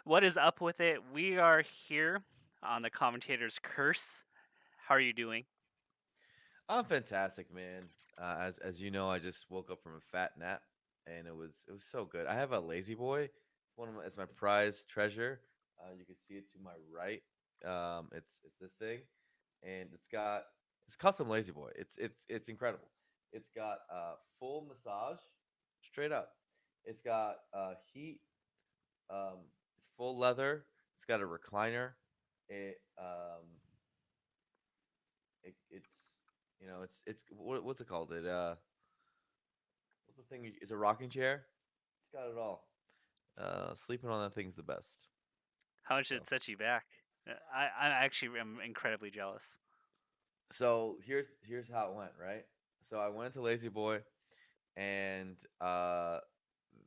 What is up with it? We are here on the Commentator's Curse. How are you doing? I'm fantastic, man. As you know, I just woke up from a fat nap, and it was so good. I have a lazy boy. It's my prized treasure. You can see it to my right. It's this thing, and it's custom lazy boy. It's incredible. It's got full massage, straight up. It's got heat. It's full leather. It's got a recliner. It's what's it called? What's the thing? It's a rocking chair. It's got it all. Sleeping on that thing's the best. How much did So it set you back? I actually am incredibly jealous. so here's how it went, right? So I went to Lazy Boy and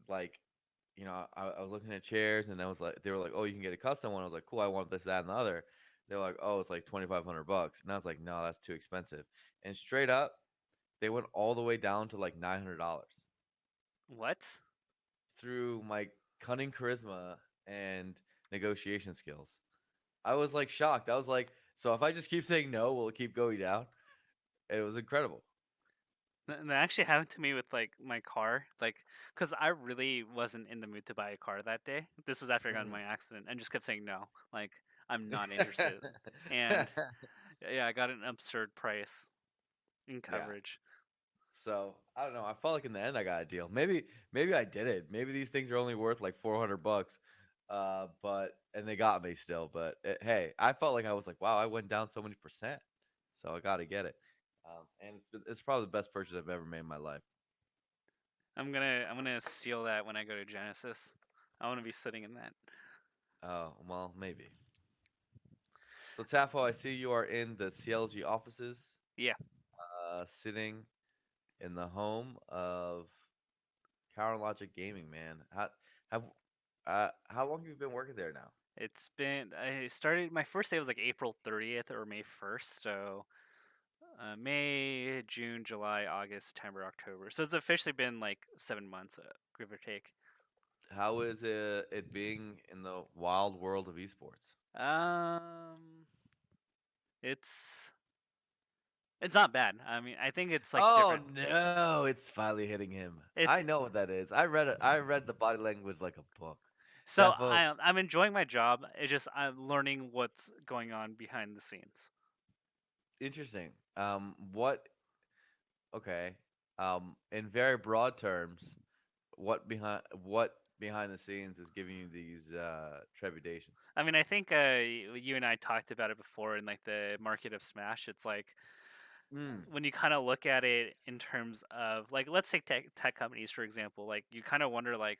like I was looking at chairs and I was like they were like, oh, you can get a custom one. I was like, cool, I want this, that, and the other. They're like, oh, it's like $2,500, and I was like, no, that's too expensive. And straight up, they went all the way down to like $900 What? through my cunning charisma and negotiation skills. I was like shocked. I was like, so if I just keep saying no, will it keep going down? And it was incredible. That actually happened to me with like my car, like, cause I really wasn't in the mood to buy a car that day. This was after I got in Mm. my accident, and just kept saying no, like I'm not interested. And yeah, I got an absurd price in Yeah. coverage. So I don't know. I felt like in the end I got a deal. Maybe I did it. Maybe these things are only worth like $400. But and they got me still. But hey, I felt like I was like, wow, I went down so many percent. So I got to get it. And it's probably the best purchase I've ever made in my life. I'm gonna steal that when I go to Genesis. I want to be sitting in that. Oh well, maybe. So Tafo, I see you are in the CLG offices, Yeah, sitting in the home of Counter Logic Gaming. Man, have how long have you been working there now? I started my first day was like April 30th or May 1st, so May, June, July, August, September, October. So it's officially been like 7 months, give or take. How is it being in the wild world of esports? Um, it's it's not bad. I mean, I think it's like Oh different. no, it's finally hitting him. It's I know what that is. I read it. I read the body language like a book. so Tafo, I'm enjoying my job. It's just I'm learning what's going on behind the scenes. interesting. What? Okay. In very broad terms, what behind the scenes is giving you these trepidations? I mean, I think you and I talked about it before in like the market of Smash. It's like Mm. when you kind of look at it in terms of like let's take tech companies for example, like you kind of wonder like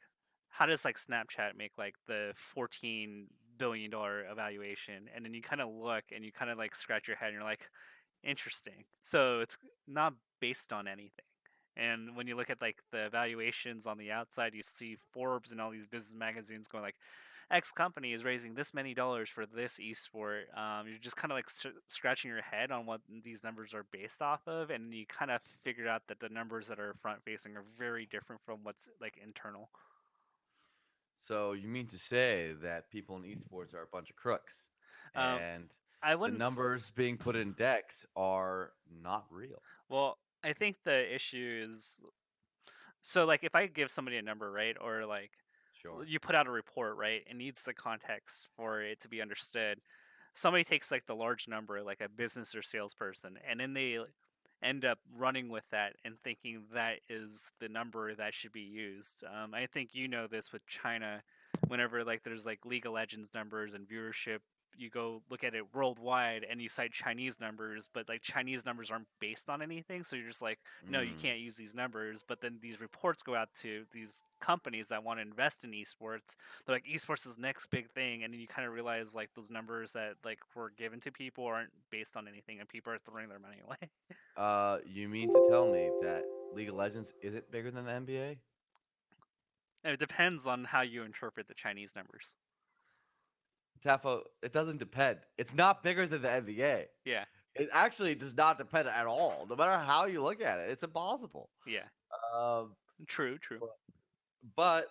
how does like Snapchat make like the $14 billion evaluation, and then you kind of look and you kind of like scratch your head and you're like, interesting. So it's not based on anything. And when you look at like the evaluations on the outside, you see Forbes and all these business magazines going like, X company is raising this many dollars for this esport. You're just kind of like scratching your head on what these numbers are based off of, and you kind of figured out that the numbers that are front facing are very different from what's like internal. So you mean to say that people in esports are a bunch of crooks, Um, and I the wouldn't. numbers being put in decks are not real? Well, I think the issue is so like if I give somebody a number, right, or like Sure. you put out a report, right, it needs the context for it to be understood. Somebody takes like the large number, like a business or salesperson, and then they end up running with that and thinking that is the number that should be used. I think you know this with China. Whenever like there's like League of Legends numbers and viewership, you go look at it worldwide and you cite Chinese numbers, but like Chinese numbers aren't based on anything. So you're just like, no, you Mm. can't use these numbers. But then these reports go out to these companies that want to invest in esports. They're like, esports is the next big thing, and then you kind of realize like those numbers that like were given to people aren't based on anything, and people are throwing their money away. You mean to tell me that League of Legends isn't bigger than the NBA? And it depends on how you interpret the Chinese numbers. Tafo, it doesn't depend. It's not bigger than the NBA. Yeah, It actually does not depend at all. No matter how you look at it, it's impossible. yeah, Um, true, true. but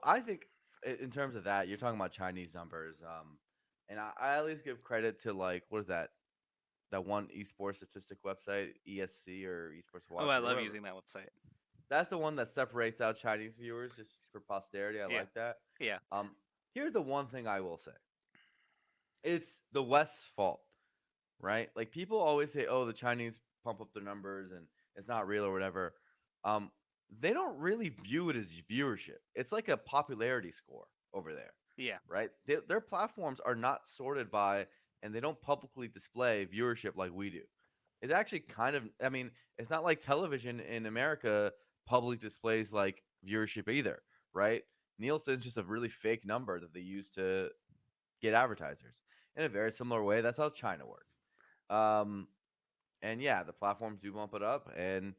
I think. in terms of that, you're talking about Chinese numbers. And I at least give credit to like what is that? That one esports statistic website, ESC or Esports Oh, Watch I or love wherever. using that website. That's the one that separates out Chinese viewers just for posterity. I Yeah, like that. yeah, Um, Here's the one thing I will say: it's the West's fault, right? Like people always say, "Oh, the Chinese pump up their numbers and it's not real or whatever." Um, they don't really view it as viewership. It's like a popularity score over there, yeah, right? Their platforms are not sorted by, and they don't publicly display viewership like we do. It's actually kind of, I mean, it's not like television in America public displays like viewership either, right? Nielsen's just a really fake number that they use to get advertisers. In a very similar way, that's how China works. Um, and yeah, the platforms do bump it up, and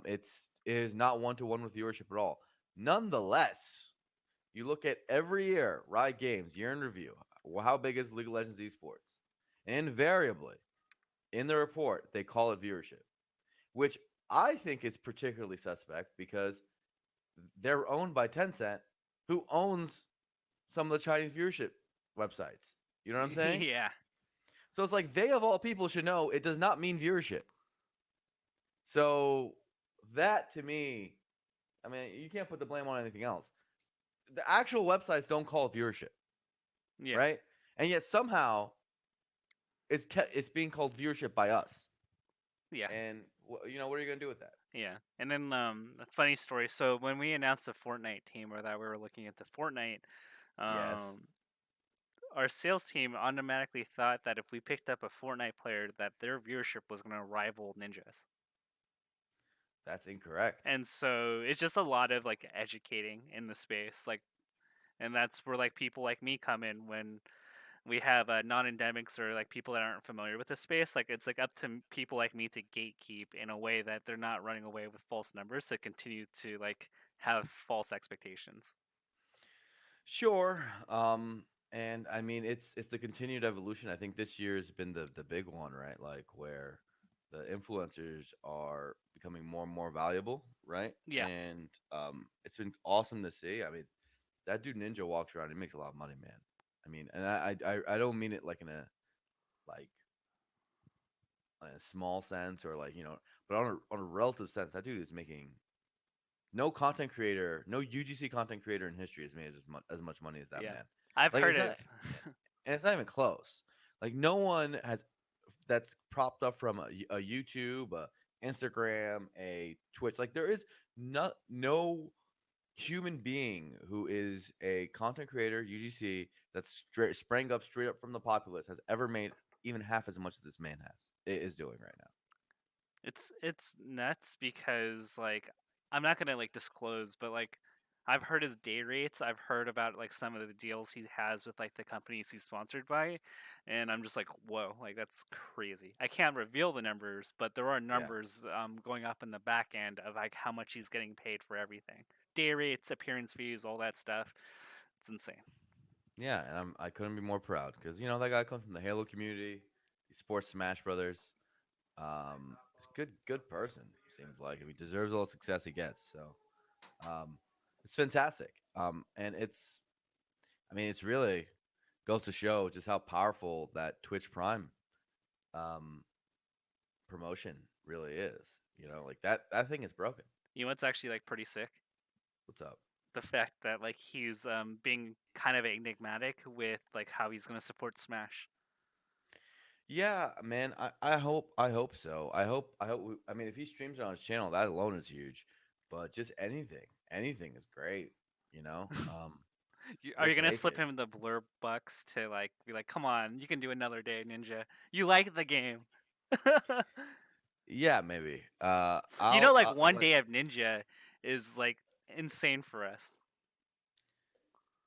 it is not one to one with viewership at all. Nonetheless, you look at every year, Riot Games year in review. How big is League of Legends esports? And invariably, in the report, they call it viewership, which I think is particularly suspect because they're owned by Tencent, who owns some of the Chinese viewership websites. You know what I'm saying? yeah, So it's like they of all people should know it does not mean viewership. So that to me, I mean, you can't put the blame on anything else. The actual websites don't call it viewership, yeah, right? And yet somehow it's being called viewership by us. yeah. And you know what are you gonna do with that? Yeah, and then a funny story. So when we announced the Fortnite team, or that we were looking at the Fortnite, Yes, um, our sales team automatically thought that if we picked up a Fortnite player, that their viewership was going to rival Ninja's. that's incorrect. And so it's just a lot of like educating in the space, like, and that's where like people like me come in when we have non-endemics or like people that aren't familiar with the space. Like it's like up to people like me to gatekeep in a way that they're not running away with false numbers to continue to like have false expectations. Sure. And I mean it's the continued evolution. I think this year's been the big one, right? Like where the influencers are becoming more and more valuable, right? Yeah, And it's been awesome to see. I mean, that dude Ninja walks around, he makes a lot of money, man. I mean, and I don't mean it like like in a small sense or like, but on a relative sense, that dude is making no content creator, no UGC content creator in history has made as much money as that yeah. man. I've Like heard it's of. not, and it's not even close. Like no one has that's propped up from a YouTube, a Instagram, a Twitch. Like there is no human being who is a content creator UGC that's sprang up straight up from the populace has ever made even half as much as this man is doing right now. It's nuts because like I'm not gonna like disclose, but like I've heard his day rates. I've heard about like some of the deals he has with like the companies he's sponsored by, and I'm just like, whoa, like that's crazy. I can't reveal the numbers, but there are Yeah. numbers going up in the back end of like how much he's getting paid for everything, day rates, appearance fees, all that stuff. It's insane. Yeah, and I couldn't be more proud because that guy comes from the Halo community. He sports Smash Brothers. He's a good person. Seems like he deserves all the success he gets. So, it's fantastic. And I mean, it's really goes to show just how powerful that Twitch Prime, um, promotion really is. Like that thing is broken. You know what's actually like pretty sick? What's up? The fact that like he's being kind of enigmatic with like how he's gonna support Smash. Yeah, man. I hope so. I mean, if he streams it on his channel, that alone is huge. But just anything is great. You know. Are you Let's gonna face slip it. him the blur bucks to like be like, come on, you can do another day, Ninja. You like the game. Yeah, maybe. Like I'll one like. day of Ninja is like insane for us.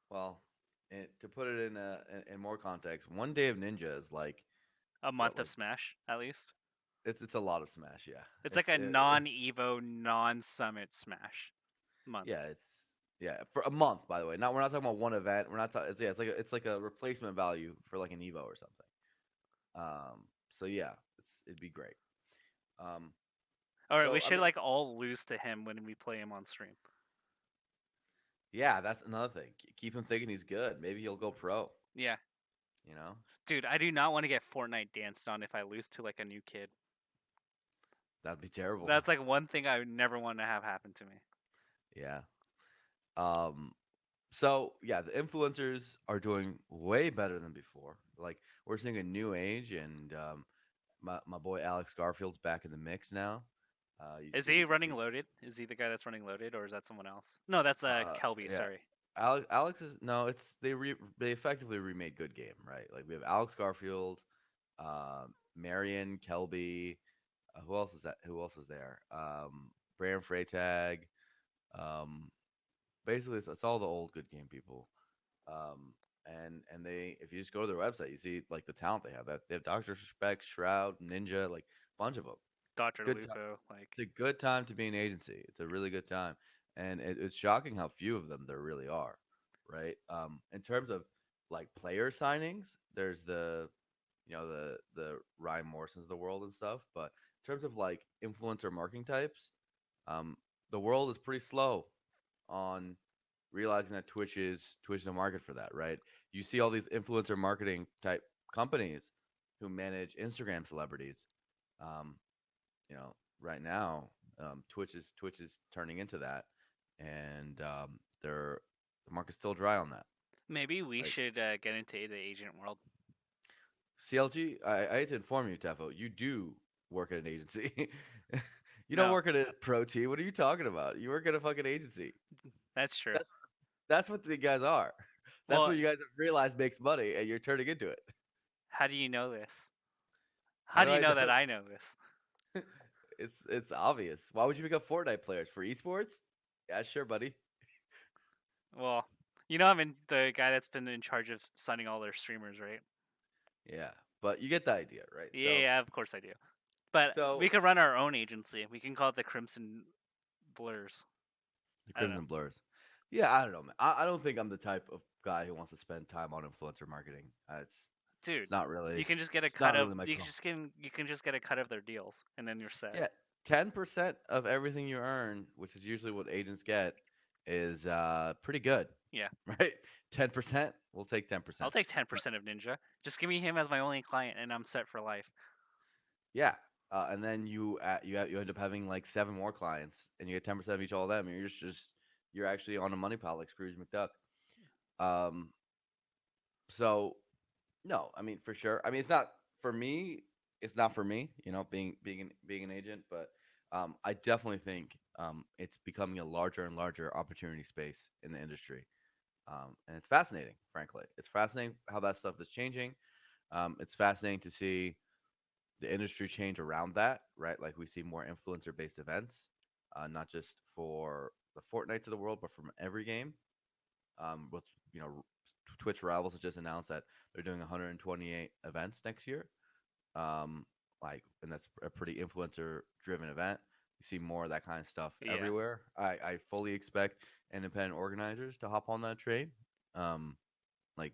Well, to put it in more context, one day of Ninja is like A what? month of Like Smash, at least. it's a lot of Smash. Yeah, It's like a non Evo, non Summit Smash month. yeah, yeah for a month. By the way, not we're not talking about one event. We're not talking. It's like a replacement value for like an Evo or something. So yeah, it'd be great. Um, All right, we so I should mean, like all lose to him when we play him on stream. Yeah, that's another thing. Keep him thinking he's good. Maybe he'll go pro. Yeah, You know, dude, I do not want to get Fortnite danced on if I lose to like a new kid. that'd be terrible. That's like one thing I would never want to have happen to me. Yeah. Um. So yeah, the influencers are doing way better than before. Like we're seeing a new age, and my boy Alex Garfield's back in the mix now. Is he You running see, loaded? Is he the guy that's running loaded, or is that someone else? No, that's Kelby. yeah. Sorry, Alex is no, it's they effectively remade Good Game, right? Like we have Alex Garfield, Marion Kelby. Who else is that? Who else is there? Brand Freytag. Um, Basically, it's all the old Good Game people. And they, if you just go to their website, you see like the talent they have. That they have Doctor Respect, Shroud, Ninja, like a bunch of them. It's a Doctor good time. Lupo. Like It's a good time to be an agency. It's a really good time, and it's shocking how few of them there really are, right? In terms of like player signings, there's the Ryan Morrisons of the world and stuff, but in terms of like influencer marketing types, um, the world is pretty slow on realizing that Twitch is a market for that, right? You see all these influencer marketing type companies who manage Instagram celebrities. Um, right now, Twitch is turning into that, and the market's still dry on that. maybe we Like should get into the agent world. CLG, I hate to inform you, Tefo, you do work at an agency. You don't No, work at a pro team. What are you talking about? You work at a fucking agency. that's true. That's that's what the guys are. That's Well, what you guys have realized makes money, and you're turning into it. how do you know this? How How do do you I know know? that I know this? It's obvious. Why would you become Fortnite players for esports? Yeah, sure, buddy. Well, you know I'm in the guy that's been in charge of signing all their streamers, right? Yeah, but you get the idea, right? Yeah, yeah, of course I do. But we So could run our own agency. We can call it the Crimson Blurs. the I don't know, Crimson Blurs. Yeah, I don't know, man. I don't think I'm the type of guy who wants to spend time on influencer marketing. dude. It's not really You can just get a it's cut not of. really my You call. just can. You can just get a cut of their deals, and then you're set. Yeah, 10% of everything you earn, which is usually what agents get, is pretty good, Yeah, right? 10%, we'll take I'll 10%. take ten But percent of Ninja. Just give me him as my only client, and I'm set for life. yeah, and then you end up having like seven more clients, and you get 10% of each all of them. And you're actually on a money pile like Scrooge McDuck. Um, so no, I mean for sure. I mean it's not for me. It's not for me, being an agent, but I definitely think it's becoming a larger and larger opportunity space in the industry, and it's fascinating. Frankly, it's fascinating how that stuff is changing. It's fascinating to see the industry change around that, right? Like we see more influencer based events, not just for the Fortnites of the world, but from every game. With you know, Twitch Rivals has just announced that they're doing 128 events next year. Um, and that's a pretty influencer driven event. You see more of that kind of stuff Yeah, everywhere. I fully expect independent organizers to hop on that train. Um, like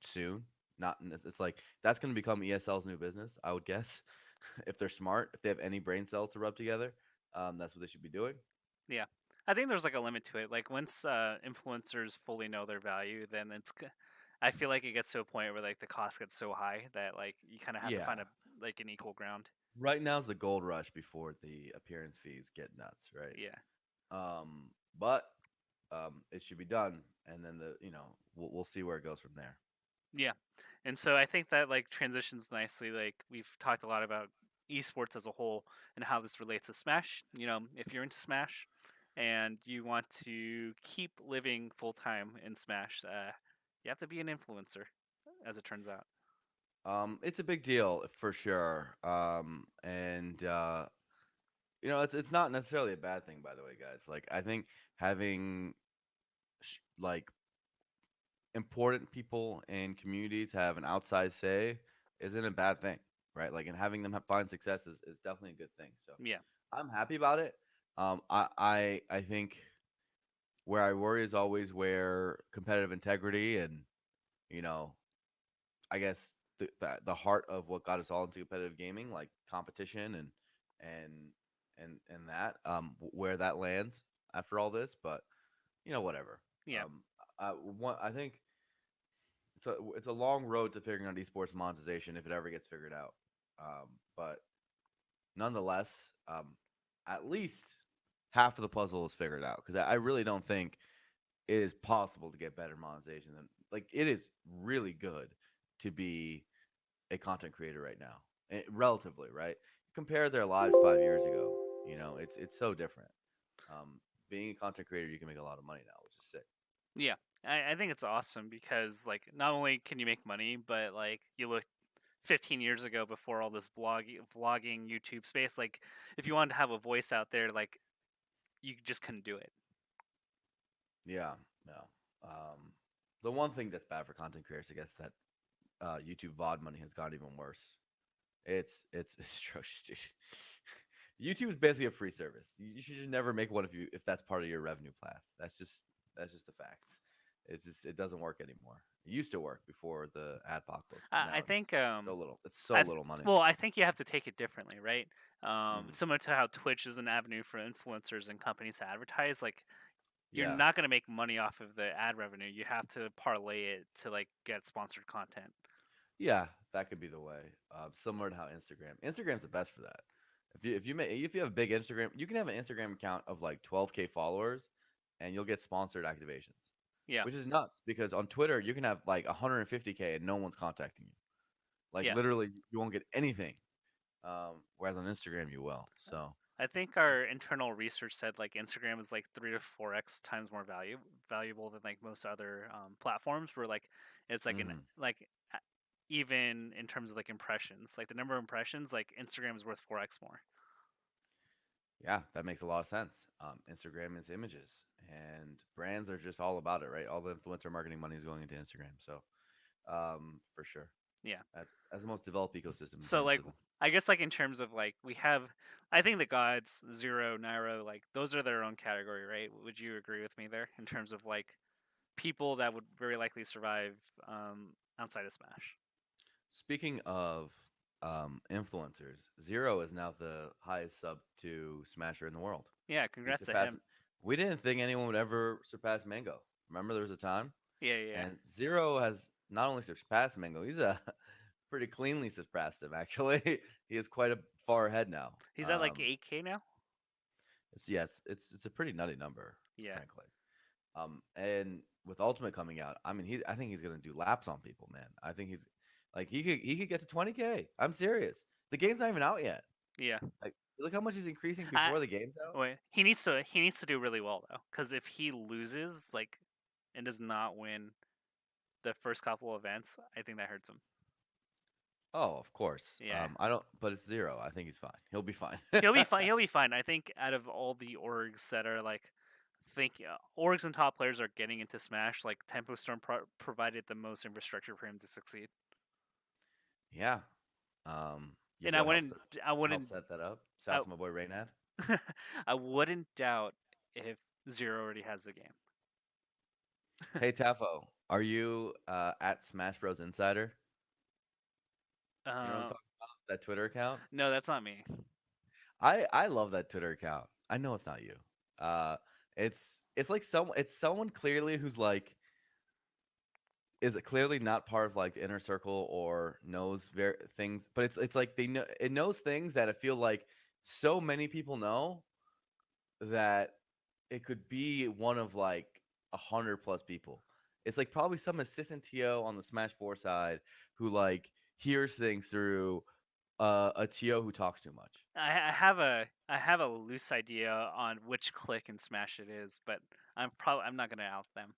soon. Not it's like that's going to become ESL's new business, I would guess. If they're smart, if they have any brain cells to rub together, that's what they should be doing. yeah. I think there's like a limit to it. Like once influencers fully know their value, then I feel like it gets to a point where like the cost gets so high that like you kind of have to Yeah. find a like an equal ground. Right now's the gold rush before the appearance fees get nuts, right? Yeah. But it should be done, and then we'll see where it goes from there. Yeah. And so I think that like transitions nicely. Like we've talked a lot about esports as a whole and how this relates to Smash. You know, if you're into Smash and you want to keep living full time in Smash, you have to be an influencer, as it turns out. It's a big deal for sure. And it's not necessarily a bad thing, by the way, guys. Like I think having like important people and communities have an outside say isn't a bad thing, right? Like, and having them find success is definitely a good thing. So Yeah. I'm happy about it. I think where I worry is always where competitive integrity and you know I guess the heart of what got us all into competitive gaming, like competition and and that where that lands after all this, but whatever. Yeah. I think it's a long road to figuring out esports monetization if it ever gets figured out. But nonetheless, at least half of the puzzle is figured out because I really don't think it is possible to get better monetization than like it is really good to be a content creator right now, relatively, right? Compare their lives 5 years ago. It's so different. Um, Being a content creator, you can make a lot of money now, which is sick. Yeah. I think it's awesome because like not only can you make money, but like you look 15 years ago before all this vlogging YouTube space, like if you wanted to have a voice out there, like you just couldn't do it. Yeah, no. The one thing that's bad for content creators, I guess, that YouTube VOD money has gotten even worse. It's atrocious, dude. YouTube is basically a free service. You should just never make one if that's part of your revenue path. That's just the facts. It doesn't work anymore. It used to work before the apocalypse, but I now it's think so little. It's so I little money. well, I think you have to take it differently, right? Mm, Similar to how Twitch is an avenue for influencers and companies to advertise. Like you're yeah, not going to make money off of the ad revenue. You have to parlay it to like get sponsored content. yeah, that could be the way. Similar to how Instagram's the best for that. If you have a big Instagram, you can have an Instagram account of like 12K followers, and you'll get sponsored activations, Yeah, which is nuts because on Twitter you can have like 150K and no one's contacting you. Like yeah. literally, you won't get anything. Whereas on Instagram you will. So, I think our internal research said like Instagram is like 3 to 4x times more valuable than like most other platforms. Where like it's like an mhm. like even in terms of like impressions, like the number of impressions, like Instagram is worth 4x more. Yeah, that makes a lot of sense. Instagram is images, and brands are just all about it, right? All the influencer marketing money is going into Instagram. So, for sure. Yeah. That's the most developed ecosystem in So terms like of I guess like in terms of like we have, I think the gods Zero, Nairo, like those are their own category, right? Would you agree with me there in terms of like people that would very likely survive outside of Smash? speaking of influencers. Zero is now the highest sub to Smasher in the world. Yeah, He congrats to surpassed. him. We didn't think anyone would ever surpass Mango. Remember, there was a time, Yeah, yeah, yeah. and Zero has not only surpassed Mango, he's pretty cleanly surpassed him. Actually, he is quite a far ahead now. He's at like 8K now. It's a pretty nutty number, Yeah, frankly. And with Ultimate coming out, I mean, I think he's gonna do laps on people, man. I think he's like he could get to 20K. I'm serious. The game's not even out yet. yeah. Like, look how much he's increasing I before the game's out. wait. He needs to do really well though, because if he loses like and does not win the first couple events, I think that hurts him. Oh, of course. Yeah, I don't, but it's Zero. I think he's fine. He'll be fine. he'll be fine. He'll be fine. I think out of all the orgs that are like, think orgs and top players are getting into Smash, like Tempo Storm provided the most infrastructure for him to succeed. Yeah. Your And I boy wouldn't, I help wouldn't, set that up. I, Shouts to my boy Raynad. I wouldn't doubt if Zero already has the game. Hey Tafo, are you at Smash Bros Insider? You know what I'm Uh, talking about? That Twitter account. no, that's not me. I love that Twitter account. I know it's not you. Uh, it's like someone clearly who's like is clearly not part of like the inner circle or knows things, but it's like it knows things that I feel like so many people know that it could be one of like 100 plus people. It's like probably some assistant TO on the Smash 4 side who like hears things through a TO who talks too much. I have a loose idea on which click in Smash it is, but I'm not gonna out them.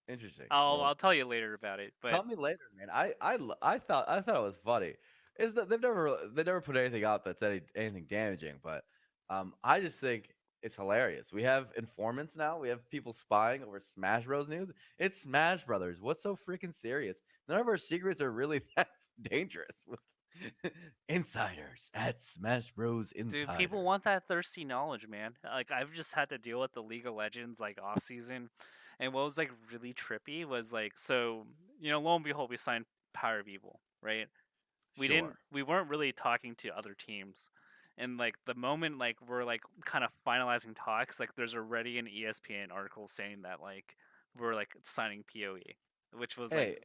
Interesting. I'll Well, I'll tell you later about it. But tell me later, man. I thought it was funny. Is that they never put anything out that's anything damaging, but I just think it's hilarious. We have informants now. We have people spying over Smash Bros. News. It's Smash Brothers. What's so freaking serious? None of our secrets are really that dangerous. Insiders at Smash Bros. dude, people Insider. want that thirsty knowledge, man. Like I've just had to deal with the League of Legends like off season, and what was like really trippy was like so lo and behold we signed Power of Evil, right? Sure. We weren't really talking to other teams, And like the moment like we're like kind of finalizing talks, like there's already an ESPN article saying that like we're like signing PoE, which was like Hey,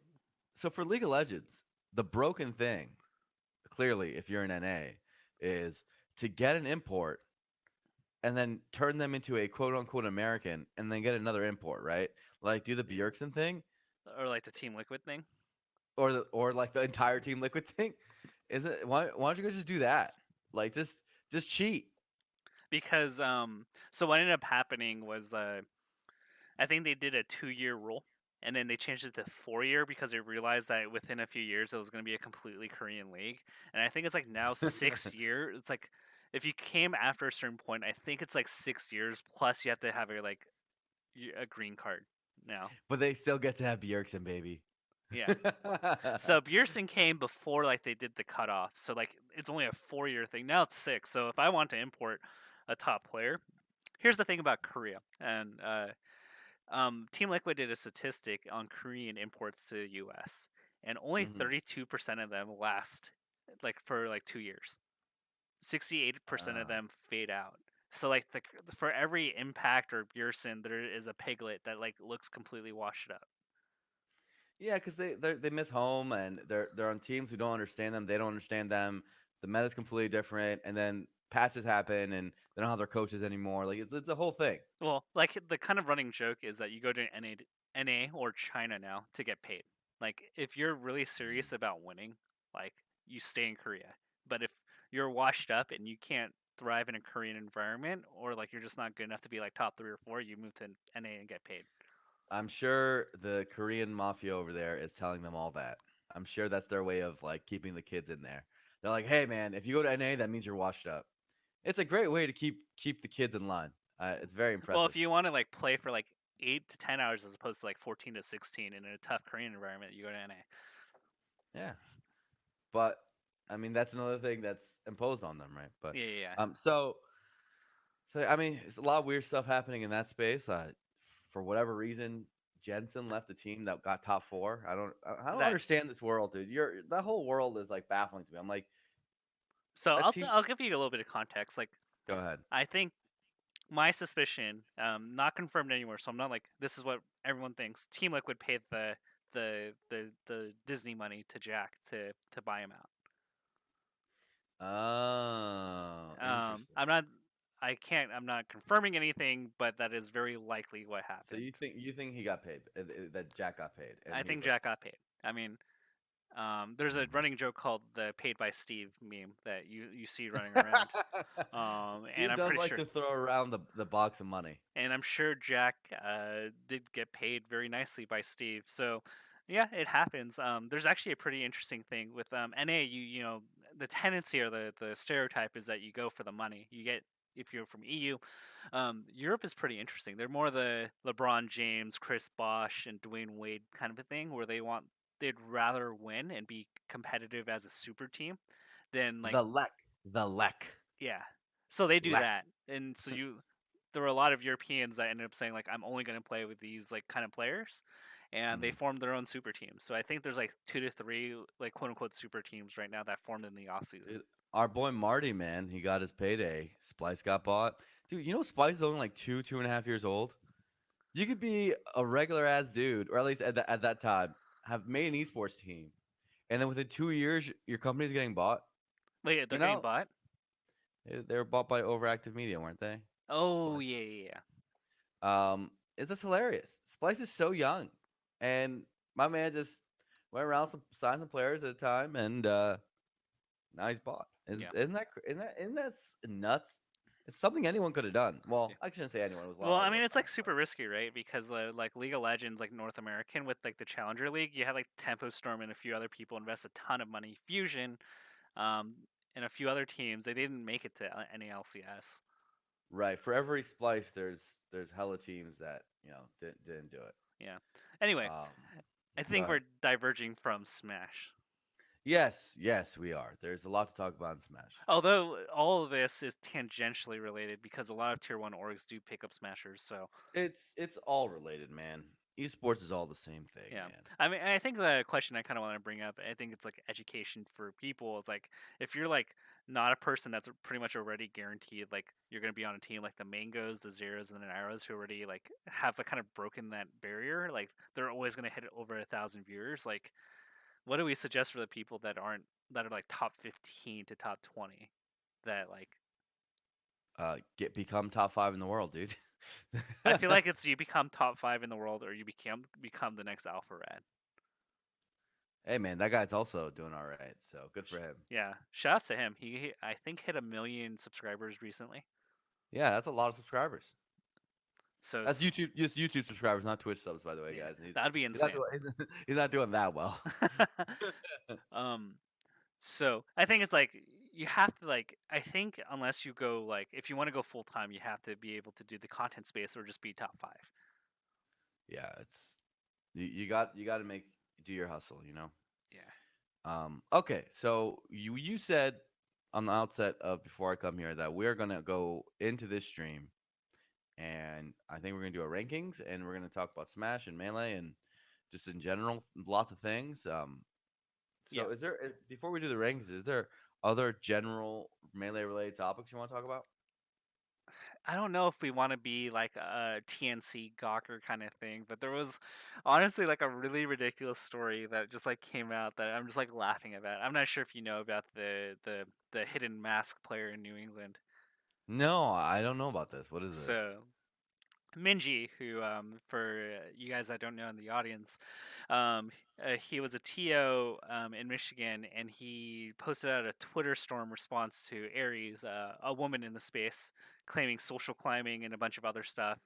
so for League of Legends, the broken thing, clearly, if you're an NA, is to get an import and then turn them into a quote unquote American and then get another import, right? Like do the Bjergsen thing or like the Team Liquid thing. or like the entire Team Liquid thing. Is it why don't you guys just do that? Like just cheat. Because so what ended up happening was I think they did a 2-year rule, and then they changed it to 4-year because they realized that within a few years it was going to be a completely Korean league. And I think it's like now 6 years. It's like if you came after a certain point, I think it's like 6 years plus you have to have a like a green card now. But they still get to have Bjergsen, baby. Yeah. So Bjergsen came before like they did the cutoff. So like it's only a 4-year thing. Now it's 6. So if I want to import a top player, here's the thing about Korea and Team Liquid did a statistic on Korean imports to the U.S. and only Mhm. 32% of them last like for like 2 years. 68% of Ah. them fade out. So like for every impact or Bjergsen, there is a piglet that like looks completely washed up. Yeah, because they miss home and they're on teams who don't understand them. They don't understand them. The meta's completely different, and then patches happen, and they don't have their coaches anymore. Like it's a whole thing. Well, like the kind of running joke is that you go to NA or China now to get paid. Like if you're really serious about winning, like you stay in Korea. But if you're washed up and you can't thrive in a Korean environment, or like you're just not good enough to be like top 3 or 4, you move to NA and get paid. I'm sure the Korean mafia over there is telling them all that. I'm sure that's their way of like keeping the kids in there. They're like, hey man, if you go to NA, that means you're washed up. It's a great way to keep the kids in line. It's very Well, impressive. if you want to like play for like 8 to 10 hours as opposed to like 14 to 16 in a tough Korean environment, you go to NA. Yeah, but I mean that's another thing that's imposed on them, right? But Yeah, yeah, yeah. so I mean, it's a lot of weird stuff happening in that space. For whatever reason, Jensen left a team that got top four. I don't That understand this world, dude. That whole world is like baffling to me. I'm like so that team. I'll give you a little bit of context. Like Go ahead. I think my suspicion, not confirmed anywhere, so I'm not like this is what everyone thinks. Team Liquid paid the Disney money to Jack to buy him out. Oh, interesting. I'm not. I can't. I'm not confirming anything, but that is very likely what So happened. you think he got paid? That Jack got paid, and I he's think like, Jack got paid. I mean, there's a running joke called the "paid by Steve" meme that you see running around. And Steve I'm does pretty like sure to throw around the box of money. and I'm sure Jack did get paid very nicely by Steve. So, yeah, it happens. There's actually a pretty interesting thing with NA. You know the tendency or the stereotype is that you go for the money. You get if you're from EU. Europe is pretty interesting. They're more the LeBron James, Chris Bosh, and Dwayne Wade kind of a thing, where they'd rather win and be competitive as a super team than like The Lek, yeah. So they do Lek. that, and so there were a lot of Europeans that ended up saying like, "I'm only going to play with these like kind of players," and they Mhm. formed their own super teams. So I think there's like 2 to 3 like quote unquote super teams right now that formed in the off season. Dude, our boy Marty, man, he got his payday. Splice got bought. Dude, you know Splice is only like 2.5 years old. You could be a regular ass dude, or at least at that time, have made an esports team, and then within 2 years, your company's getting bought. Wait, You they're getting know, bought? they were bought by Overactive Media, weren't they? Oh Splice. yeah, yeah, yeah. Is this hilarious? Splice is so young, and my man just went around signed some players at a time, and now he's bought. Yeah. Isn't that nuts? It's something anyone could have done. Yeah. Well, I shouldn't say anyone. It was a lot Well, of I hard mean, work it's on like it, but super risky, right? Because like League of Legends, like North American, with like the Challenger League, you have like Tempo Storm and a few other people invest a ton of money. Fusion, um, and a few other teams, they didn't make it to NALCS. right. For every splice, there's hella teams that didn't do it. Yeah. Anyway, Um, I Go think ahead. we're diverging from Smash. Yes, we are. There's a lot to talk about in Smash. Although all of this is tangentially related because a lot of tier one orgs do pick up Smashers. So It's all related, man. Esports is all the same thing, Yeah. man. I mean, I think the question I kind of want to bring up, I think it's like education for people. Is like if you're like not a person that's pretty much already guaranteed, like you're gonna be on a team like the Mangoes, the Zeros, and the Arrows, who already like have a kind of broken that barrier. Like they're always gonna hit over 1,000 viewers. Like, what do we suggest for the people that aren't that are like top 15 to top 20? That like Get become top 5 in the world, dude. I feel like it's you become top 5 in the world, or you become the next Alpha Rat. Hey, man, that guy's also doing all right, so good for him. Yeah, shouts to him. I think hit 1 million subscribers recently. Yeah, that's a lot of subscribers. So That's it's YouTube, just YouTube subscribers, not Twitch subs, by the way, yeah, guys. And that'd be he's not insane. doing he's not doing that well. um, so I think it's like you have to like I think unless you go like if you want to go full time, you have to be able to do the content space or just be top 5. Yeah, it's you got to make do your hustle, you know. Yeah, Okay, so you said on the outset of before I come here that we're gonna go into this stream, and I think we're gonna do a rankings, and we're gonna talk about Smash and Melee and just in general, lots of things. yeah. So is before we do the rankings, is there other general Melee related topics you want to talk about? I don't know if we want to be like a TNC Gawker kind of thing, but there was honestly like a really ridiculous story that just like came out that I'm just like laughing about. I'm not sure if you know about the hidden mask player in New England. No, I don't know about this. What is this? So Minji, who for you guys that don't know in the audience, he was a TO in Michigan, and he posted out a Twitter storm response to Aries, a woman in the space, claiming social climbing and a bunch of other stuff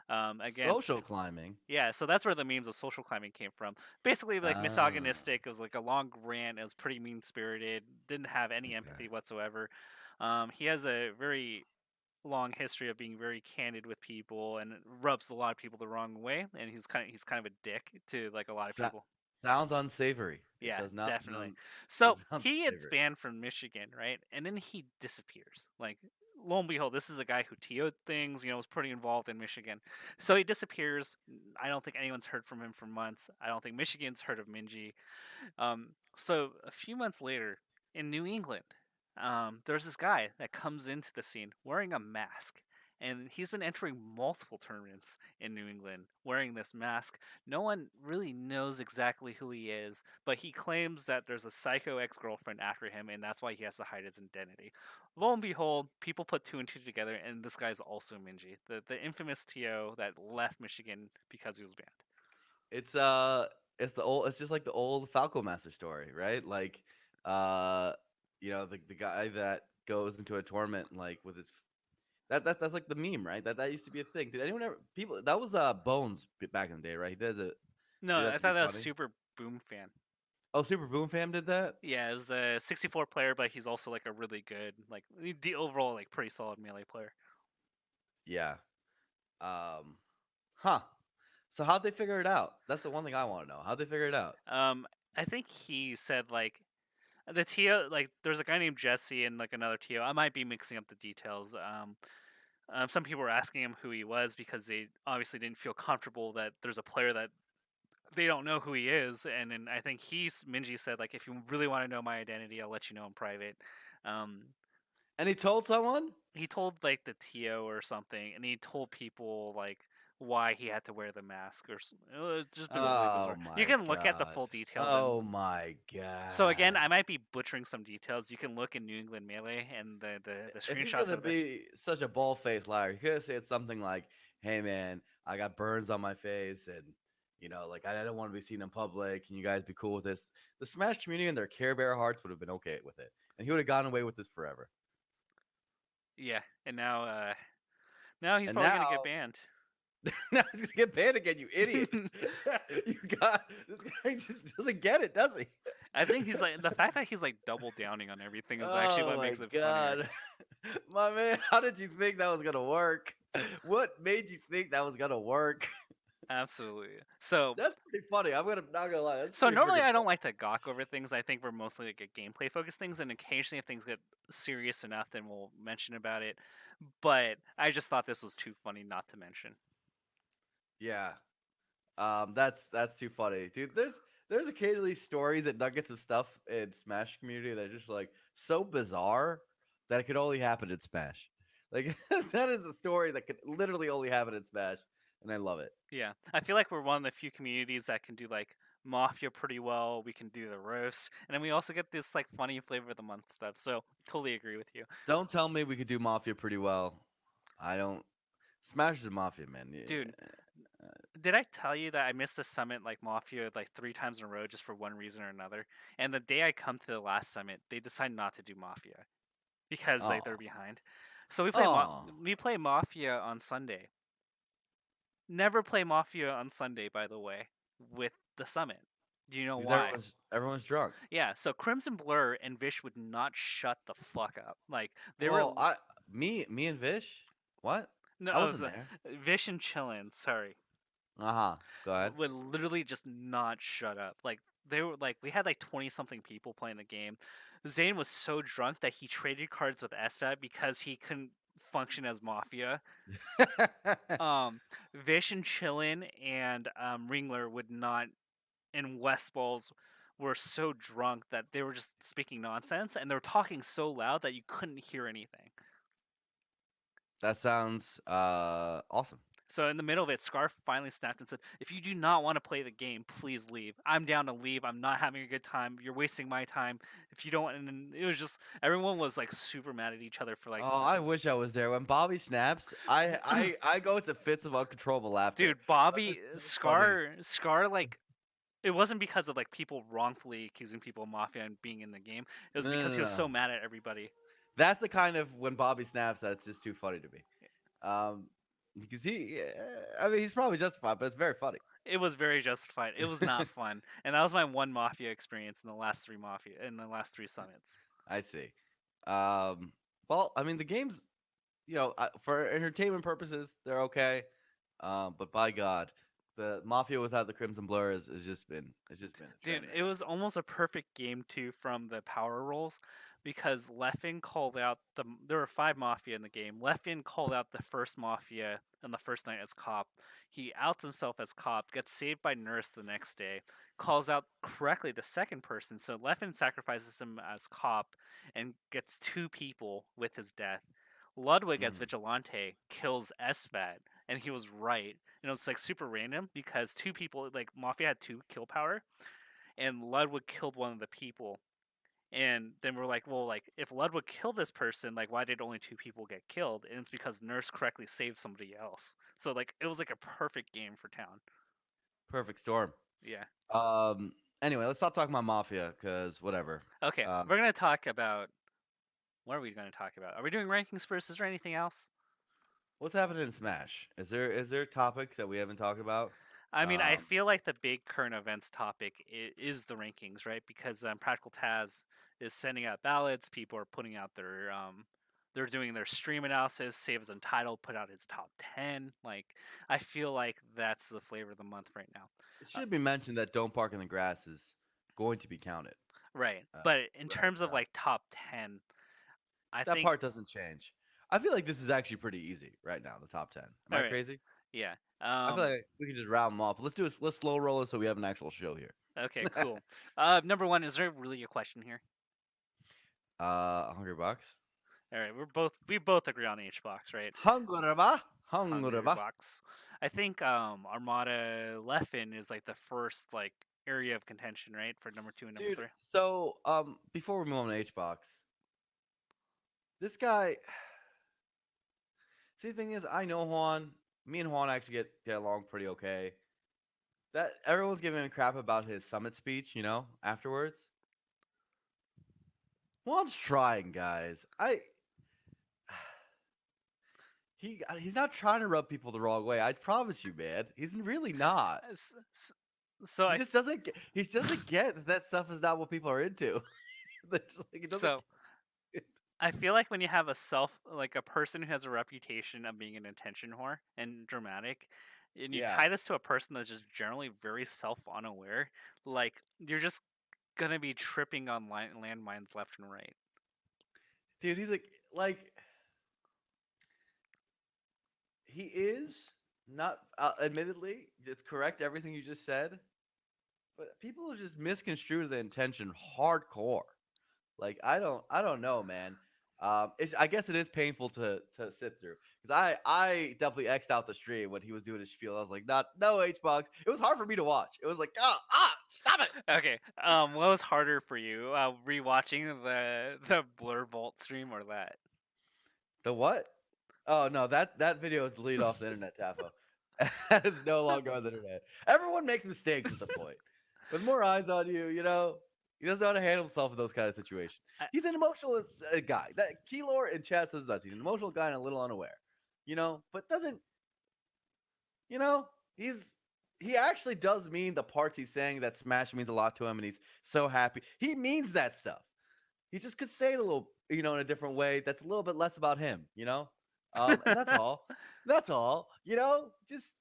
against. Social climbing. Yeah, so that's where the memes of social climbing came from. Basically, like Ah, misogynistic. It was like a long rant. It was pretty mean spirited. Didn't have any okay. empathy whatsoever. He has a very long history of being very candid with people and rubs a lot of people the wrong way, and he's kind of a dick to like a lot of So- people. sounds unsavory. It Yeah, does not definitely. sound. It So sounds he gets unsavory. banned from Michigan, right? And then he disappears. Like lo and behold, this is a guy who TO'd things, was pretty involved in Michigan. So he disappears. I don't think anyone's heard from him for months. I don't think Michigan's heard of Minji. So a few months later, in New England, there's this guy that comes into the scene wearing a mask. And he's been entering multiple tournaments in New England wearing this mask. No one really knows exactly who he is, but he claims that there's a psycho ex girlfriend after him, and that's why he has to hide his identity. Lo and behold, people put two and two together, and this guy's also Minji, the infamous TO that left Michigan because he was banned. It's it's the old. It's just like the old Falco Master story, right? Like, uh, the guy that goes into a tournament like with his that's like the meme, right? That used to be a thing. Did anyone ever people that was Bones back in the day, right? He No, did that I to be thought that was funny. Super Boom Fan. Oh, Super Boom Fam did that? Yeah, it was a 64 player, but he's also like a really good, like the overall like pretty solid melee player. Yeah. Um, huh. So how'd they figure it out? That's the one thing I want to know. How'd they figure it out? I think he said like the TO like there's a guy named Jesse and like another TO. I might be mixing up the details. Some people were asking him who he was because they obviously didn't feel comfortable that there's a player that they don't know who he is, and then I think Minji said like if you really want to know my identity, I'll let you know in private. Um, And he told someone? he told like the TO or something, and he told people like why he had to wear the mask it was just really Oh bizarre. You my can look at the god. full details and Oh my so again, god. I might be butchering some details. You can look in New England Melee and the If he's screenshots gonna of it. be such a bald faced liar, he could have said something like, "Hey man, I got burns on my face, and like I don't want to be seen in public. Can you guys be cool with this?" The Smash community and their Care Bear hearts would have been okay with it, and he would have gone away with this forever. Yeah, and now he's And probably now, gonna get banned. now he's gonna get banned again. You idiot! You got this guy just doesn't get it, does he? I think he's like the fact that he's like double downing on everything is actually Oh what my makes it funnier. god. My man, how did you think that was gonna work? What made you think that was gonna work? Absolutely. So That's pretty funny. Not gonna lie, that's so pretty normally freaking I don't funny. like to gawk over things. I think we're mostly like at gameplay focused things, and occasionally if things get serious enough, then we'll mention about it. But I just thought this was too funny not to mention. Yeah. That's too funny, dude. There's occasionally stories and nuggets of stuff in Smash community that are just like so bizarre that it could only happen in Smash. Like that is a story that could literally only happen in Smash, and I love it. Yeah, I feel like we're one of the few communities that can do like mafia pretty well. We can do the roast, and then we also get this like funny flavor of the month stuff. So totally agree with you, Don't tell me we could do Mafia pretty well. I don't. Smash is Mafia, man. dude. Yeah. Did I tell you that I missed the summit like mafia like 3 times in a row just for one reason or another? And the day I come to the last summit, they decide not to do mafia because like they're Oh, behind. So we play oh. we play mafia on Sunday. Never play mafia on Sunday, by the way, with the summit. Do you know Because why? everyone's drunk. Yeah, so Crimson Blur and Vish would not shut the fuck up. Like they were Well, me and Vish. What? no, I it was wasn't there. Vish and Chillin. Sorry, Uh huh. Go ahead. would literally just not shut up. Like they were like we had like 20 something people playing the game. Zane was so drunk that he traded cards with SVAT because he couldn't function as Mafia. Vish and Chillin and Ringler would not, and Westballs were so drunk that they were just speaking nonsense and they were talking so loud that you couldn't hear anything. That sounds awesome. So in the middle of it, Scarf finally snapped and said, "If you do not want to play the game, please leave. I'm down to leave. I'm not having a good time. You're wasting my time. If you don't," and then it was just everyone was like super mad at each other for like, Oh, I wish I was there when Bobby snaps. I go into fits of uncontrollable laughter. dude, That is Bobby, so funny. Scar, like it wasn't because of like people wrongfully accusing people of mafia and being in the game. It was No, no, because no, he was no. so mad at everybody. That's the kind of when Bobby snaps that it's just too funny to me. Um, because I mean, he's probably justified, but it's very funny. It was very justified. It was not fun, and that was my one mafia experience in the last three mafia in the last three summits. I see. Um, well, I mean, the games, for entertainment purposes, they're okay. But by God, the Mafia without the Crimson Blur is just been it's just been a Dude, trend, it man. was almost a perfect game too from the power rolls because Leffen called out there were 5 mafia in the game. Leffen called out the first mafia on the first night as cop. He outs himself as cop, gets saved by nurse the next day, calls out correctly the second person. So Leffen sacrifices him as cop and gets 2 people with his death. Ludwig as Mhm. vigilante kills SVAT, and he was right. And it was like super random because 2 people like Mafia had 2 kill power and Ludwig killed one of the people. And then we're like, well, like if Ludwig killed this person, like why did only 2 people get killed? And it's because Nurse correctly saved somebody else. So like it was like a perfect game for town. Perfect storm. Yeah. Um. Anyway, let's stop talking about Mafia because whatever. Okay, Um. we're gonna talk about what are we gonna talk about? Are we doing rankings first? Is there anything else? What's happening in Smash? Is there topics that we haven't talked about? I mean, I Um. feel like the big current events topic is the rankings, right? Because Practical Taz is sending out ballots. People are putting out they're doing their stream analysis. Save as Untitled put out his top 10. Like, I feel like that's the flavor of the month right now. It Uh, should be mentioned that "Don't Park in the Grass" is going to be counted. right, Uh, but in right. terms of like top 10, I That think. part doesn't change. I feel like this is actually pretty easy right now. The top 10. Am All I right, crazy? yeah. I feel like we can just round them off. Let's slow roll it so we have an actual show here. Okay, cool. Number one, is there really a question here? Hungry Box. All right, we both agree on H box, right? Hungry Box. Hungry Hungry Box. Box. I think Armada Leffen is like the first like area of contention, right, for number 2 and number Dude, 3. so before we move on to H Box, this guy. See, the thing is, I know Juan. Me and Juan actually get along pretty okay. That everyone's giving him crap about his summit speech, afterwards. Juan's trying, guys. He's not trying to rub people the wrong way. I promise you, man. He's really not. So He I just doesn't get. He doesn't get that stuff is not what people are into. There's like it doesn't. so I feel like when you have a person who has a reputation of being an attention whore and dramatic, and you Yeah, tie this to a person that's just generally very self unaware, like you're just gonna be tripping on landmines left and right. dude. He's like he is. Not admittedly, it's correct everything you just said, but people just misconstrue the intention hardcore. Like I don't know, man. I guess it is painful to sit through because I definitely xed out the stream when he was doing his spiel. I was like, not no H box. It was hard for me to watch. It was like, stop it. Okay. What was harder for you? Rewatching the Blur Vault stream or that? The what? Oh no, that video is deleted off the internet, Tafo. That is no longer on the internet. Everyone makes mistakes at the point. With more eyes on you, he doesn't know how to handle himself in those kind of situations. I, He's an emotional guy. That Keylor in chat says us. He's an emotional guy and a little unaware, but doesn't you know? He's he actually does mean the parts he's saying that Smash means a lot to him, and he's so happy. He means that stuff. He just could say it a little, in a different way that's a little bit less about him, and that's all. That's all, just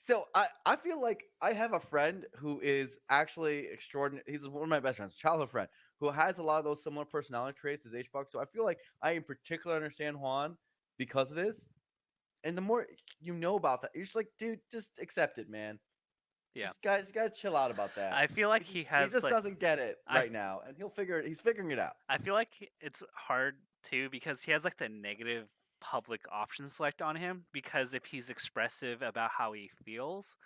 so I feel like I have a friend who is actually extraordinary. He's one of my best friends, childhood friend, who has a lot of those similar personality traits as HBox. So I feel like I in particular understand Juan because of this. And the more you know about that, you're just like, dude, just accept it, man. yeah. Just guys, you gotta chill out about that. I feel like He he just he has just like doesn't get it I right now, and he's figuring it out. I feel like it's hard too because he has like the negative public option select on him because if he's expressive about how he feels,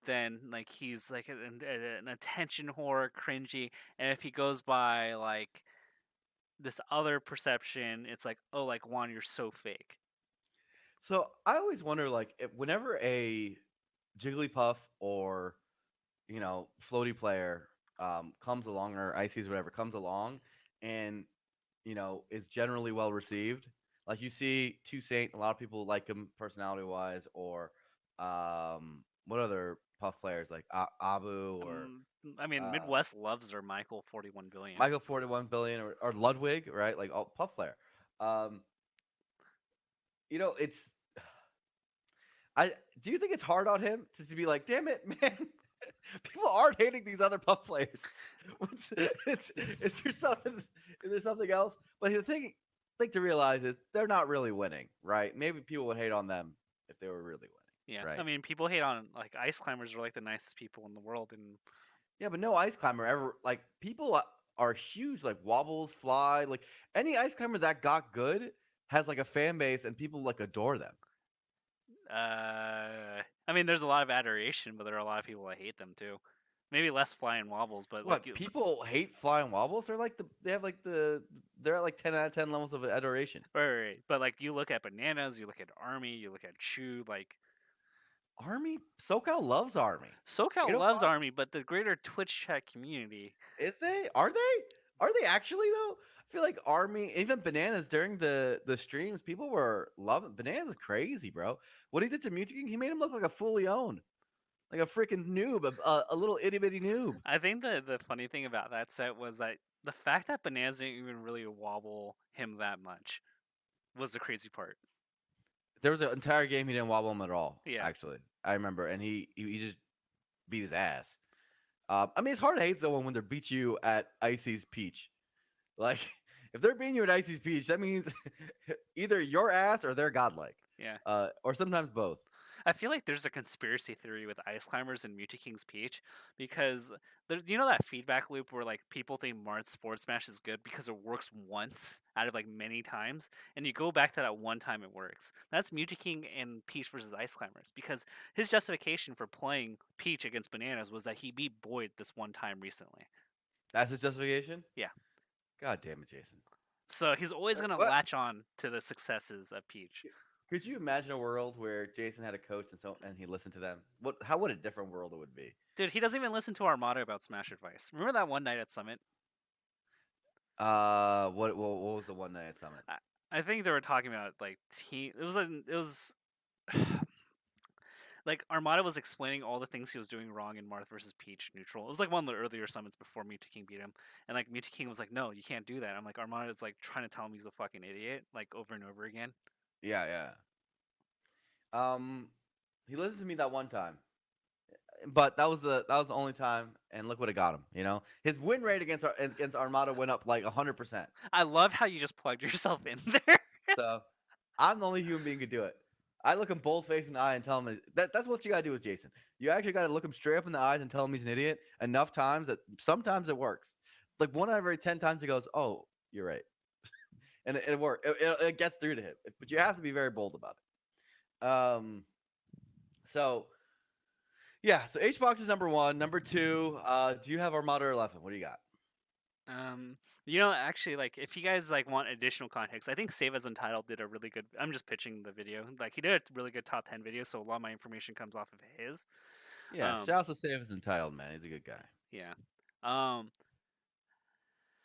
then like he's like an attention whore, cringy, and if he goes by like this other perception, it's like, oh, like Juan, you're so fake. So I always wonder, like, whenever a Jigglypuff or floaty player comes along, or Ices whatever comes along, and is generally well received. Like you see Toussaint, a lot of people like him personality wise, or what other Puff players like Abu or Um, I mean, uh, Midwest loves their Michael 41 billion. Michael 41 billion or Ludwig, right? Like all Puff player. Um, it's I do you think it's hard on him to be like, damn it, man? People aren't hating these other Puff players. Is there something? Is there something else? But the thing to realize is they're not really winning, right? Maybe people would hate on them if they were really Yeah, winning, I right? mean, people hate on like ice climbers are like the nicest people in the world, and Yeah, but no ice climber ever like people are huge. Like Wobbles, Fly, like any ice climber that got good has like a fan base and people like adore them. I mean, there's a lot of adoration, but there are a lot of people that hate them too. Maybe less flying wobbles, but like What you, people hate flying wobbles? They have like they're at like 10 out of 10 levels of adoration. right. But like you look at bananas, you look at army, you look at chew. Like Army SoCal loves Army. SoCal loves 805 army, but the greater Twitch chat community, is they? Are they? Are they actually though? I feel like Army, even Bananas during the streams, people were loving Bananas is crazy, bro. What he did to Mewtwo King, he made him look like a fully owned, like a freaking noob, a little itty bitty noob. I think the funny thing about that set was that the fact that bananas didn't even really wobble him that much was the crazy part. There was an entire game he didn't wobble him at all. Yeah, Actually, I remember, and he just beat his ass. I mean, it's hard to hate someone when they beat you at Icy's Peach. Like, if they're beating you at Icy's Peach, that means either your ass or they're godlike, yeah. or sometimes both. I feel like there's a conspiracy theory with ice climbers and Mewtwo King's Peach because you know that feedback loop where like people think Marth's Forward Smash is good because it works once out of like many times, and you go back to that one time it works. That's Mewtwo King and Peach versus Ice Climbers because his justification for playing Peach against Bananas was that he beat Boyd this one time recently. That's his justification. Yeah, God damn it, Jason. so he's always gonna What? latch on to the successes of Peach. Could you imagine a world where Jason had a coach and he listened to them? How would a different world it would be? Dude, he doesn't even listen to Armada about Smash advice. Remember that one night at Summit? What was the one night at Summit? I, I think they were talking about like team. It was like Armada was explaining all the things he was doing wrong in Marth versus Peach neutral. It was like one of the earlier summits before Mewtwo King beat him, and like Mewtwo King was like, "No, you can't do that." I'm like, Armada is like trying to tell him he's a fucking idiot, like over and over again. Yeah, yeah. He listened to me that one time, but that was the only time, and look what it got him. His win rate against Armada went up like 100%. I love how you just plugged yourself in there. So I'm the only human being who could do it. I look him bold face in the eye and tell him that's what you gotta do with Jason. You actually gotta look him straight up in the eyes and tell him he's an idiot enough times that sometimes it works. Like one out of every 10 times he goes, "Oh, you're right," and it works. It gets through to him. But you have to be very bold about it. So yeah, so H box is number one. Number two, do you have Armada or Leffen? What do you got? Um, you know, actually, like if you guys like want additional context, I think Save as Untitled did a really good. I'm just pitching the video. Like he did a really good top 10 video, so a lot of my information comes off of his. Yeah, Um, shouts to Save is entitled, man. He's a good guy. yeah. Um,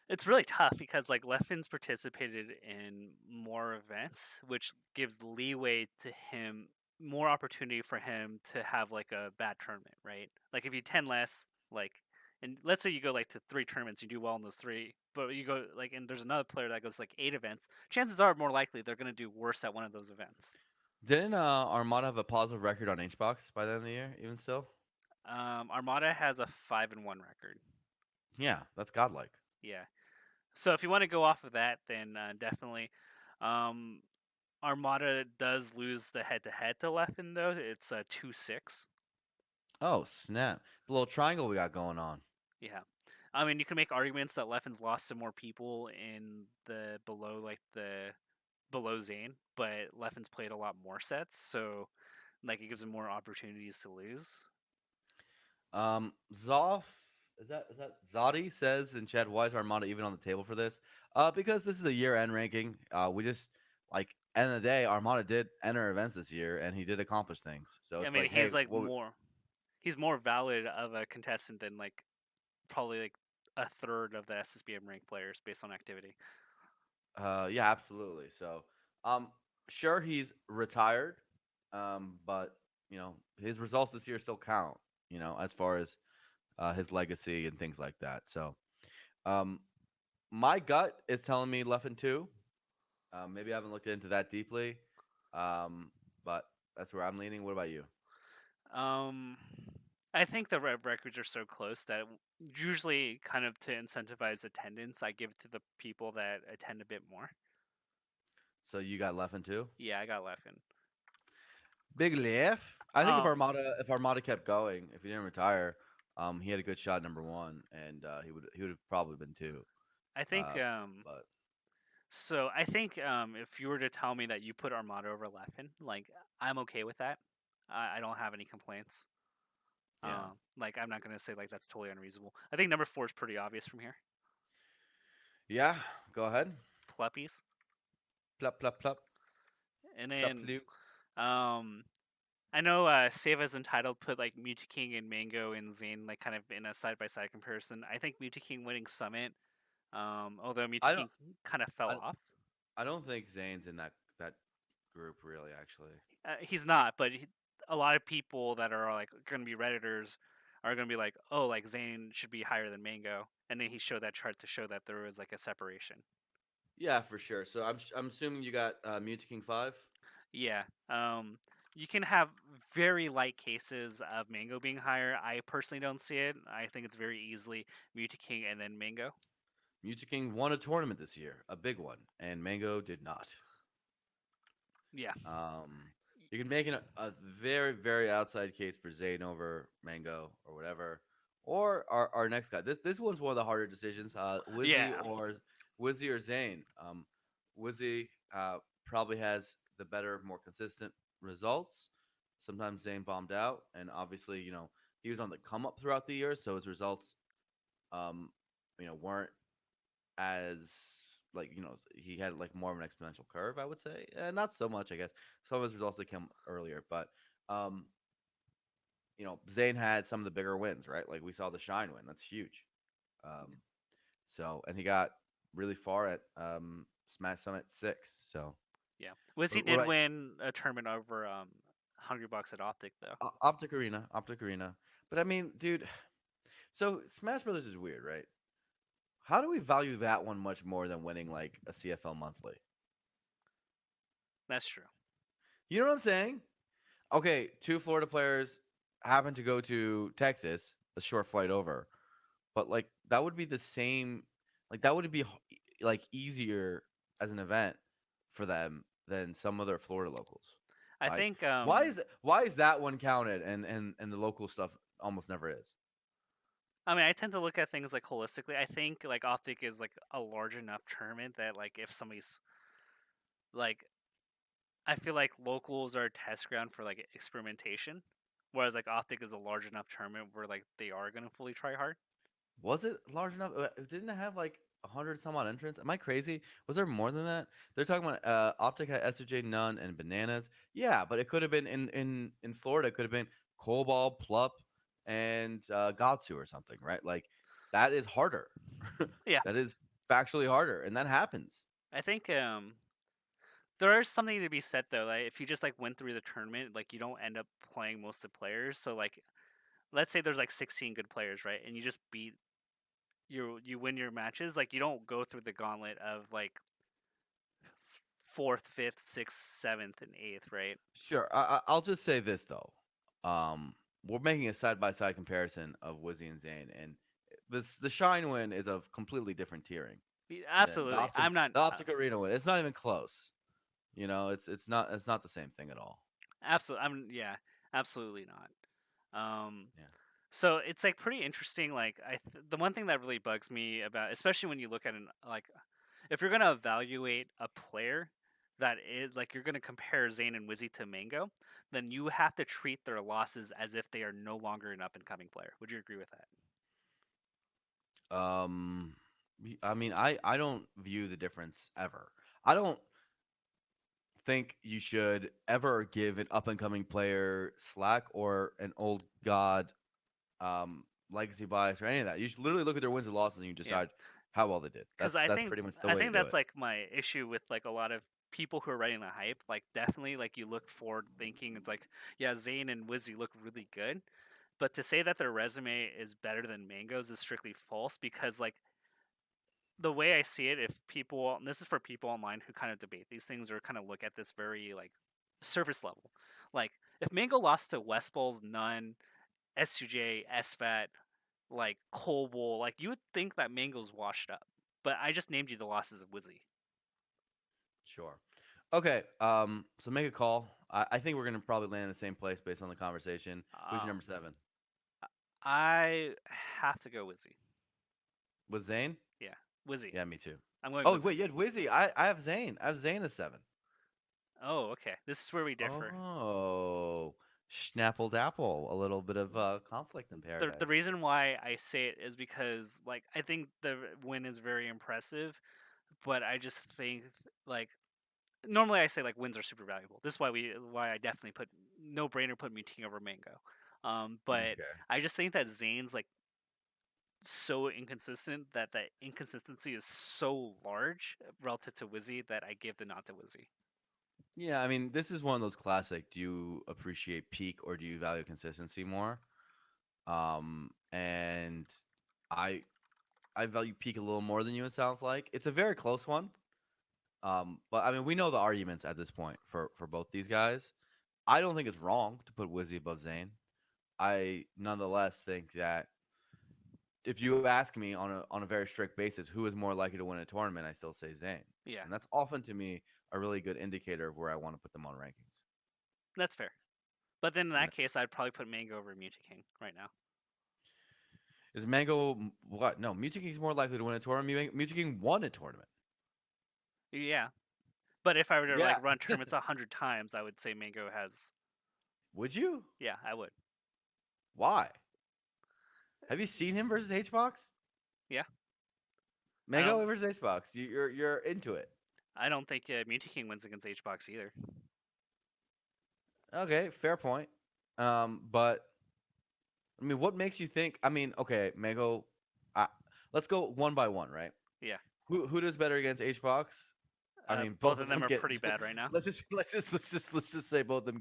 it's really tough because like Leffen's participated in more events, which gives leeway to him, more opportunity for him to have like a bad tournament, right? Like if you 10 less, like, and let's say you go like to 3 tournaments, you do well in those three, but you go like, and there's another player that goes like 8 events, chances are more likely they're going to do worse at one of those events. Didn't Armada have a positive record on HBox by the end of the year, even still? Armada has a 5-1 record. Yeah, that's godlike. Yeah. So if you want to go off of that, then definitely. Um, Armada does lose the head to head to Leffen though. It's a 2-6. Oh, snap. The little triangle we got going on. Yeah. I mean, you can make arguments that Leffen's lost to more people in the below, like the below Zane, but Leffen's played a lot more sets, so like it gives him more opportunities to lose. Zoff, is that Zodi says in chat, why is Armada even on the table for this? Because this is a year-end ranking. We just like end of the day, Armada did enter events this year, and he did accomplish things. So I it's mean, like, hey, what? he's more valid of a contestant than like probably like a third of the SSBM ranked players based on activity. Yeah, absolutely. So, um, sure he's retired, but his results this year still count. As far as his legacy and things like that. So, um, my gut is telling me Leffen two. Maybe I haven't looked into that deeply, but that's where I'm leaning. What about you? Um, I think the records are so close that usually, kind of to incentivize attendance, I give it to the people that attend a bit more. So you got Leffen two. Yeah, I got Leffen. Big Leff. I think if Um, Armada kept going, if he didn't retire, he had a good shot number one, and he would have probably been two. I think Uh, but so. I think if you were to tell me that you put Armada over Leffen, like I'm okay with that. I don't have any complaints. yeah, Like I'm not gonna say like that's totally unreasonable. I think number 4 is pretty obvious from here. yeah. Go ahead. Pleppies, Plup plup plup and plup then plup. um, I know Save as Entitled put like Mewtwo King and Mango and Zane like kind of in a side by side comparison. I think Mewtwo King winning Summit, although Mewtwo I don't. King kind of fell I, off. I don't think Zane's in that group really. Actually, He's not, but a lot of people that are like going to be redditors are going to be like, oh, like Zane should be higher than Mango, and then he showed that chart to show that there was like a separation. yeah, for sure. So I'm assuming you got Mewtwo King five. Yeah. You can have very light cases of Mango being higher. I personally don't see it. I think it's very easily Mewtwo King and then Mango. Mewtwo King won a tournament this year, a big one, and Mango did not. Yeah. Um, you can make a very, very outside case for Zane over Mango or whatever, or our next guy. This one's one of the harder decisions. Yeah. Wizzy or Zane. Wizzy probably has the better, more consistent results. Sometimes Zane bombed out, and obviously, he was on the come up throughout the year, so his results, um, weren't as he had like more of an exponential curve, I would say. Not so much, I guess. Some of his results that came earlier, but um, Zayn had some of the bigger wins, right? Like we saw the Shine win. That's huge. Um, and he got really far at Smash Summit 6. So Yeah. Wizzy what did about win a tournament over Hungry Box at Optic though. Optic Arena? But I mean, dude, so Smash Brothers is weird, right? How do we value that one much more than winning like a CFL monthly? That's true. You know what I'm saying? Okay, two Florida players happen to go to Texas, a short flight over, but like that would be the same. Like that would be like easier as an event for them than some other Florida locals. I Like, think why is that one counted and the local stuff almost never is? I mean I tend to look at things like holistically. I think like Optic is like a large enough tournament that like if somebody's like I feel like locals are a test ground for like experimentation, whereas like Optic is a large enough tournament where like they are gonna fully try hard. Was it large enough? Didn't it have like 100 some odd entrants? Am I crazy? Was there more than that? They're talking about Optic had SJ Nunn and Bananas. Yeah, but it could have been in Florida. It could have been Cobalt, Plup, and Gatsu or something, right? Like that is harder. Yeah, That is factually harder, and that happens. I think there is something to be said though. Like if you just like went through the tournament, like you don't end up playing most of the players. So like let's say there's like 16 good players, right? And you just beat you win your matches. Like you don't go through the gauntlet of like fourth, fifth, sixth, seventh, and eighth, right? Sure. I'll just say this though. We're making a side by side comparison of Wizzy and Zane, and the Shine win is of completely different tiering than Absolutely. I'm not. the Optic Arena win. It's not even close. You know, it's not the same thing at all. Absolutely. I'm. Yeah. Absolutely not. Um. Yeah. So it's like pretty interesting. Like the one thing that really bugs me about, especially when you look at an like, if you're gonna evaluate a player that is like you're gonna compare Zayn and Wizzy to Mango, then you have to treat their losses as if they are no longer an up and coming player. Would you agree with that? Um, I mean, I don't view the difference ever. I don't think you should ever give an up and coming player slack or an old god legacy bias or any of that. You should literally look at their wins and losses and you Yeah. decide how well they did. Because That's pretty much the I way to think do that's it. like my issue with like a lot of people who are writing the hype. Like definitely like you look forward thinking it's like yeah Zayn and Wizzy look really good, but to say that their resume is better than Mango's is strictly false because like the way I see it, if people and this is for people online who kind of debate these things or kind of look at this very like surface level, like if Mango lost to West Bulls, None, S2J, SFAT, like Colbull, like you would think that Mango's washed up. But I just named you the losses of Wizzy. Sure. Okay. So make a call. I think we're gonna probably land in the same place based on the conversation. Who's your Um, number seven? I have to go Wizzy. Was Zane? Yeah, Wizzy. Yeah, me too. I'm going Oh Wizzy. wait, you had Wizzy. I have Zane. I have Zane as seven. Oh, okay. This is where we differ. Oh, Schnapple Dapple. A little bit of conflict in The paradise. reason why I say it is because like I think the win is very impressive, but I just think like normally I say like wins are super valuable. This is why I definitely put no brainer put Muting over Mango. But Okay. I just think that Zane's like so inconsistent that that inconsistency is so large relative to Wizzy that I give the nod to Wizzy. Yeah, I mean, this is one of those classic. Do you appreciate peak or do you value consistency more? And I I value peak a little more than you. It sounds like it's a very close one. But I mean, we know the arguments at this point for both these guys. I don't think it's wrong to put Wizzy above Zayn. I nonetheless think that if you ask me on a very strict basis, who is more likely to win a tournament, I still say Zayn, Yeah, and that's often to me a really good indicator of where I want to put them on rankings. that's fair. But then in You know, that case, I'd probably put Mango over King right now. is Mango what? No, Mewtwo is more likely to win a tournament. Mewtwo won a tournament. Yeah, but if I were to like Yeah, run tournaments 100 times, I would say Mango has. would you? Yeah, I would. Why? Have you seen him versus HBox? Yeah, I don't. Mango versus HBox. You're into it. I don't think King wins against HBox either. Okay, fair point. But I mean, what makes you think? I mean, okay, Mango. Uh, let's go one by one, right? Yeah, Who does better against HBox? I mean, both both of of them them are get. pretty bad right now. Let's just say both of them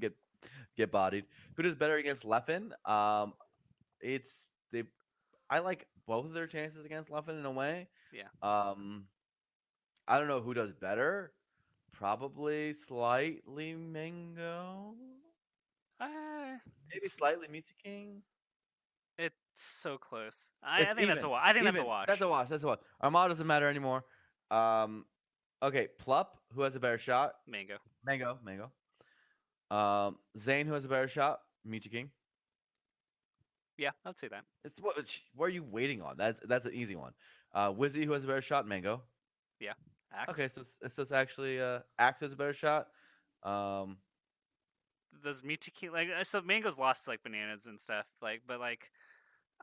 get bodied. Who does better against Leffen? It's they. I like both of their chances against Leffen in a way. Yeah, Um, I don't know who does better. Probably slightly Mango. Maybe it's slightly Mewtwo King. it's so close. It's I think that's a even. I think that's a Even. That's wash. a wash. That's a wash. Armada doesn't matter anymore. Um, okay, Plup, who has a better shot? Mango. Mango. Mango. Zane, who has a better shot? Michi King. Yeah, I'd say that. It's what are you waiting on? That's an easy one. Wizzy, who has a better shot? Mango. Yeah, Okay, Axe. so it's actually Axe who has a better shot. Um, Does Mewtwo like so Mango's lost to, like bananas and stuff like, but like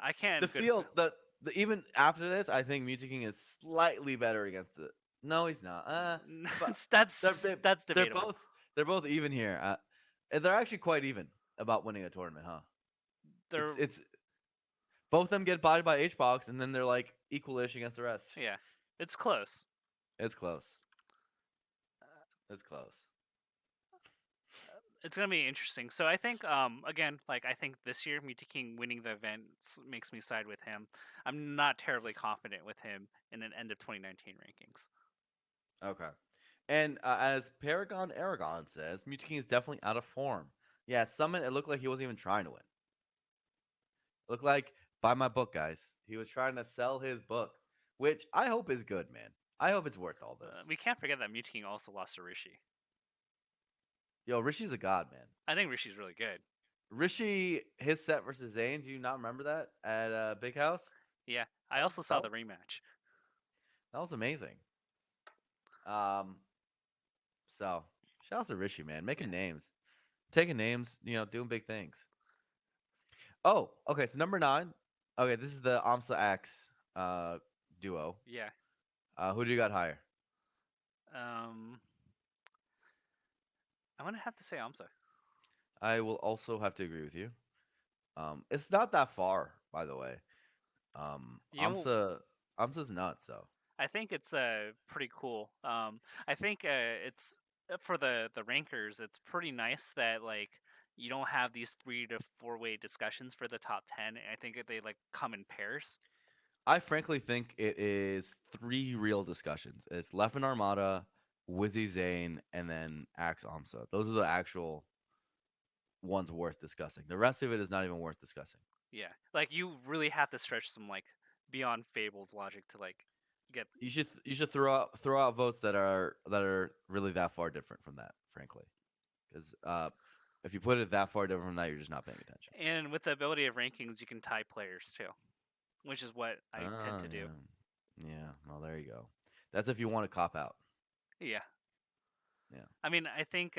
I the can't good. field the even after this, I think Michi King is slightly better against the. No, he's not. But they're That's they, that's they're debatable. both they're both even here. And they're actually quite even about winning a tournament, huh? It's They're it's both of them get bodied by H box, and then they're like equalish against the rest. yeah, it's close. It's close. Uh, It's close. it's gonna be interesting. So I think again like I think this year Mewtwo King winning the event makes me side with him. I'm not terribly confident with him in an end of 2019 rankings. Okay. And as Paragon Aragon says, Mewtwo King is definitely out of form. Yeah, at Summit, it looked like he wasn't even trying to win. Looked like, buy my book, guys. He was trying to sell his book, which I hope is good, man. I hope it's worth all this. We can't forget that Mewtwo King also lost to Rishi. Yo, Rishi's a god, man. I think Rishi's really good. Rishi, his set versus Zane, do you not remember that at Big House? Yeah, I also saw That, the rematch. that was amazing. Um, so, shout out to Rishi, man. Yeah, Making names. Taking names, doing big things. Oh, okay. So number 9. Okay, this is the Amsa X duo. yeah. Who do you got higher? Um, I'm gonna have to say Amsa. I will also have to agree with you. It's not that far, by the way. You know, Amsa's nuts though. I think it's pretty cool. I think it's for the rankers. It's pretty nice that like you don't have these 3 to 4 way discussions for the top 10. I think that they like come in pairs. I frankly think it is 3 real discussions. It's Leffen Armada, Wizzy Zane, and then Axe Amsa. Those are the actual ones worth discussing. The rest of it is not even worth discussing. Yeah, like you really have to stretch some like beyond Fable's logic to like get. You should throw out votes that are really that far different from that, frankly. Because if you put it that far different from that, you're just not paying attention. And with the ability of rankings, you can tie players too, which is what I tend Oh to do. yeah, yeah. Well, there you go. That's if you want to cop out. Yeah, Yeah. I mean, I think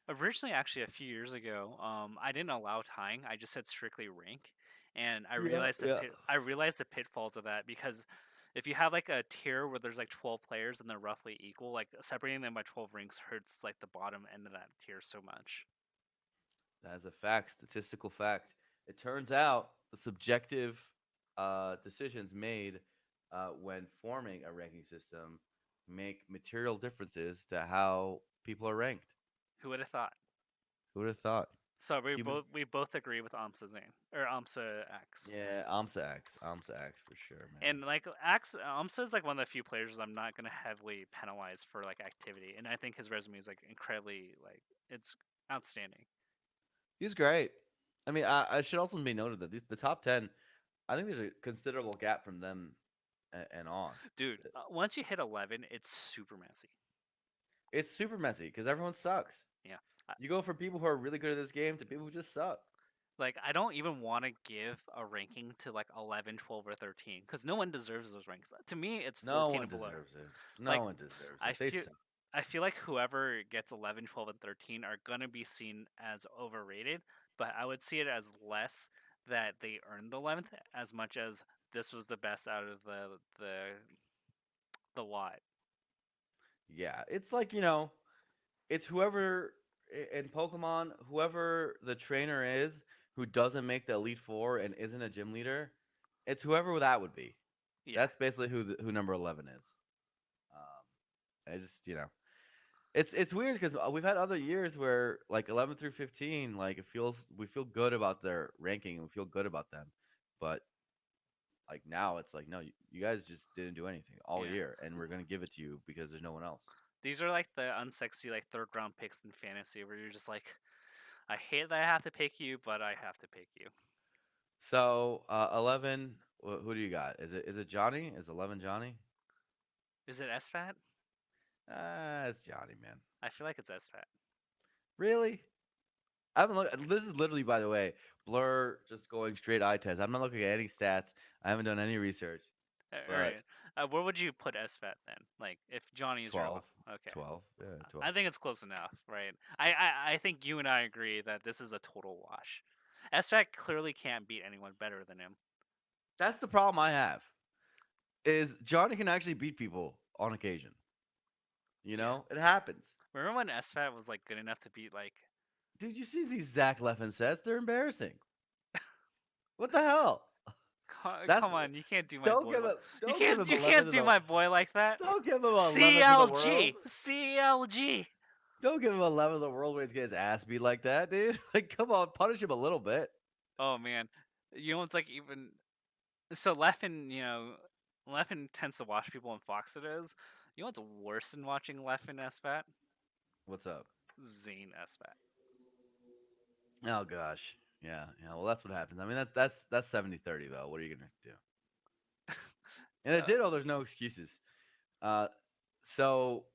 originally, actually, a few years ago, I didn't allow tying. I just said strictly rank, and Yeah, yeah. I realized the pitfalls of that because if you have like a tier where there's like 12 players and they're roughly equal, like separating them by 12 ranks hurts like the bottom end of that tier so much. That is a fact, statistical fact. It turns out the subjective decisions made when forming a ranking system make material differences to how people are ranked. Who would have thought? Who would have thought? So Humans. we both agree with Amsa Zane or Amsa X. Yeah, AMSA X for sure, man. And like Axe, Amsa is like one of the few players I'm not gonna heavily penalize for like activity, and I think his resume is like incredibly like it's outstanding. He's great. I mean, I should also be noted that the top 10, I think there's a considerable gap from them and on. Dude, once you hit 11, it's super messy. It's super messy because everyone sucks. Yeah. I- You go from people who are really good at this game to people who just suck. Like, I don't even want to give a ranking to like 11, 12, or 13 because no one deserves those ranks. To me, it's No 14 one and below. deserves it. No Like, one deserves I it. They feel. suck. I feel like whoever gets 11, 12, and 13 are going to be seen as overrated, but I would see it as less that they earned the 11th as much as this was the best out of the lot. Yeah, it's like it's whoever in Pokemon, whoever the trainer is who doesn't make the Elite Four and isn't a gym leader. It's whoever that would be. Yeah. That's basically who number 11 is. I just it's weird because we've had other years where like 11 through 15, like we feel good about their ranking and we feel good about them, but like now it's like no, you guys just didn't do anything all Yeah. year, and we're gonna give it to you because there's no one else. These are like the unsexy like third round picks in fantasy where you're just like, I hate that I have to pick you, but I have to pick you. So 11, who do you got? Is it Johnny? Is 11 Johnny? Is it SFAT? It's Johnny, man. I feel like it's SFAT. Really? I haven't looked. This is literally, by the way, Blur just going straight eye test. I'm not looking at any stats. I haven't done any research, All but right. Where would you put SFAT then? Like, if Johnny is your 12, okay, 12, yeah, I 12. think it's close enough, right? I think you and I agree that this is a total wash. SFAT clearly can't beat anyone better than him. That's the problem I have. Is Johnny can actually beat people on occasion. Yeah. It happens. Remember when SFAT was like good enough to beat like Dude, you see these Zach Leffen sets? They're embarrassing. What the hell? That's Come on, you can't do my don't boy give like him don't give him you 11th can't in do the my boy like that. don't give him 11th in the world. CLG, CLG. Don't give him 11th in the world when he's getting his ass beat like that, dude. Like, come on, punish him a little bit. Oh man, you know it's like even so. Leffen, Leffen tends to watch people in Foxedos. You know what's worse than watching Leffen SFAT? What's up? Zane SFAT. Oh gosh. Yeah, yeah. Well, that's what happens. I mean, that's 70-30 though. What are you gonna do? And it Uh, did. Oh, there's no excuses. Uh, so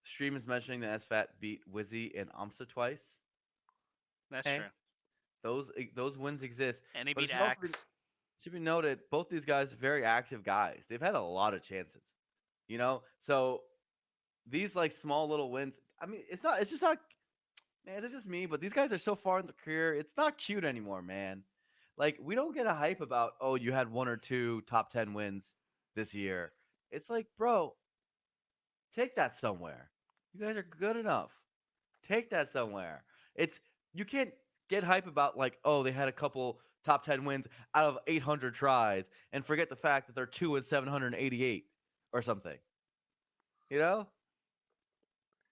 Stream is mentioning that SFAT beat Wizzy and Amsa twice. that's Hey, true. those wins exist, And he but it beat Axe. should be noted both these guys are very active guys. They've had a lot of chances. So these like small little wins. I mean, it's just not. Man, it's just me, but these guys are so far in their career. It's not cute anymore, man. Like we don't get a hype about oh you had one or two top 10 wins this year. It's like bro, take that somewhere. You guys are good enough. Take that somewhere. It's you can't get hype about like, oh, they had a couple top 10 wins out of 800 tries and forget the fact that they're 2 and 788 or something. You know?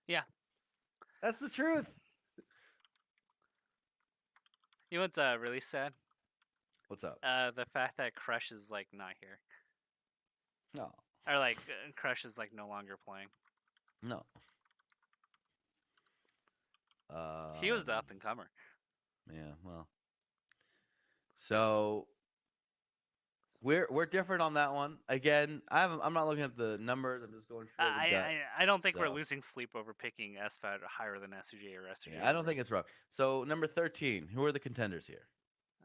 Yeah. That's the truth. You know what's really sad? What's up? The fact that Crush is like not here, No. or like Crush is like no longer playing. No. He was the Um up and comer. yeah, well. So we're different on that one. Again, I'm not looking at the numbers. I'm just going straight with gut. I don't think we're So, losing sleep over picking SFAT higher than SUJ or yeah, SUJ I don't over. think it's wrong. So, number 13, who are the contenders here?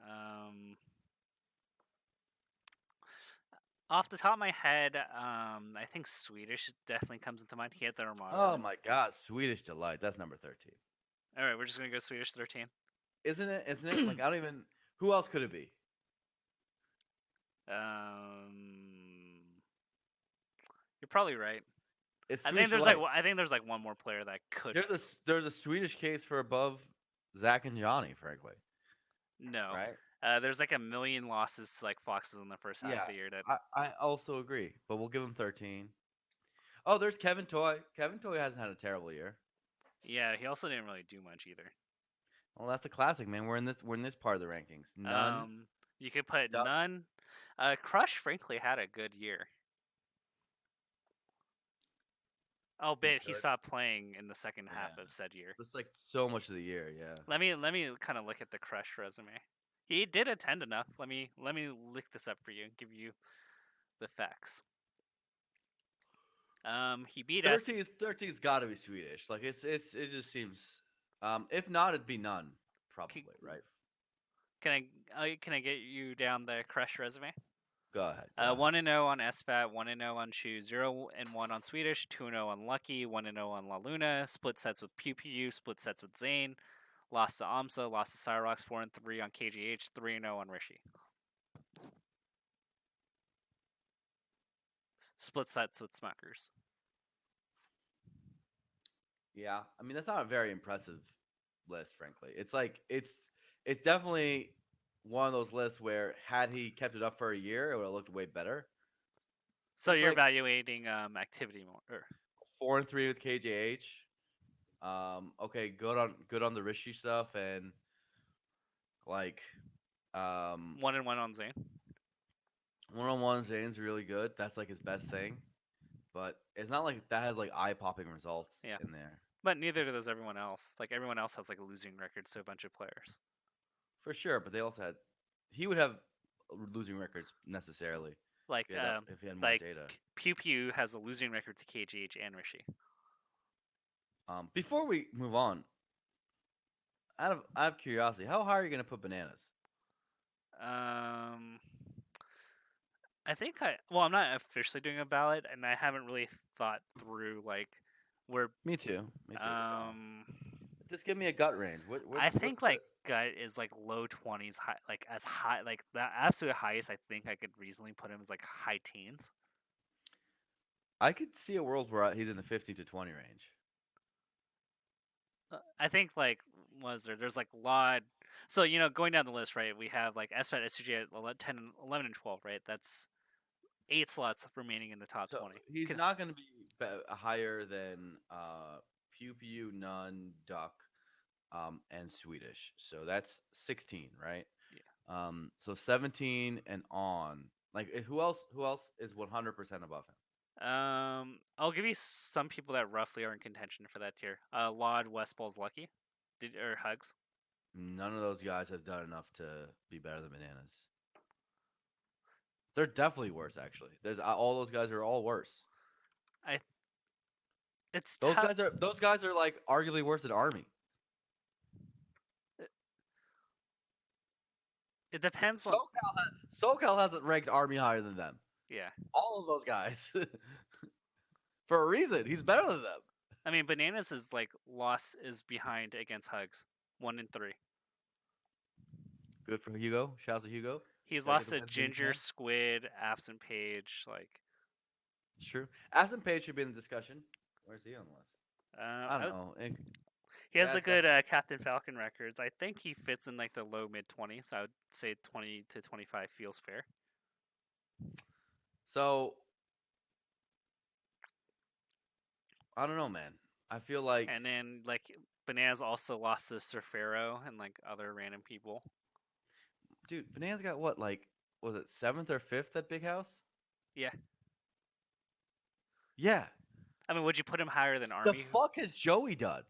Um, Off the top of my head, I think Swedish definitely comes into mind. He had the Armada Oh run. my god, Swedish Delight. That's number 13. All right, we're just gonna go Swedish 13. Isn't it? Isn't it? Like I don't even who else could it be? You're probably right. It's Swedish Delight. I think there's like one more player that could. There's a Swedish case for above Zach and Johnny, frankly. No. Right? There's like a million losses to like Foxes in the first half Yeah. of the year. That I also agree, but we'll give him 13. Oh, there's Kevin Toy. Kevin Toy hasn't had a terrible year. yeah, he also didn't really do much either. Well, that's a classic, man. We're in this part of the rankings. None. You could put Duck. none. Crush frankly had a good year. He Albeit he could. stopped playing in the second half Yeah. of said year. Just like so much of the year, yeah. Let me kind of look at the Crush resume. He did attend enough. Let me look this up for you and give you the facts. He beat us. 13's got to be Swedish. Like it just seems if not it'd be none Can, probably, right? can I get you down the Crush resume? Go ahead. Go ahead. 1-0 on SFAT, 1-0 on Shoe, 0-1 on Swedish, 2-0 on Lucky, 1-0 on La Luna, split sets with Pew Pew, split sets with Zane, lost to Amsa, lost to Cyrox, 4-3 on KGH, 3-0 on Rishi. Split sets with Smuckers. Yeah. I mean that's not a very impressive list, frankly. It's like it's definitely one of those lists where had he kept it up for a year, it would have looked way better. So But it's you're like evaluating activity more. 4-3 with KJH. Okay, good on the Rishi stuff and like 1-1 on Zane. one-on-one Zane's really good. That's like his best thing. But it's not like that has like eye popping results Yeah. in there. But neither does everyone else. Like everyone else has like losing records to a bunch of players. For sure, but they also had he would have losing records necessarily Like if he had more like data. Pew Pew has a losing record to KGH and Rishi. Before we move on, out of curiosity, how high are you gonna put bananas? Um, I think well, I'm not officially doing a ballot, and I haven't really thought through like where Me too. Me too. um Just give me a gut range. I What's think the like gut is like low 20s, high like as high like the absolute highest I think I could reasonably put him is like high teens. I could see a world where he's in the 15 to 20 range. I think like was there's like Laud. So going down the list, right? We have like SFAT, SCG at 10, 11, and 12, right? That's 8 slots remaining in the top So 20. he's not going to be higher than Pew Pew, Nun, Duck, and Swedish. So that's 16, right? So 17 and on. Like who else? Who else is 100% above him? I'll give you some people that roughly are in contention for that tier. Laud, Westball's Lucky, or Hugs. None of those guys have done enough to be better than bananas. They're definitely worse, actually. There's all those guys are all worse. I it's tough. Those guys are like arguably worse than Army. It, it depends on SoCal hasn't ranked Army higher than them. yeah. All of those guys, for a reason. He's better than them. I mean, Bananas is like loss is behind against Hugs, 1 and 3. Good for Hugo. Shouts to Hugo. He's Gotta get lost the to wins when you Ginger, can. Squid, Absent Page. Like, It's true. Aston Page should be in the discussion. Where's he on the list? I don't I, know. he has the That's good Captain Falcon records. I think he fits in like the low mid 20s. I would say 20 to 25 feels fair. so. I don't know, man. I feel like, And then like Bananas also lost to Surfero and like other random people. dude, Bananas got what? Like, was it seventh or fifth at Big House? Yeah, Yeah. I mean, would you put him higher than The Army? fuck has Joey done?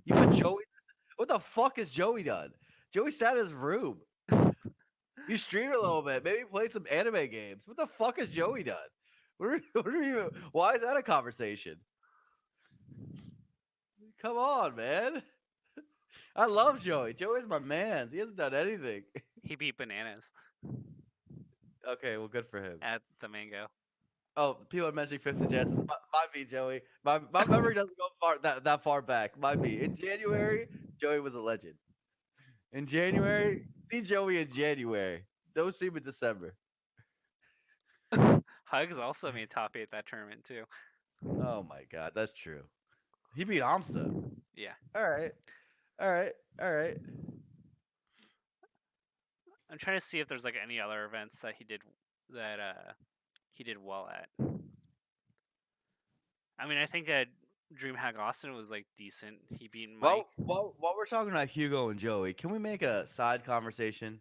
You put Joey. What the fuck has Joey done? Joey sat in his room. He streamed a little bit. Maybe played some anime games. What the fuck has Joey done? What are you? Why is that a conversation? Come on, man. I love Joey. Joey's my man. He hasn't done anything. He beat Bananas Okay, well, good for him. at the Mango. Oh, people are mentioning Fifth of Genesis. Might be Joey. My memory doesn't go that far back. Might be in January. Joey was a legend. In January, see Joey in January. Don't see him in December. Hugs also made top 8 that tournament too. Oh my god, that's true. He beat Amsa. Yeah, All right, all right, all right. I'm trying to see if there's like any other events that he did well at. I mean, I think DreamHack Austin was like decent. He beat Mike. While we're talking about Hugo and Joey, can we make a side conversation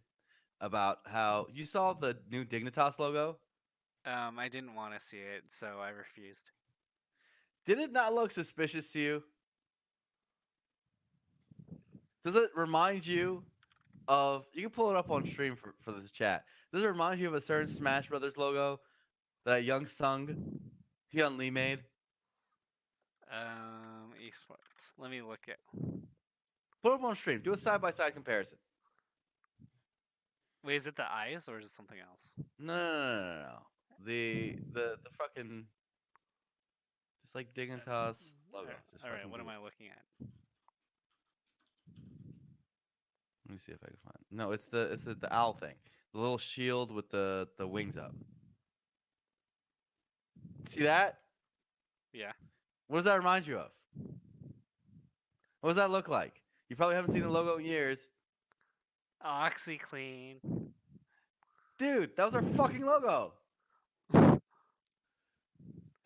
about how you saw the new Dignitas logo? I didn't want to see it, so I refused. Did it not look suspicious to you? Does it remind you of? You can pull it up on stream for this chat. Does it remind you of a certain Smash Brothers logo that Young Sung Hyun Lee made? Esports. Let me look at. Put it up on stream. Do a side by side comparison. Wait, is it the eyes or is it something else? No. The fucking just like Dignitas logo. Just All right, fucking what am Google. I looking at? Let me see if I can find. No, it's the owl thing. The little shield with the wings up. See that? Yeah, What does that remind you of? What does that look like? You probably haven't seen the logo in years. OxyClean. Dude, that was our fucking logo. That's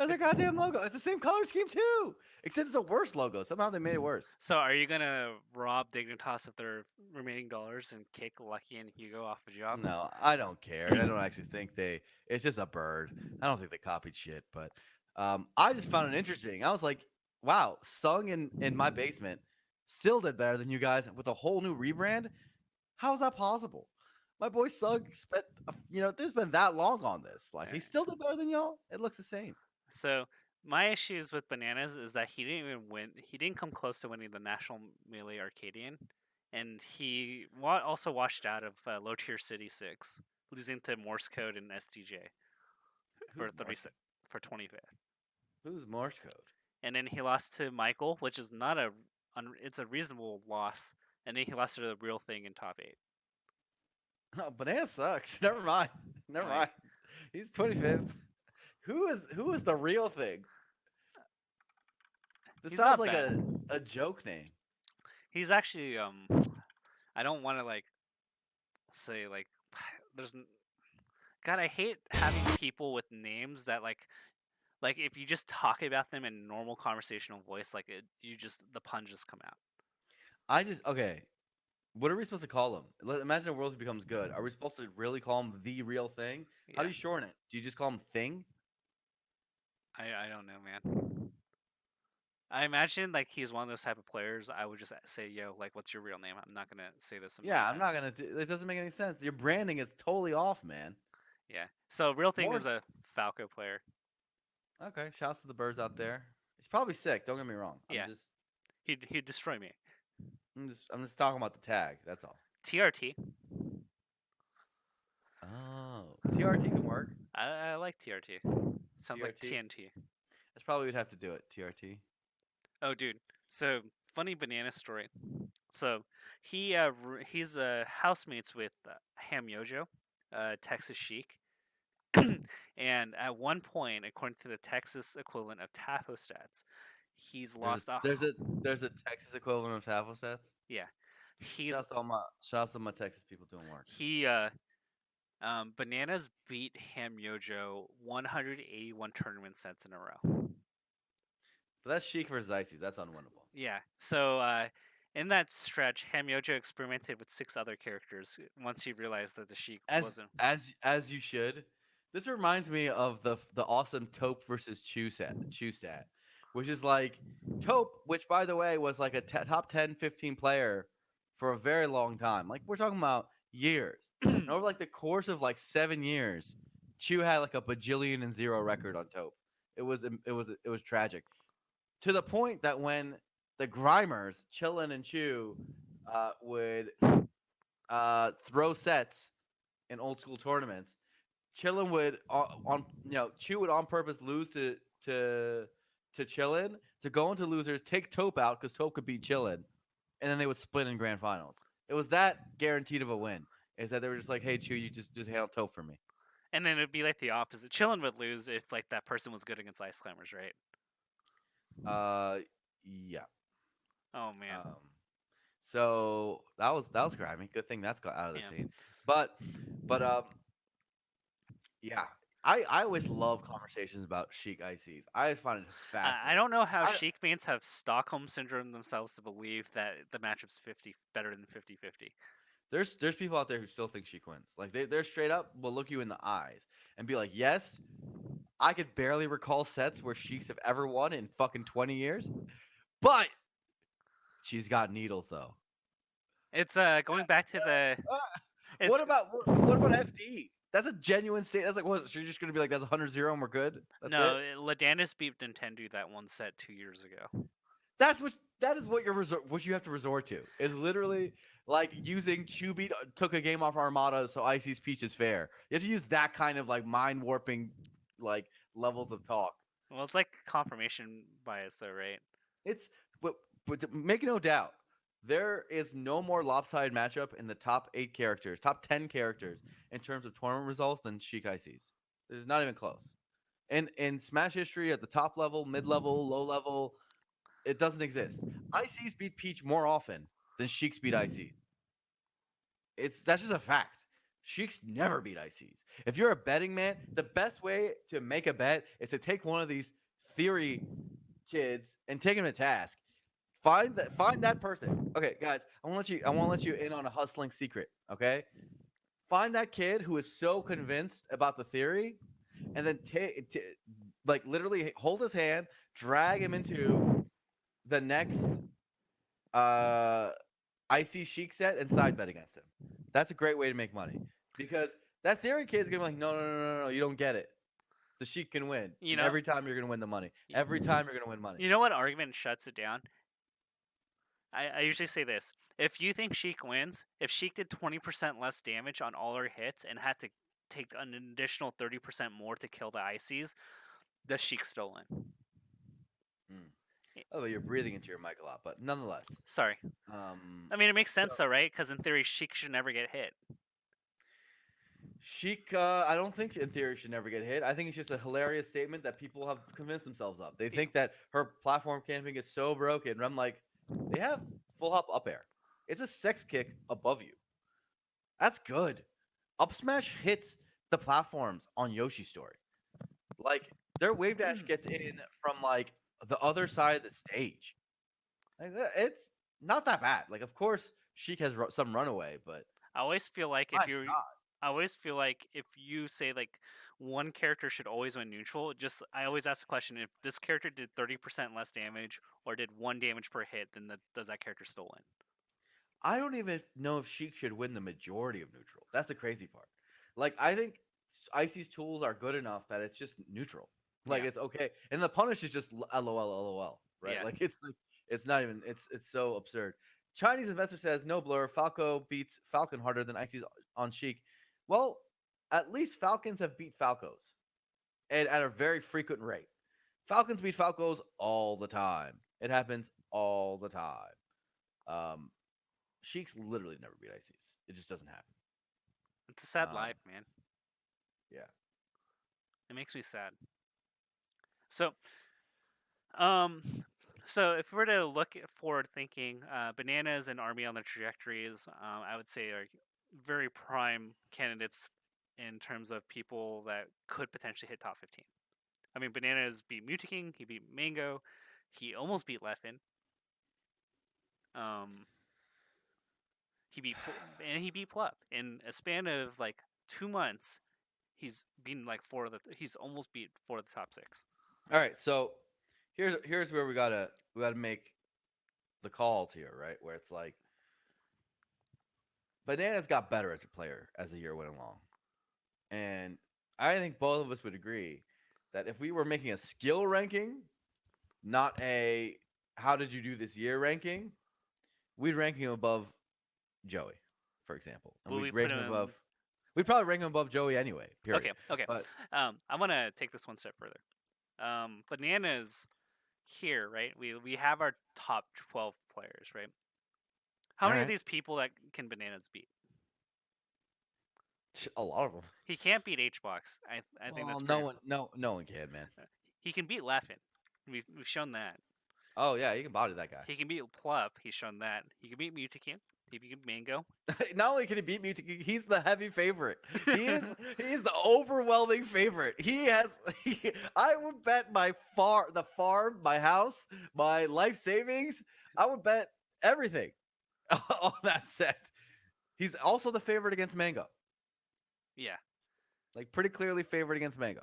our It's, goddamn logo. It's the same color scheme too. Except it's a worse logo. Somehow they made it worse. so, are you gonna rob Dignitas of their remaining dollars and kick Lucky and Hugo off a job? No, I don't care. And I don't actually think they it's just a bird. I don't think they copied shit, but I just found it interesting. I was like, wow, Sung in my basement still did better than you guys with a whole new rebrand. How is that possible? My boy Sung spent there's been that long on this. Like he Alright. still did better than y'all. It looks the same. So My issues with Bananas is that he didn't even win. He didn't come close to winning the National Melee Arcadian, and he also washed out of Low Tier City 6, losing to Morse Code and SDJ for Who's 30 Morse code? for 25th. Who's Morse code? And then he lost to Michael, which is not a it's a reasonable loss. And then he lost to the real thing in top 8. Oh, Banana sucks. Never mind. Never Like mind. He's 25th. Who is the real thing? This he's sounds not like bad. a joke name. He's actually I don't want to like say like there's God, I hate having people with names that like if you just talk about them in normal conversational voice, like you just the pun just come out. I just okay. What are we supposed to call him? Imagine a world becomes good. Are we supposed to really call him the real thing? How Yeah, do you shorten it? Do you just call him thing? I don't know, man. I imagine like he's one of those type of players. I would just say, "Yo, like, what's your real name?" I'm not gonna say this a Yeah, million I'm times. not gonna do. It doesn't make any sense. Your branding is totally off, man. Yeah. So real thing is Morse. a Falco player. Okay, shouts to the birds out there. He's probably sick. Don't get me wrong. Yeah, he'd destroy me. I'm just talking about the tag. That's all. TRT. Oh, TRT can work. I like TRT. Sounds like TRT. TNT. That's probably would have to do it. TRT. Oh, dude. So funny banana story. So he's housemates with Ham Yojo, Texas Chic, and at one point, according to the Texas equivalent of Tafo stats, he's There's a lost a there's a there's a Texas equivalent of Tafel sets. yeah. He's Shouts to all my Texas people doing work. he Bananas beat Ham Yojo 181 tournament sets in a row. But that's Sheik versus Ices. That's unwinnable. Yeah. So in that stretch, Ham Yojo experimented with 6 other characters once he realized that the Sheik As wasn't. as as you should. This reminds me of the awesome Taupe versus Chew stat, which is like Taupe, which by the way was like a top 10, 15 player for a very long time. Like we're talking about years. And over like the course of like 7 years, Chew had like a bajillion and zero record on Taupe. It was tragic to the point that when the Grimers, Chillin and Chew, would throw sets in old school tournaments, Chillin would Chew would on purpose lose to to Chillin to go into losers, take Taupe out because Taupe could beat Chillin, and then they would split in grand finals. It was that guaranteed of a win. Is that they were just like, hey Chew, you just handle Taupe for me. And then it'd be like the opposite. Chillin would lose if like that person was good against Ice Climbers, right? Uh, yeah. Oh man. Um, so that was grimy. Good thing that's got out of the Yeah. scene. But yeah. I always love conversations about Sheik ICs. I always find it I fascinating. don't know how I Sheik mains have Stockholm syndrome themselves to believe that the matchup's 50 better than 50-50. there's people out there who still think Sheik wins. Like they're straight up will look you in the eyes and be like, yes, I could barely recall sets where Sheiks have ever won in fucking 20 years, but she's got needles though. It's going back to the Uh, what it's about what about FD? That's a genuine state. That's like, what? So you're just gonna be like, that's 100-0 and we're good. That's it. no, Ladanis beat Nintendo that one set 2 years ago. That is what what you have to resort to. Is literally like using Chubby took a game off Armada, so Icy's Peach is fair. You have to use that kind of like mind warping like levels of talk. Well, it's like confirmation bias though, right? It's but make no doubt, there is no more lopsided matchup in the top 8 characters, top 10 characters in terms of tournament results than Sheik ICs. There's not even close. And in Smash history, at the top level, mid level, low level, it doesn't exist. ICs beat Peach more often than Sheiks beat ICs. That's just a fact. Sheiks never beat ICs. If you're a betting man, the best way to make a bet is to take one of these theory kids and take him to task. Find that person. Okay, guys, I want to let you in on a hustling secret. Okay, find that kid who is so convinced about the theory, and then like literally hold his hand, drag him into the next uh icy Sheik set and side bet against him. That's a great way to make money because that theory kid is gonna be like, no, no, no, no, no, you don't get it. the Sheik can win, You and know, every time you're gonna win the money. y- Every time you're gonna win money. you know what argument shuts it down? I usually say this: if you think Sheik wins, if Sheik did 20% less damage on all her hits and had to take an additional 30% more to kill the ICs, does Sheik still win? Mm. Eh, Oh, you're breathing into your mic a lot, but nonetheless. Sorry. Um, I mean, it makes so sense though, right? Because in theory, Sheik should never get hit. Sheik, I don't think in theory should never get hit. I think it's just a hilarious statement that people have convinced themselves of. They Y- think that her platform camping is so broken. And I'm like, they have full hop up air. It's a sex kick above you. That's good. Up smash hits the platforms on Yoshi's story. Like their wave dash gets in from like the other side of the stage. Like, it's not that bad. Like of course Sheik has some runaway, but I always feel like my if you, god. I always feel like if you say like one character should always win neutral, just I always ask the question: if this character did 30% less damage or did one damage per hit, then does that character still win? I don't even know if Sheik should win the majority of neutral. That's the crazy part. Like I think Icy's tools are good enough that it's just neutral. Like Yeah, it's okay, and the punish is just LOL, right? yeah. Like it's not even it's so absurd. Chinese investor says no blur. Falco beats Falcon harder than Icy's on Sheik. Well, at least Falcons have beat Falcos, and at a very frequent rate. Falcons beat Falcos all the time. It happens all the time. Um, Sheik's literally never beat ICs. It just doesn't happen. It's a sad Um, life, man. yeah. It makes me sad. So, um, so if we were to look at forward thinking, bananas and army on their trajectories, I would say are very prime candidates in terms of people that could potentially hit top 15. I mean, bananas beat Mutaking, he beat Mango, he almost beat Leffen. Um, and he beat Plup in a span of like 2 months. He's beaten like he's almost beat four of the top six. All right. So here's where we gotta make the calls here, right? Where it's like Bananas got better as a player as the year went along, and I think both of us would agree that if we were making a skill ranking, not a how did you do this year ranking, we'd rank him above Joey, for example, and Will we we'd put rank him him? above. We'd probably rank him above Joey anyway. Okay, Period. okay. But I want to take this one step further. Bananas here, right? We have our top 12 players, right? How all many of right, these people that can bananas beat? a lot of them. He can't beat Hbox. I think Well, that's pretty. no one can, man. He can beat Leffen. We've shown that. Oh yeah, you can body that guy. He can beat Plup. He's shown that. He can beat Mutakin. He can beat Mango. Not only can he beat me, he's the heavy favorite. He is the overwhelming favorite. He has. I would bet the farm, my house, my life savings. I would bet everything on that set. He's also the favorite against Mango. Yeah. Like pretty clearly favored against Mango.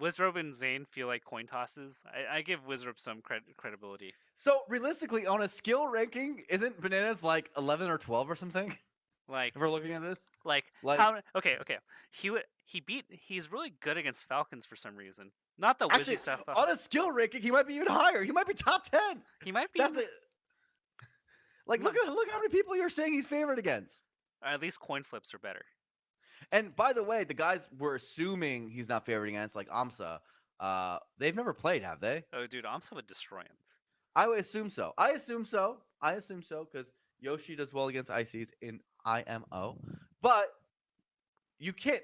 Wizrobe and Zane feel like coin tosses. I give Wizrobe some credibility. So realistically, on a skill ranking, isn't Bananas like 11 or 12 or something? Like If we're looking at this, like like how? Okay. He's really good against Falcons for some reason. Not the Wizzy actually stuff. on a skill ranking, he might be even higher. He might be top 10. He might be. That's it. Like look how many people you're saying he's favored against. At least coin flips are better. And by the way, the guys we're assuming he's not favored against, like Amsa, they've never played, have they? Oh, dude, Amsa would destroy him. I would assume so. I assume so because Yoshi does well against ICs in IMO, but you can't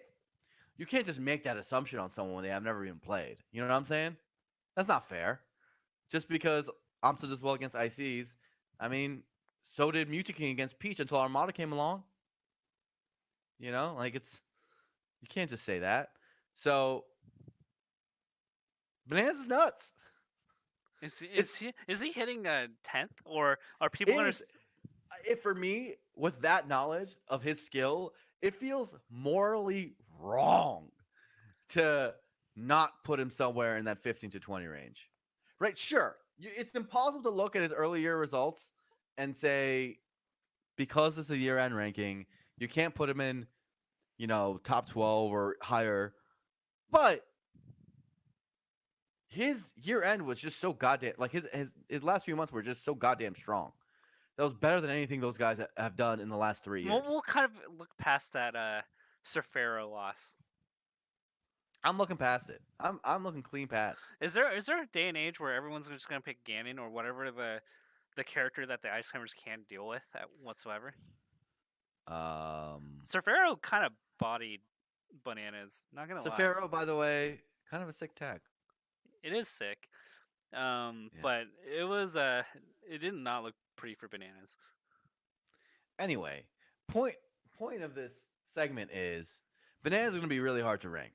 you can't just make that assumption on someone when they have never even played. You know what I'm saying? That's not fair. Just because Amsa does well against ICs, I mean, so did Mewtwo against Peach until Armada came along. You know, like you can't just say that. So Bananas is nuts. It's Is he hitting a 10th, or are people gonna? if if for me with that knowledge of his skill, it feels morally wrong to not put him somewhere in that 15 to 20 range. Right? Sure. It's impossible to look at his early year results and say because it's a year-end ranking, you can't put him in, top 12 or higher. But his year end was just so goddamn like his last few months were just so goddamn strong. That was better than anything those guys have done in the last 3 years. We'll kind of look past that Surfero loss. I'm looking past it. I'm looking clean past. Is there a day and age where everyone's just gonna pick Ganon or whatever the character that the Ice Climbers can't deal with whatsoever? Um, Surfero kind of bodied bananas. Not gonna lie, Safaro, by the way, kind of a sick tag. it is sick. Yeah. But it did not look pretty for bananas. Anyway, point point of this segment is Banana's going to be really hard to rank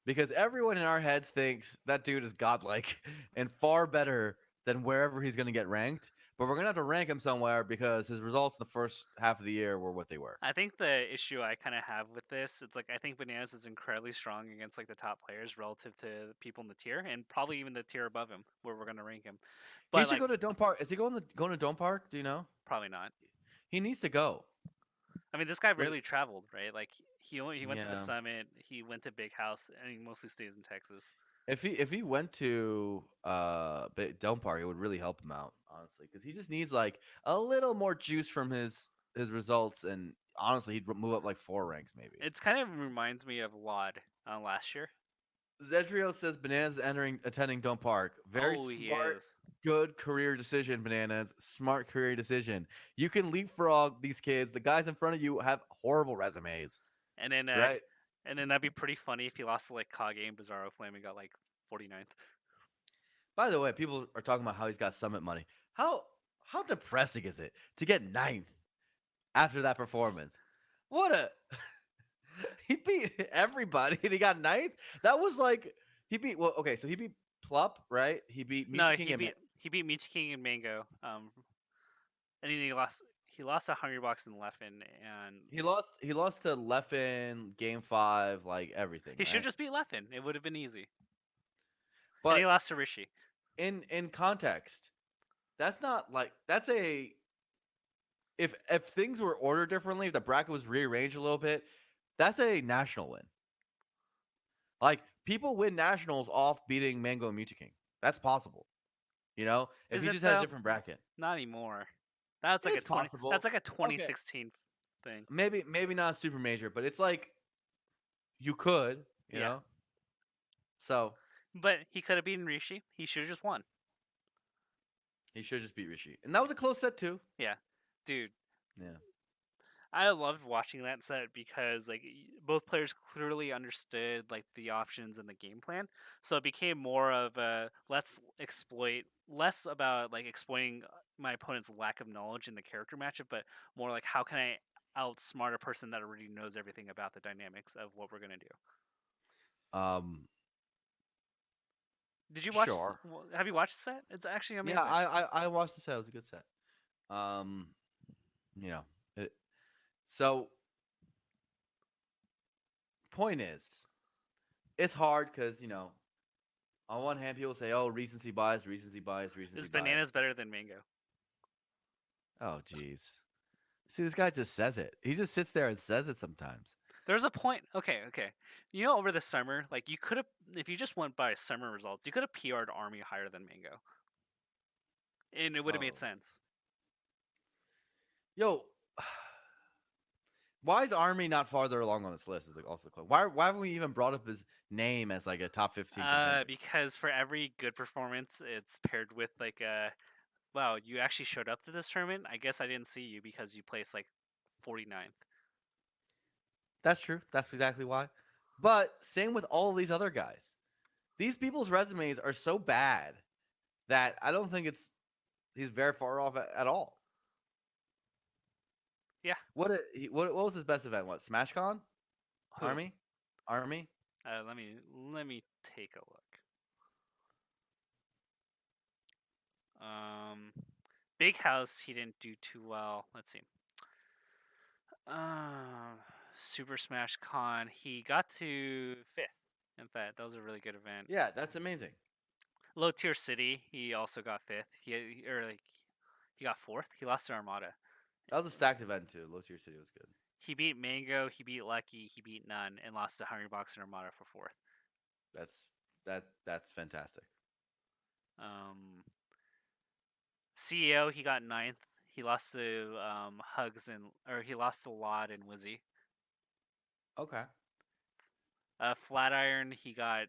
because everyone in our heads thinks that dude is godlike and far better than wherever he's going to get ranked. But we're going to have to rank him somewhere because his results in the first half of the year were what they were. I think the issue I kind of have with this, it's like I think Bananas is incredibly strong against like the top players relative to people in the tier, and probably even the tier above him, where we're gonna rank him. He But should like, go to Dome Park. Is he going to Dome Park? Do you know? probably not. He needs to go. I mean, this guy Like, rarely traveled, right? Like he went to the yeah. summit, he went to Big House, and he mostly stays in Texas. If he went to Dome Park, it would really help him out, honestly, because he just needs like a little more juice from his results, and honestly, he'd move up like 4 ranks maybe. It's kind of reminds me of Lod last year. Zedrio says Bananas attending Dome Park. Very Oh, he smart, is. good career decision, Bananas. Smart career decision. You can leapfrog these kids. The guys in front of you have horrible resumes, And then uh, right? and then that'd be pretty funny if he lost to like Kage and Bizarro Flame and got like 49th. By the way, people are talking about how he's got summit money. How depressing is it to get ninth after that performance? What a he beat everybody and he got ninth. That was like he beat well. Okay, so he beat Plup, right? He beat No, Mew King and he beat Michi King and Mango. And then he lost a Hungry Box and Leffen, and he lost to Leffen game 5, like everything, he should right? just beat Leffen. It would have been easy. And he But lost to Rishi. in context, that's not like that's a if things were ordered differently, if the bracket was rearranged a little bit, that's a national win. Like people win nationals off beating Mango and Mew King. That's possible. If Is you it just had a though? different bracket. Not anymore. That's like a It's 20. That's possible. like a Okay. 2016 thing. Maybe not super major, but it's like you could, you Yeah, know. So but he could have beaten Rishi. He should have just won. he should just beat Rishi. And that was a close set too. Yeah, dude. Yeah. I loved watching that set because like both players clearly understood like the options and the game plan. So it became more of a let's exploit less about like exploiting my opponent's lack of knowledge in the character matchup, but more like how can I outsmart a person that already knows everything about the dynamics of what we're gonna do. Um Did you watch? sure. Have you watched the set? It's actually Yeah, amazing. I watched the set. It was a good set. Um, you know. It, so point is, it's hard because on one hand, people say, "Oh, recency bias, recency bias, recency Is bias." bananas better than mango? Oh, jeez. See, this guy just says it. He just sits there and says it sometimes. There's a point. Okay, okay. Over the summer, like you could have, if you just went by summer results, you could have PR'd Army higher than Mango, and it would have made Oh, sense. yo, why is Army not farther along on this list? Is like also the question. Why haven't we even brought up his name as like a top 15 contender? Because for every good performance, it's paired with like a, wow, you actually showed up to this tournament. I guess I didn't see you because you placed like 49th. That's true. That's exactly why. But same with all of these other guys. These people's resumes are so bad that I don't think he's very far off at all. Yeah. What was his best event? What SmashCon? Who? Army? Let me take a look. Um, Big House, he didn't do too well. Let's see. Um, Super Smash Con, he got to fifth. In fact, that was a really good event. Yeah, that's amazing. Low Tier City, he also got fifth. He got fourth. He lost to Armada. That was a stacked event too. Low tier city was good. He beat Mango, he beat Lucky, he beat None, and lost to Hungry Box and Armada for fourth. That's that's fantastic. Um, CEO he got ninth. He lost to Hugs and or he lost to Lod and Wizzy. Okay. Flatiron he got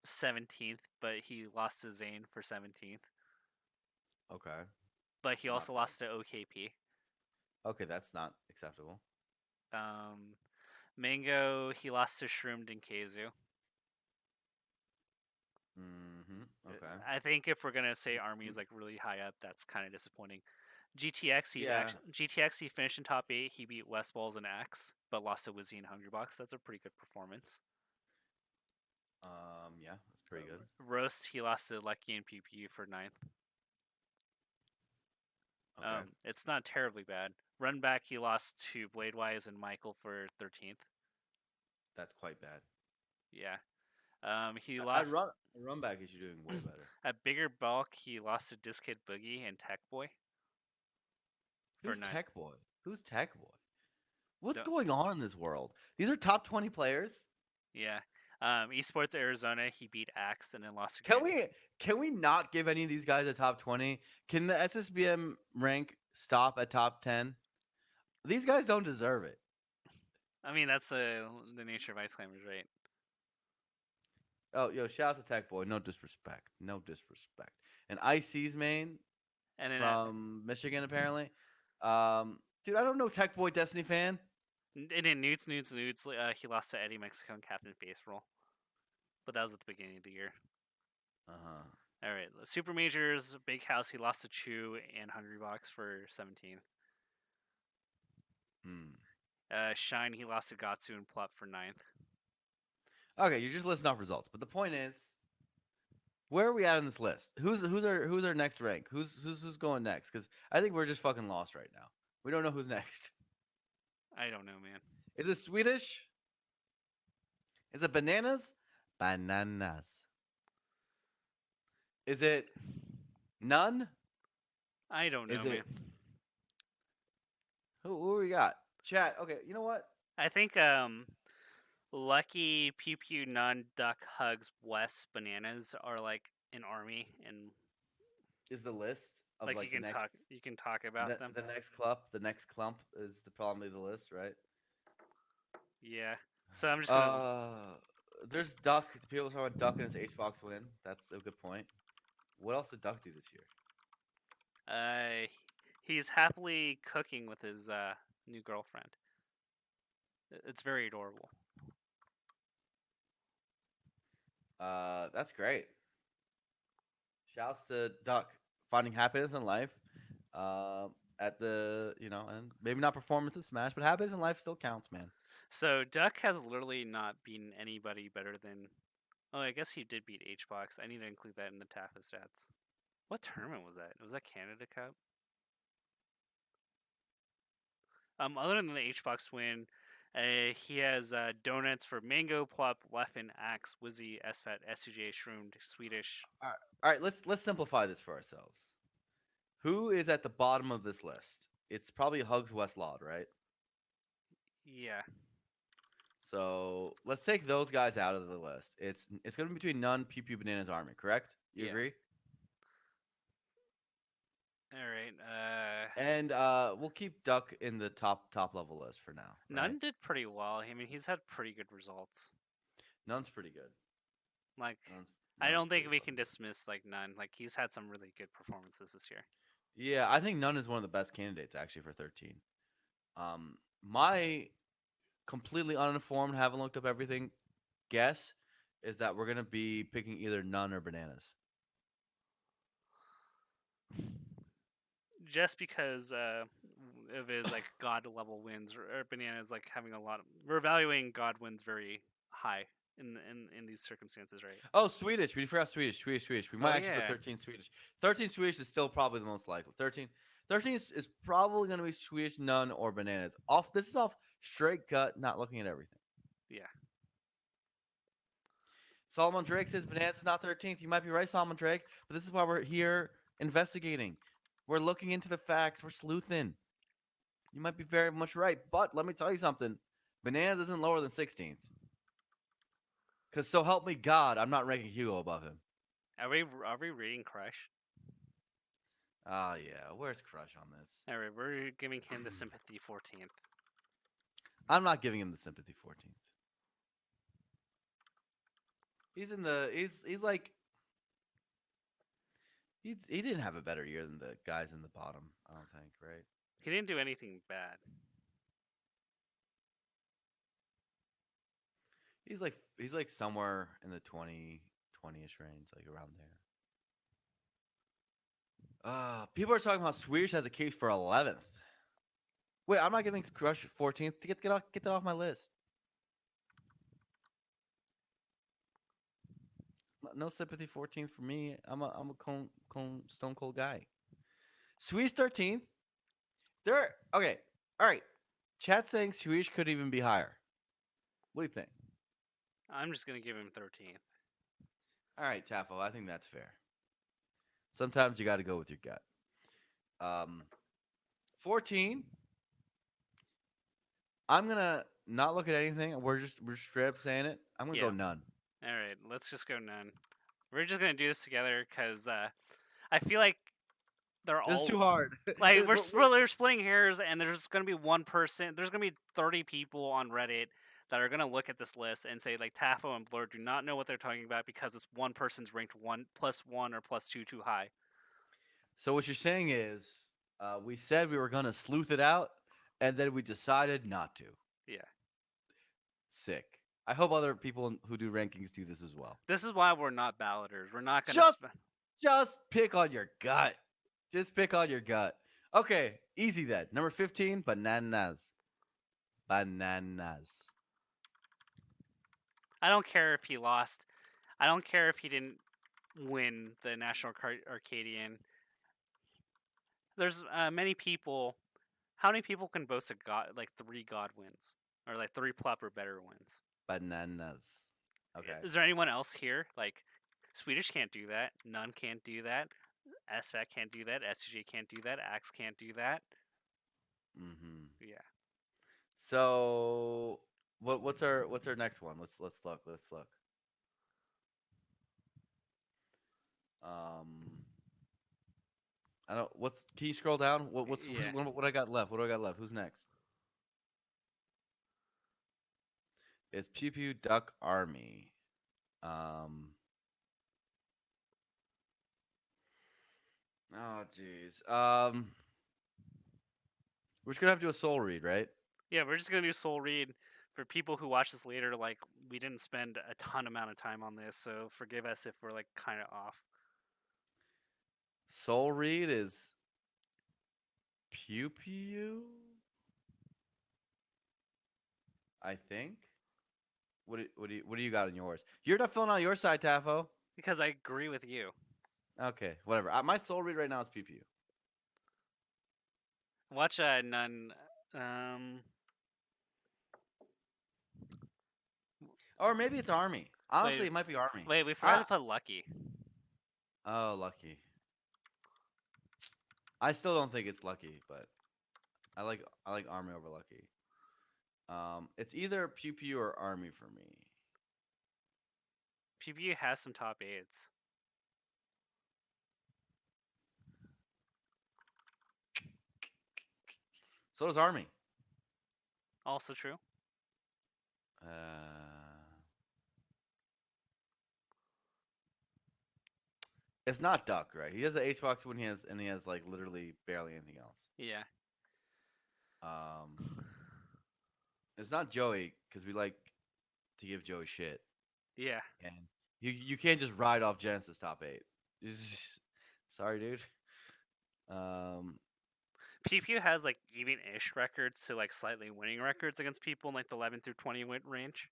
17th, but he lost to Zane for 17th. Okay. But he Not also bad. lost to OKP. Okay, that's not acceptable. Um, Mango he lost to Shroomed and Keizu. Okay. I think if we're gonna say Army is like really high up, that's kind of disappointing. Yeah. GTX he finished in top 8. He beat West Balls and Axe, but lost to Wizzy and Hungrybox. That's a pretty good performance. Yeah, that's pretty good. Roast he lost to Lucky and PPU for ninth. Okay. It's not terribly bad. Run back he lost to Bladewise and Michael for 13th. That's quite bad. Yeah. He I'd lost run back is you doing way better. at bigger bulk. He lost to Diskid Boogie and Tech Boy for Who's ninth. Tech Boy? Who's Tech Boy? What's Don't, going on in this world? These are top 20 players. yeah. Esports Arizona he beat Axe and then lost to Can Grant. we can we not give any of these guys a top 20? Can the SSBM rank stop at top 10? These guys don't deserve it. I mean that's the nature of ice climbers, right? Oh, yo, shout out to Tech Boy. No disrespect. No disrespect. And IC's main And then from Michigan, apparently. Dude, I don't know Tech Boy Destiny fan. Newts. He lost to Eddie Mexico and Captain Face Roll, but that was at the beginning of the year. Uh-huh. All right, Super Majors, Big House. He lost to Chew and Hungry Box for 17. Hmm. Shine. He lost to Gatsu and Plup for ninth. Okay, you're just listing off results. But the point is, where are we at on this list? Who's our next rank? Who's going next? Because I think we're just fucking lost right now. We don't know who's next. I don't know, man. Is it Swedish? Is it bananas? Bananas. Is it none? I don't Is know, man. it who we got? Chat. Okay, you know what? I think Lucky, Pew Pew, Nun, Duck, Hugs, West, Bananas are like an army, and Is the list of like like the next you can talk about them. the next clump is the probably the list, right? Yeah. So I'm just gonna. Uh, there's Duck. People talking about Duck and his HBox win. That's a good point. What else did Duck do this year? He's happily cooking with his new girlfriend. It's very adorable. That's great. Shouts to Duck finding happiness in life. At the and maybe not performance in Smash, but happiness in life still counts, man. So Duck has literally not beaten anybody better than. Oh, I guess he did beat HBox. I need to include that in the TAFA stats. What tournament was that? Was that Canada Cup? Other than the HBox win, he has donuts for Mango, Plop, Leffen, Axe, Wizzy, SFAT, SCJ, Shroomed, Swedish. All right. Let's simplify this for ourselves. Who is at the bottom of this list? It's probably Hugs Westlawed, right? Yeah, So let's take those guys out of the list. It's gonna be between None, Pew Pew, Bananas, Army. Correct? You yeah. agree? All right. And we'll keep Duck in the top level list for now, right? None did pretty well. I mean, he's had pretty good results. None's pretty good. Like, I None's don't think pretty we fucking can good. dismiss like None. Like, he's had some really good performances this year. Yeah, I think None is one of the best candidates actually for 13. My completely uninformed, haven't looked up everything. Guess is that we're gonna be picking either None or Bananas. Just because of his like god level wins, or Bananas like having a lot of. We're evaluating god wins very high in these circumstances, right? Oh, Swedish. We forgot Swedish. We Oh might actually put yeah, 13 Swedish. 13 Swedish is still probably the most likely. 13 is probably going to be Swedish, None, or Bananas. This is off straight gut, not looking at everything. yeah. Solomon Drake says Bananas is not 13th. You might be right, Solomon Drake, but this is why we're here investigating. We're looking into the facts. We're sleuthing. You might be very much right, but let me tell you something. Bananas isn't lower than 16th. Because so help me God, I'm not ranking Hugo above him. Are we reading Crush? Oh yeah, where's Crush on this? All right, we're giving him the sympathy 14th. I'm not giving him the sympathy 14th. He's in the he's like he didn't have a better year than the guys in the bottom. I don't think, right? He didn't do anything bad. He's like somewhere in the 20-ish range, like around there. People are talking about Swedish has a case for 11th. Wait, I'm not giving Crush 14th. Get that off my list. No sympathy 14th for me. I'm a Stone Cold guy. Swedish 13th. They're okay. All right. Chat saying Swedish could even be higher. What do you think? I'm just gonna give him 13th. All right, Tafo. I think that's fair. Sometimes you got to go with your gut. 14. I'm gonna not look at anything. We're straight up saying it. I'm gonna go Yeah. none. All right, let's just go none. We're just gonna do this together because I feel like they're This is all too hard. like we're splitting hairs, and there's gonna be one person. There's gonna be 30 people on Reddit that are gonna look at this list and say like Tafo and Blur do not know what they're talking about because this one person's ranked one or +2 too high. So what you're saying is, we said we were gonna sleuth it out, and then we decided not to. Yeah, Sick. I hope other people who do rankings do this as well. this is why we're not balladers. We're not gonna. Just just pick on your gut. Just pick on your gut. Okay, easy then. Number 15, bananas. Bananas. I don't care if he lost. I don't care if he didn't win the National Arcadian. There's many people. How many people can boast a god like 3 god wins or like 3 plop or better wins? Bananas. Okay. Is there anyone else here? Like Swedish can't do that. None can't do that. SVAC can't do that. SCJ can't do that. Axe can't do that. Mm-hmm. Yeah. So what's our next one? Let's look. Let's look. Um I don't what's can you scroll down? Yeah. What I got left? What do I got left? Who's next? It's Pew Pew Duck Army. Um Oh jeez. We're just gonna have to do a soul read, right? Yeah, we're just gonna do soul read for people who watch this later. Like we didn't spend a ton amount of time on this, so forgive us if we're like kind of off. Soul read is Pew Pew, I think. What do you got on yours? You're not filling out your side, Tafo. Because I agree with you. Okay, whatever. My soul read right now is Pew Pew. Watch none. Um, Or maybe it's Army. Honestly, wait, it might be Army. wait. We forgot I to put Lucky. Oh, lucky. I still don't think it's lucky, but I like Army over lucky. It's either Pew Pew or Army for me. PBU has some top eights. So does Army. Also true. It's not Duck, right? He has the H box when he has like literally barely anything else. Yeah. Um, it's not Joey because we like to give Joey shit, Yeah. and you can't just ride off Genesis top 8. Sorry, dude. Um, PPU has like even-ish records to like slightly winning records against people in like the 11 through 20 win range.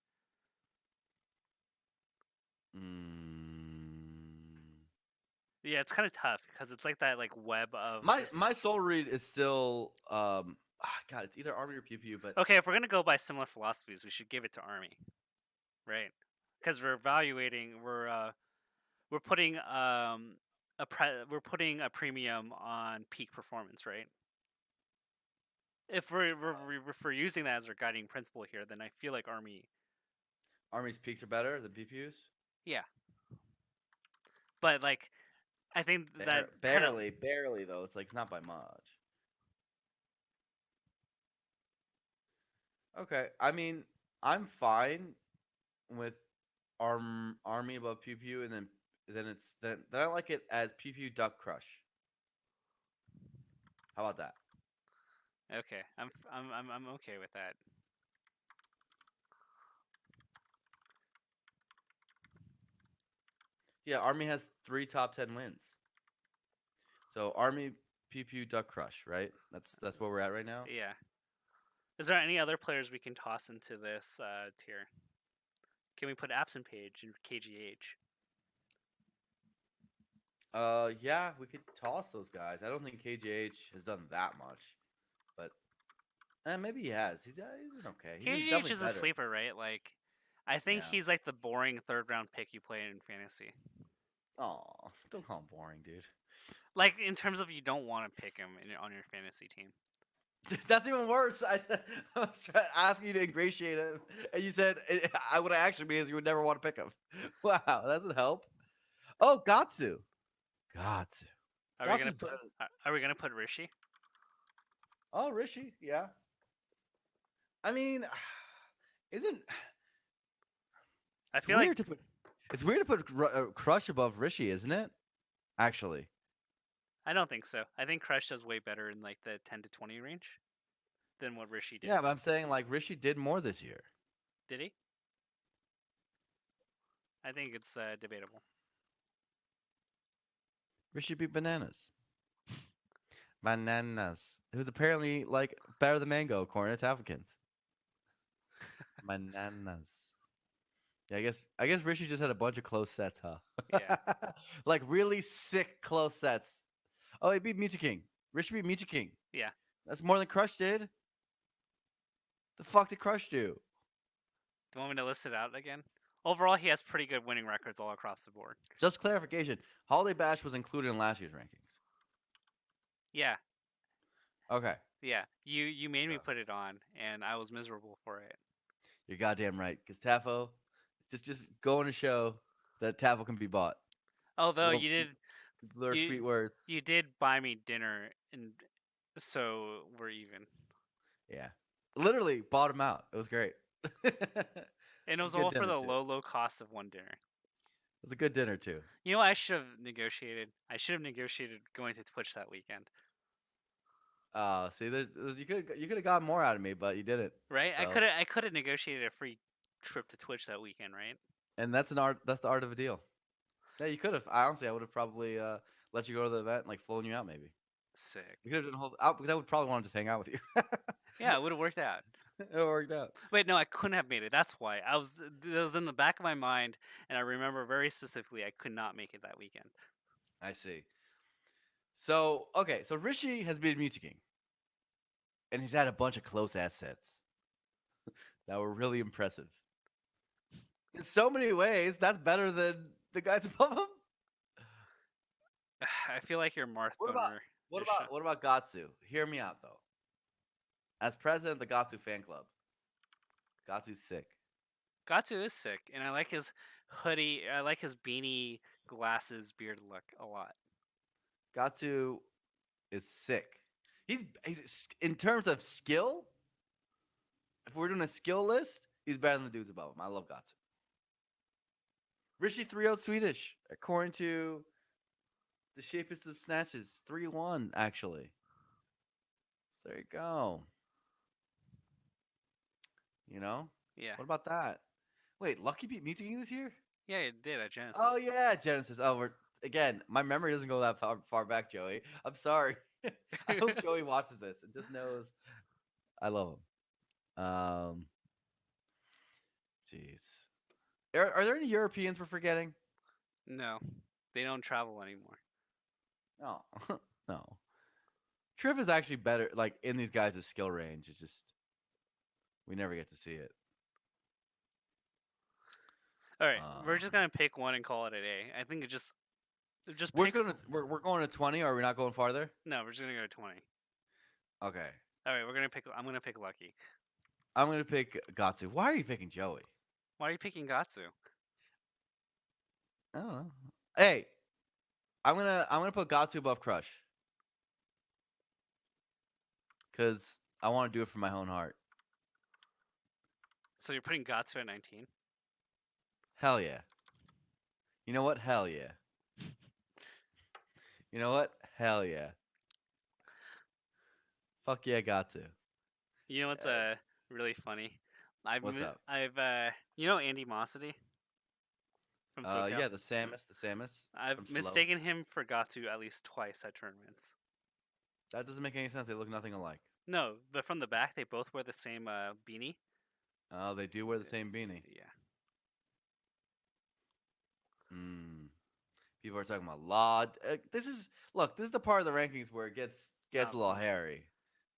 Yeah, it's kind of tough because it's like that like web of my soul read is still God, it's either Army or Pew Pew, but Okay, if we're gonna go by similar philosophies, we should give it to Army, right? Because we're evaluating, we're putting we're putting a premium on peak performance, right? If we're using that as our guiding principle here, then I feel like Army, Army's peaks are better than Pew Pew's. yeah. but like I think that kind of Barely though. It's like it's not by much. Okay, I mean, I'm fine with army above pew pew, and then I like it as pew pew duck crush. How about that? okay. I'm okay with that. Yeah, army has 3 top 10 wins. So army pew pew duck crush, right? That's where we're at right now. Yeah. Is there any other players we can toss into this tier? Can we put absent page in KGH? Yeah, we could toss those guys. I don't think KJH has done that much, but maybe he has. He's been okay. He's been KGH definitely is a better. sleeper, right? Like, I think Yeah. he's like the boring third round pick you play in fantasy. Oh, don't call him boring, dude. Like in terms of you don't want to pick him on your fantasy team. That's even worse. I was trying to ask you to ingratiate him, and you said I would actually be is you would never want to pick him. Wow, that doesn't help. Oh, Gatsu. Gatsu. Are we gonna Gatsu's put? better. Are we gonna put Rishi? Oh, Rishi. Yeah. I mean, isn't I it's feel like weird to put it's weird to put Crush above Rishi, isn't it? Actually, I don't think so. I think Crush does way better in like the 10 to 20 range than what Rishi did. yeah, but I'm saying like Rishi did more this year. Did he? I think it's debatable. Rishi beat Bananas. Bananas. It was apparently like better than Mango according to Africans. Bananas. Yeah, I guess Rishi just had a bunch of close sets, huh? Yeah, Like really sick close sets. Oh, he beat Mewtwo King. Rishi beat Mewtwo King. yeah. That's more than Crush did. The fuck did Crush do? Do you want me to list it out again? Overall, he has pretty good winning records all across the board. Just clarification. Holiday Bash was included in last year's rankings. Yeah, Okay. yeah. You made me So put it on, and I was miserable for it. you're goddamn right. Because Tafo, just going to show that Tafo can be bought. Although Little little you sweet words. you did buy me dinner, and so we're even. Yeah. Literally bought him out. It was great. It And it was was a good all for dinner the too. low cost of one dinner. It was a good dinner too. You know what I should have negotiated? I should have negotiated going to Twitch that weekend, See, you could have gotten more out of me, but you didn't. right? So, I could have negotiated a free trip to Twitch that weekend, right? and that's an art. That's the art of a deal. Yeah, you could have. I honestly, I would have probably let you go to the event, and, like flown you out, maybe. Sick. You could have done a whole out because I would probably want to just hang out with you. Yeah, it would have worked out. It worked out. Wait, no, I couldn't have made it. That's why I was. It was in the back of my mind, and I remember very specifically I could not make it that weekend. I see. So okay, so Rishi has been Mewtwo King, and he's had a bunch of close ass sets that were really impressive. In so many ways, that's better than the guys above him. I feel like you're Marth What about Boner. what Just about what about Gatsu? Hear me out though. As president of the Gatsu fan club, Gatsu's sick. Gatsu is sick, and I like his hoodie. I like his beanie, glasses, beard look a lot. Gatsu is sick. He's in terms of skill. If we're doing a skill list, he's better than the dudes above him. I love Gatsu. Rishi 3-0 Swedish, according to the Shapest of Snatches. 3-1, actually. So there you go. You know? Yeah, What about that? Wait, Lucky beat Mewtwo King this year? yeah, it did at Oh Genesis. yeah, Genesis. Oh, we're again. My memory doesn't go that far back, Joey. I'm sorry. I hope Joey watches this and just knows I love him. Jeez. Are there any Europeans we're forgetting? No, they don't travel anymore. No, no. Triv is actually better. Like in these guys' skill range, it's just we never get to see it. All right, we're just Um, gonna pick one and call it a day. I think it just we're just picks. gonna we're going to 20. Are we not going farther? No, we're just gonna go to 20. Okay. All right, we're gonna pick. I'm gonna pick Lucky. I'm gonna pick Gatsu. Why are you picking Joey? Why are you picking Gatsu? I don't know. Hey, I'm gonna put Gatsu above Crush because I want to do it from my own heart. So you're putting Gatsu at 19. Hell yeah. You know what? Hell yeah. You know what? Hell yeah. Fuck yeah, Gatsu. You know what's Uh, really funny? what's up? You know Andy Mossity from SoCal. Yeah, the Samus from I've Slow. mistaken him for Gatsu at least twice at tournaments. That doesn't make any sense. They look nothing alike. No, but from the back they both wear the same beanie. Oh, they do wear the same beanie. Yeah, Hmm. People are talking about law. This is look. This is the part of the rankings where it gets not a little fun. hairy.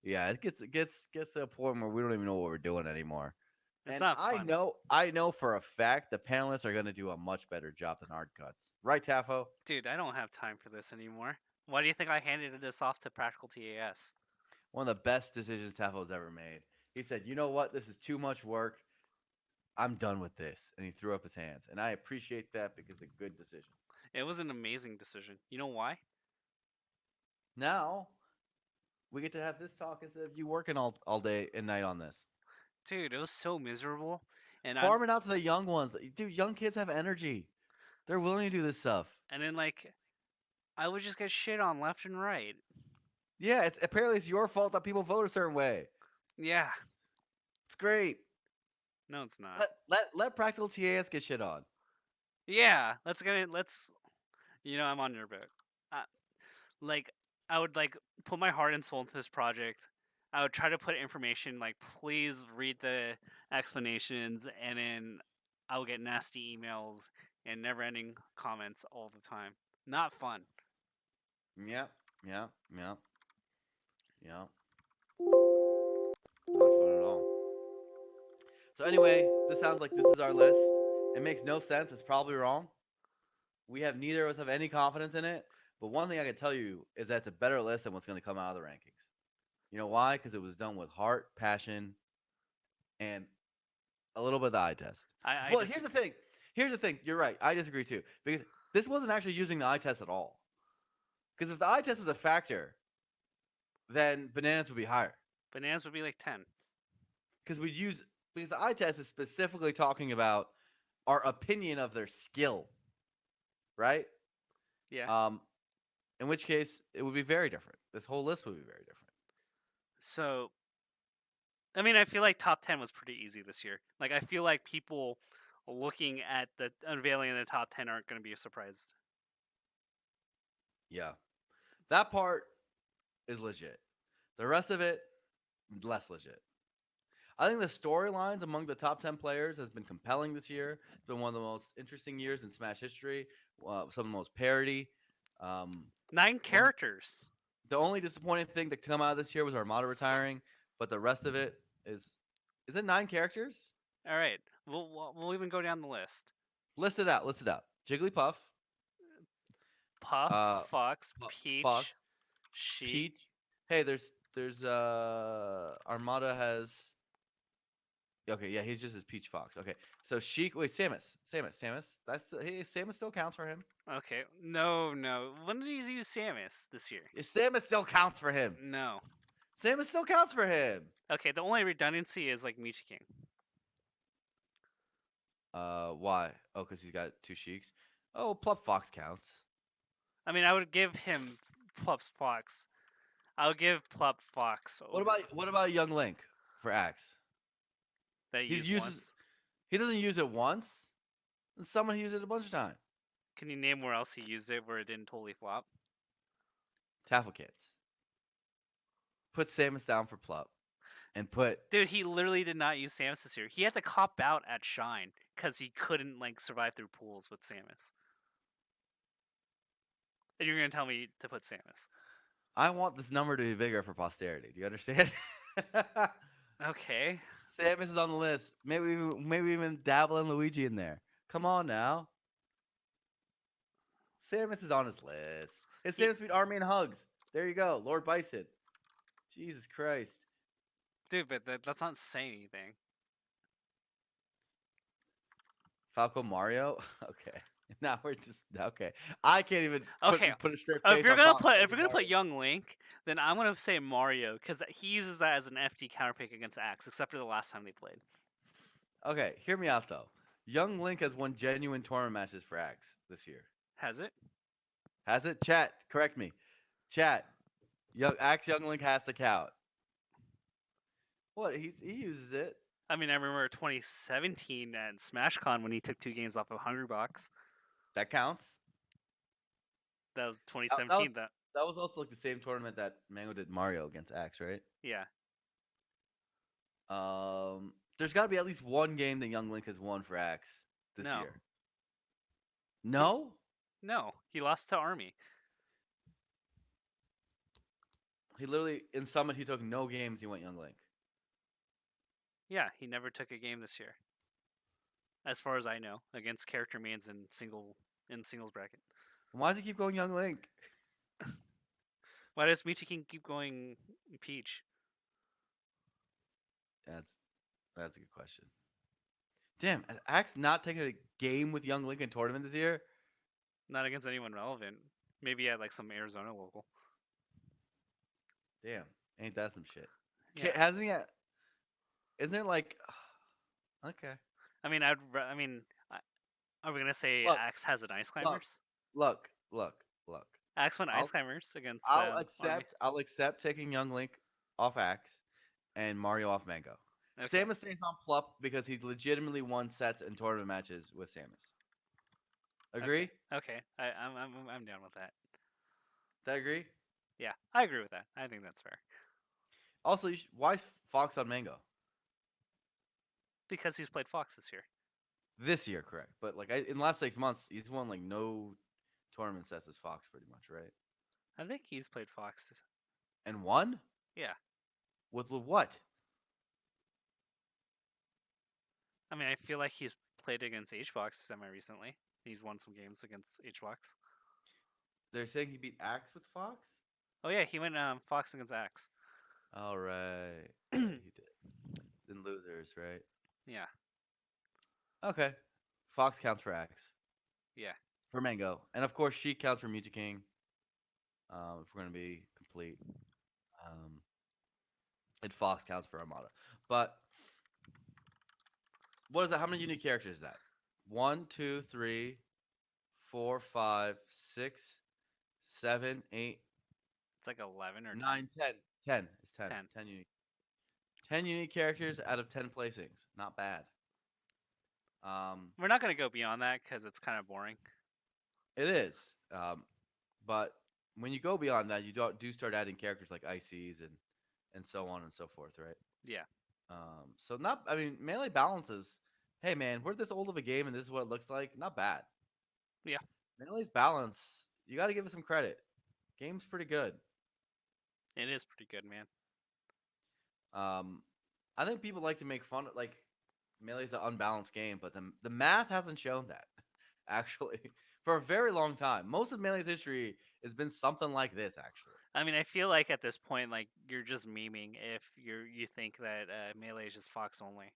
Yeah, it gets to a point where we don't even know what we're doing anymore. It's And not I fun, know I know for a fact the panelists are going to do a much better job than hard cuts. Right, Taffo? dude. I don't have time for this anymore. Why do you think I handed this off to Practical TAS? One of the best decisions Tafo's ever made. He said, "You know what? This is too much work. I'm done with this." And he threw up his hands. And I appreciate that because it's a good decision. It was an amazing decision. You know why? Now, we get to have this talk instead of you working all day and night on this. Dude, it was so miserable, and I'm Farm it out to the young ones. Dude, young kids have energy. They're willing to do this stuff. and then like I would just get shit on left and right. Yeah, it's apparently it's your fault that people vote a certain way. Yeah, It's great. no, it's not. Let practical TAS get shit on. Yeah, let's. I'm on your boat. Uh, like I would like put my heart and soul into this project. I would try to put information like please read the explanations, and then I would get nasty emails and never-ending comments all the time. Not fun. Yep, yep, yep, yep. Not fun at all. So anyway, this sounds like this is our list. It makes no sense. It's probably wrong. We have neither of us have any confidence in it. But one thing I can tell you is that it's a better list than what's going to come out of the rankings. You know why? Because it was done with heart, passion, and a little bit of the eye test. I Well, here's the disagree. thing. Here's the thing. You're right. I disagree too because this wasn't actually using the eye test at all. Because if the eye test was a factor, then bananas would be higher. Bananas would be like 10. Because we'd use because the eye test is specifically talking about our opinion of their skill, right? Yeah. Um, in which case it would be very different. This whole list would be very different. So I mean, I feel like top 10 was pretty easy this year. Like, I feel like people looking at the unveiling of the top 10 aren't going to be surprised. Yeah, that part is legit. The rest of it, less legit. I think the storylines among the top 10 players has been compelling this year. It's been one of the most interesting years in Smash history. Some of the most parody. Um, 9 one, characters. the only disappointing thing that come out of this year was Armada retiring, but the rest of it is it 9 characters? All right. We'll even go down the list. List it out. List it out. Jigglypuff, Puff, uh, Fox, Fox, Peach, Sheik. Peach. Hey, there's Armada has. Okay, yeah, he's just his Peach Fox. Okay, so Sheik. Wait, Samus. Samus still counts for him. Okay. No. When did he use Samus this year? Yeah, Samus still counts for him. No. Samus still counts for him. Okay, the only redundancy is like Michi King. Why? Oh, because he's got 2 Sheiks. Oh, Plup Fox counts. I mean, I would give him Plup Fox. I would give Plup Fox over What about Young Link for Axe? that he He's used uses once. he doesn't use it once, and someone used it a bunch of times. Can you name where else he used it where it didn't totally flop? Taffle Kids. Put Samus down for Plup, and put Dude, he literally did not use Samus this year. He had to cop out at Shine because he couldn't like survive through pools with Samus. And you're gonna tell me to put Samus? I want this number to be bigger for posterity. Do you understand? Okay. Samus is on the list. Maybe even dabble in Luigi in there. Come on now. Samus is on his list. His He, Samus beat Army and Hugs. There you go. Lord Bison. Jesus Christ. dude, but that's not saying anything. Falco Mario? Okay. Now we're just okay. I can't even Okay, put a straight face on Fox if taking you're gonna put Mario. Young Link, then I'm gonna say Mario because he uses that as an FD counter pick against Axe, except for the last time they played. Okay, hear me out though. Young Link has won genuine tournament matches for Axe this year. Has it? Has it? Chat, correct me. Chat. Young Link has to count. What? He uses it. I mean, I remember 2017 at SmashCon when he took 2 games off of Hungrybox. That counts. That was That was 2017. that was also like the same tournament that Mango did Mario against Axe, right? Yeah, There's got to be at least one game that Young Link has won for Axe this no, year. he, No, no, he lost to Army. he literally in Summit he took no games. He went Young Link. Yeah, he never took a game this year, as far as I know, against character mains in singles bracket. Why does he keep going Young Link? Why does Mewtwo King keep going Peach? That's that's a good question. Damn, has Axe not taken a game with Young Link in tournament this year? Not against anyone relevant. Maybe at like some Arizona local. Damn, ain't that some shit? Yeah, Hasn't he? Isn't there like? Okay. I mean, I mean, are we gonna say Look, Axe has an Ice look, Climbers? look. Axe won Ice I'll Climbers against I'll Army. accept I'll accept taking Young Link off Axe and Mario off Mango. Okay, Samus stays on Plup because he's legitimately won sets and tournament matches with Samus. okay, Agree? okay. I'm down with that. That agree? Yeah, I agree with that. I think that's fair Also, why is Fox on Mango because he's played Fox this year. this year? Correct, but like in the last 6 months, he's won like no tournament sets as Fox, pretty much, right? I think he's played Fox. And won Yeah, with what? I mean, I feel like he's played against HBox semi recently. He's won some games against HBox. They're saying he beat Axe with Fox. Oh yeah, he went Fox against Axe. All right, yeah, he did. In losers, right? Yeah, Okay, Fox counts for Axe yeah, for Mango, and of course she counts for Music King. If we're gonna be complete, um, and Fox counts for Armada. But what is that? How many unique characters is that? One, two, three, four, five, 6, 7, 8, it's like 11 or 10. 9, 10. 10. It's 10. 10. 10 unique. 10 unique characters out of 10 placings. Not bad. Um, We're not gonna go beyond that because it's kind of boring. it is. But when you go beyond that, you do start adding characters like ICs and so on and so forth, right? Yeah, So not. I mean, melee balances. Hey man, we're this old of a game, and this is what it looks like. Not bad. yeah, Melee's balance. You got to give it some credit. Game's pretty good. it is pretty good, man. Um, I think people like to make fun of like Melee's an unbalanced game, but the math hasn't shown that actually for a very long time. Most of Melee's history has been something like this actually. I mean, I feel like at this point, like you're just memeing if you think that melee is just Fox only.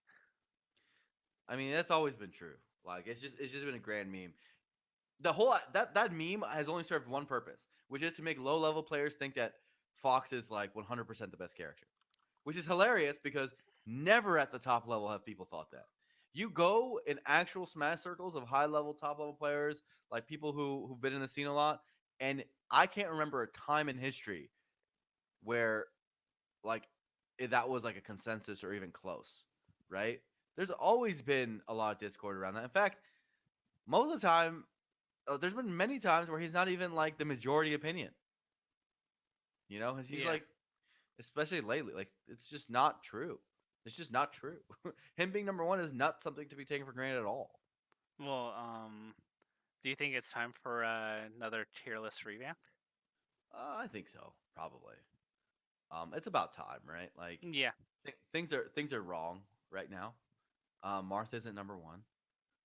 I mean, that's always been true. Like it's just been a grand meme. The whole that meme has only served one purpose, which is to make low level players think that Fox is like 100% the best character, which is hilarious because never at the top level have people thought that. You go in actual Smash circles of high level, top level players, like people who've been in the scene a lot, and I can't remember a time in history where like that was like a consensus or even close, right? There's always been a lot of discord around that. In fact, most of the time, there's been many times where he's not even like the majority opinion. You know, he's Yeah. like, especially lately, like it's just not true. It's just not true. Him being number one is not something to be taken for granted at all. Well, do you think it's time for another tier list revamp? I think so, probably. It's about time, right? Like Yeah. things are wrong right now. Martha isn't number one,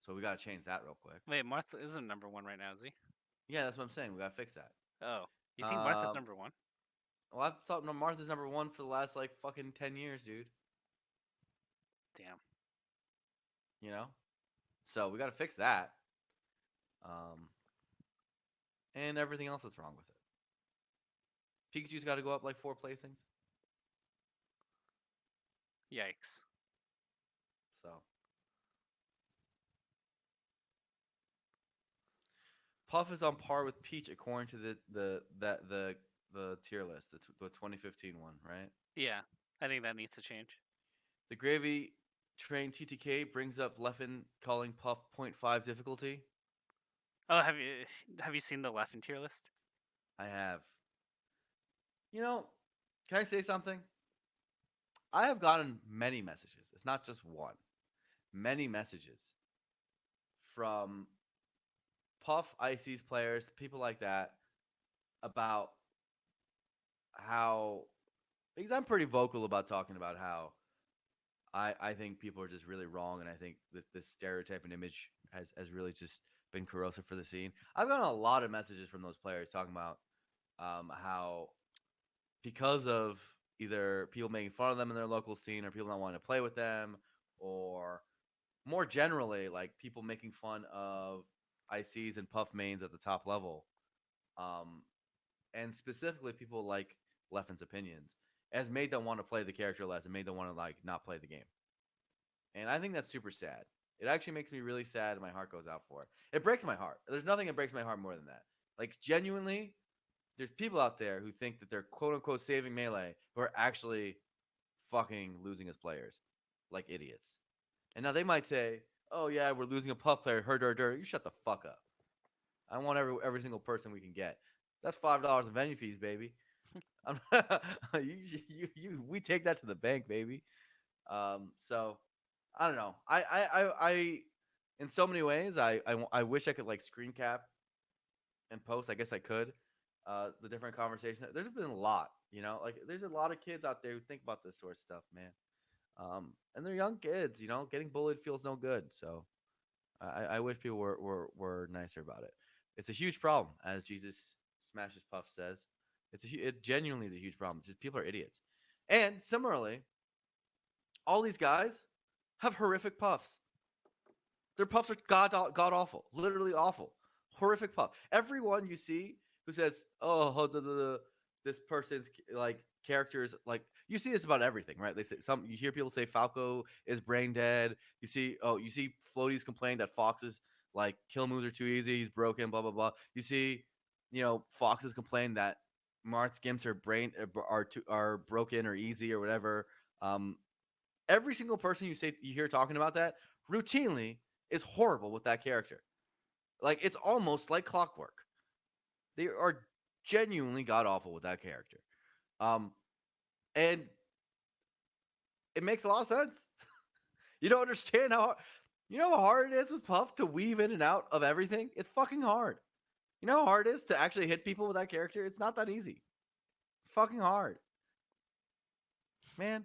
so we got to change that real quick. Wait, Martha isn't number one right now, is he? Yeah, that's what I'm saying. We got to fix that. Oh, you think Martha's Um, number one? well, I've thought Martha's number one for the last like fucking 10 years, dude. Damn. You know, so we got to fix that. um, and everything else that's wrong with it. Pikachu's got to go up like 4 placings. Yikes. So Puff is on par with Peach according to the tier list, the 2015 one, right? Yeah, I think that needs to change. The Gravy Train TTK brings up Leffen calling Puff point five difficulty. Oh, have you seen the Leffen tier list? I have. You know, can I say something? I have gotten many messages. It's not just one. Many messages from Puff Ices players, people like that, about how, because I'm pretty vocal about talking about how I think people are just really wrong, and I think that this stereotype and image has really just been corrosive for the scene. I've gotten a lot of messages from those players talking about how, because of either people making fun of them in their local scene, or people not wanting to play with them, or more generally, like people making fun of ICs and Puff mains at the top level, um, and specifically people like Leffen's opinions, has made them want to play the character less and made them want to like not play the game. And I think that's super sad. It actually makes me really sad, and my heart goes out for it. It breaks my heart. There's nothing that breaks my heart more than that. Like genuinely, there's people out there who think that they're quote unquote saving melee, who are actually fucking losing as players, like idiots. And now they might say, "Oh yeah, we're losing a Puff player. Her. You shut the fuck up. I want every single person we can get. That's $5 in venue fees, baby. I'm we take that to the bank, baby. So I don't know. In so many ways, I wish I could like screen cap and post. I guess I could. The different conversations. There's been a lot, like there's a lot of kids out there who think about this sort of stuff, man. And they're young kids, getting bullied feels no good. So I wish people were nicer about it. It's a huge problem, as Jesus Smashes Puff says. It genuinely is a huge problem. Just people are idiots. And similarly, all these guys have horrific puffs. Their puffs are god awful, literally awful, horrific puff. Everyone you see who says, "Oh, this person's like characters," like you see this about everything, right? They say you hear people say Falco is brain dead. You see floaties complain that Fox's like kill moves are too easy. He's broken. Blah blah blah. You see, Foxes complain that Marth's gimps are are broken or easy or whatever. Um, every single person you hear talking about that routinely is horrible with that character. Like it's almost like clockwork. They are genuinely god awful with that character. Um, and it makes a lot of sense. You don't understand how hard it is with Puff to weave in and out of everything. It's fucking hard. You know how hard it is to actually hit people with that character? It's not that easy. It's fucking hard, man.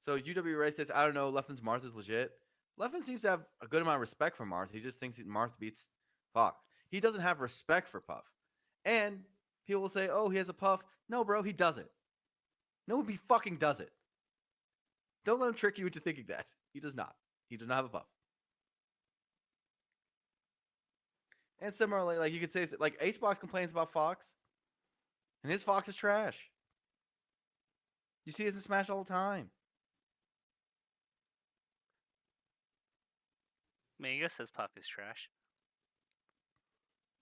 So UW Ray says, I don't know, Leffen's Marth is legit. Leffen seems to have a good amount of respect for Marth. He just thinks Marth beats Fox. He doesn't have respect for Puff. And people will say, oh, he has a Puff. No, bro, he doesn't. No, he fucking doesn't. Don't let him trick you into thinking that. He does not. He does not have a Puff. And similarly, like you could say, like HBox complains about Fox, and his Fox is trash. You see this in Smash all the time. Mango says Puff is trash.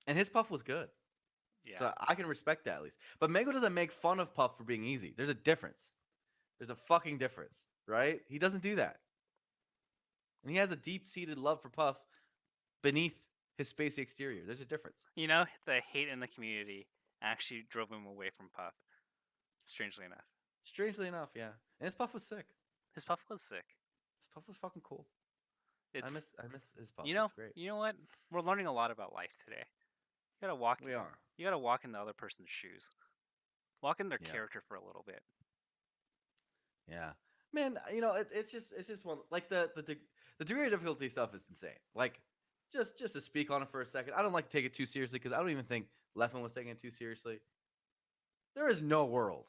And his Puff was good. Yeah. So I can respect that at least. But Mango doesn't make fun of Puff for being easy. There's a difference. There's a fucking difference, right? He doesn't do that. And he has a deep-seated love for Puff beneath his spacey exterior. There's a difference. The hate in the community actually drove him away from Puff. Strangely enough, Strangely enough, yeah. And his Puff was sick. his Puff was sick. His Puff was fucking cool. It's I miss his Puff. you It's know great. you know what? We're learning a lot about life today. You gotta walk. We are. You gotta walk in the other person's shoes. Walk in their Yeah. character for a little bit. Yeah. Man, it's just one like the degree of difficulty stuff is insane. Like just to speak on it for a second, I don't like to take it too seriously because I don't even think Leffen was taking it too seriously. There is no world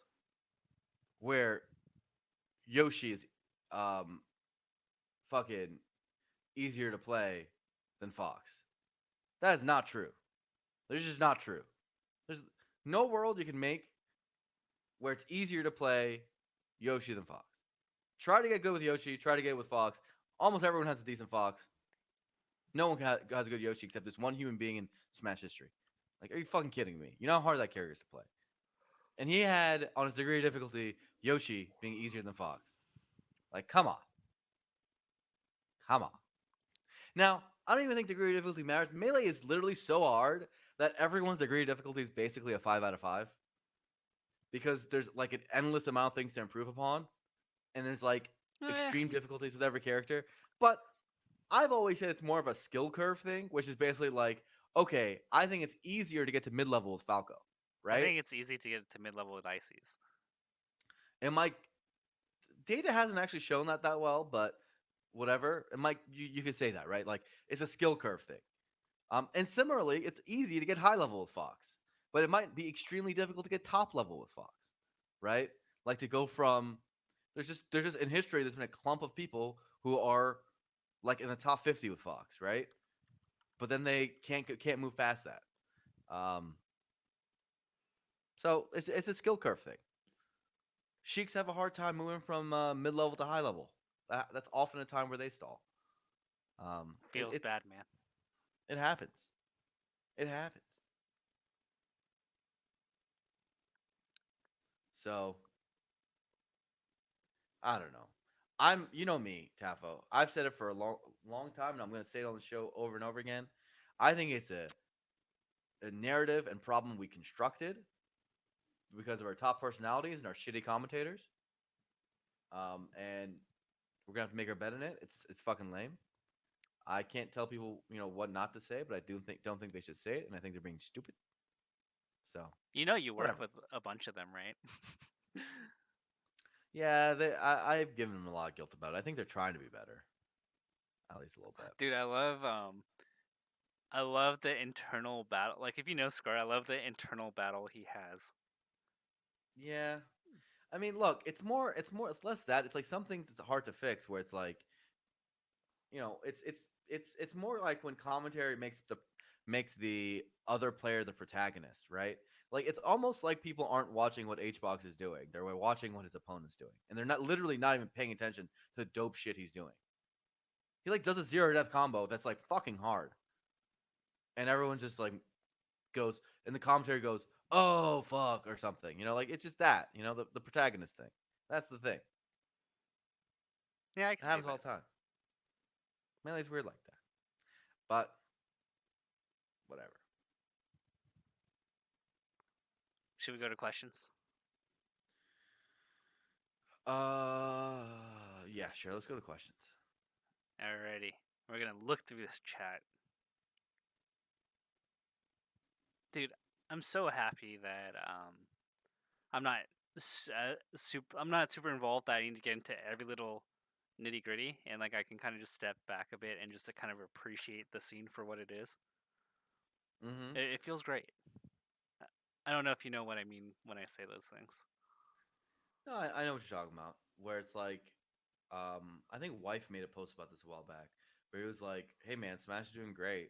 where Yoshi is um fucking easier to play than Fox. That is not true. This is just not true. There's no world you can make where it's easier to play Yoshi than Fox. Try to get good with Yoshi. Try to get with Fox. Almost everyone has a decent Fox. No one has a good Yoshi except this one human being in Smash history. Like, are you fucking kidding me? You know how hard that character is to play. And he had on his degree of difficulty Yoshi being easier than Fox. Like, come on, come on. Now, I don't even think degree of difficulty matters. Melee is literally so hard that everyone's degree of difficulty is basically a 5 out of 5 because there's like an endless amount of things to improve upon, and there's like Eh, extreme difficulties with every character. But I've always said it's more of a skill curve thing, which is basically like, okay, I think it's easier to get to mid level with Falco, I right? think it's easy to get to mid level with Ices. And my data hasn't actually shown that well, but whatever. And Mike, you could say that, right? Like it's a skill curve thing. And similarly, it's easy to get high level with Fox, but it might be extremely difficult to get top level with Fox, right? Like to go from there's just in history there's been a clump of people who are like in the top 50 with Fox, right? But then they can't move past that. Um, so it's a skill curve thing. Sheiks have a hard time moving from mid level to high level. That's often a time where they stall. Um, it, Feels it's bad, man. it happens. It happens. So I don't know. You know me, Tafo. I've said it for a long time, and I'm going to say it on the show over and over again. I think it's a narrative and problem we constructed because of our top personalities and our shitty commentators. And we're gonna have to make our bet in it. It's fucking lame. I can't tell people what not to say, but I don't think they should say it, and I think they're being stupid. So You know you work whatever. with a bunch of them, right? Yeah, I've given them a lot of guilt about it. I think they're trying to be better, at least a little bit. Dude, I love the internal battle. Like if you know Scar, I love the internal battle he has. Yeah, I mean, look, it's less that. It's like some things it's hard to fix. Where it's like, it's more like when commentary makes the other player the protagonist, right? Like it's almost like people aren't watching what HBox is doing. They're watching what his opponent's doing, and they're not even paying attention to the dope shit he's doing. He like does a zero death combo that's like fucking hard, and everyone just like goes, and the commentary goes, "Oh fuck" or something. Like it's just that. The protagonist thing. That's the thing. Yeah, I It can see happens all that. the time. Melee's weird like that, but whatever. Should we go to questions? Yeah, sure. Let's go to questions. Alrighty. We're gonna look through this chat. Dude, I'm so happy that I'm not super involved that I need to get into every little nitty gritty and like I can kind of just step back a bit and just to kind of appreciate the scene for what it is. Mm-hmm. It feels great. I don't know if you know what I mean when I say those things. No, I know what you're talking about. Where it's like, I think Wife made a post about this a while back, where he was like, "Hey man, Smash is doing great.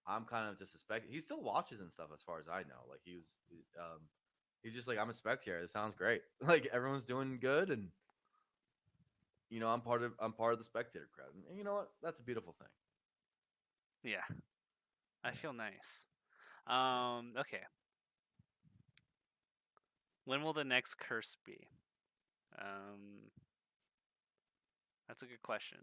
I'm kind of just a spec. He still watches and stuff, as far as I know. Like he's just like, I'm a spectator. This sounds great. Like everyone's doing good, and I'm part of the spectator crowd. And you know what? That's a beautiful thing. Yeah, I Yeah, feel nice. yeah. Okay. When will the next curse be? Um, that's a good question.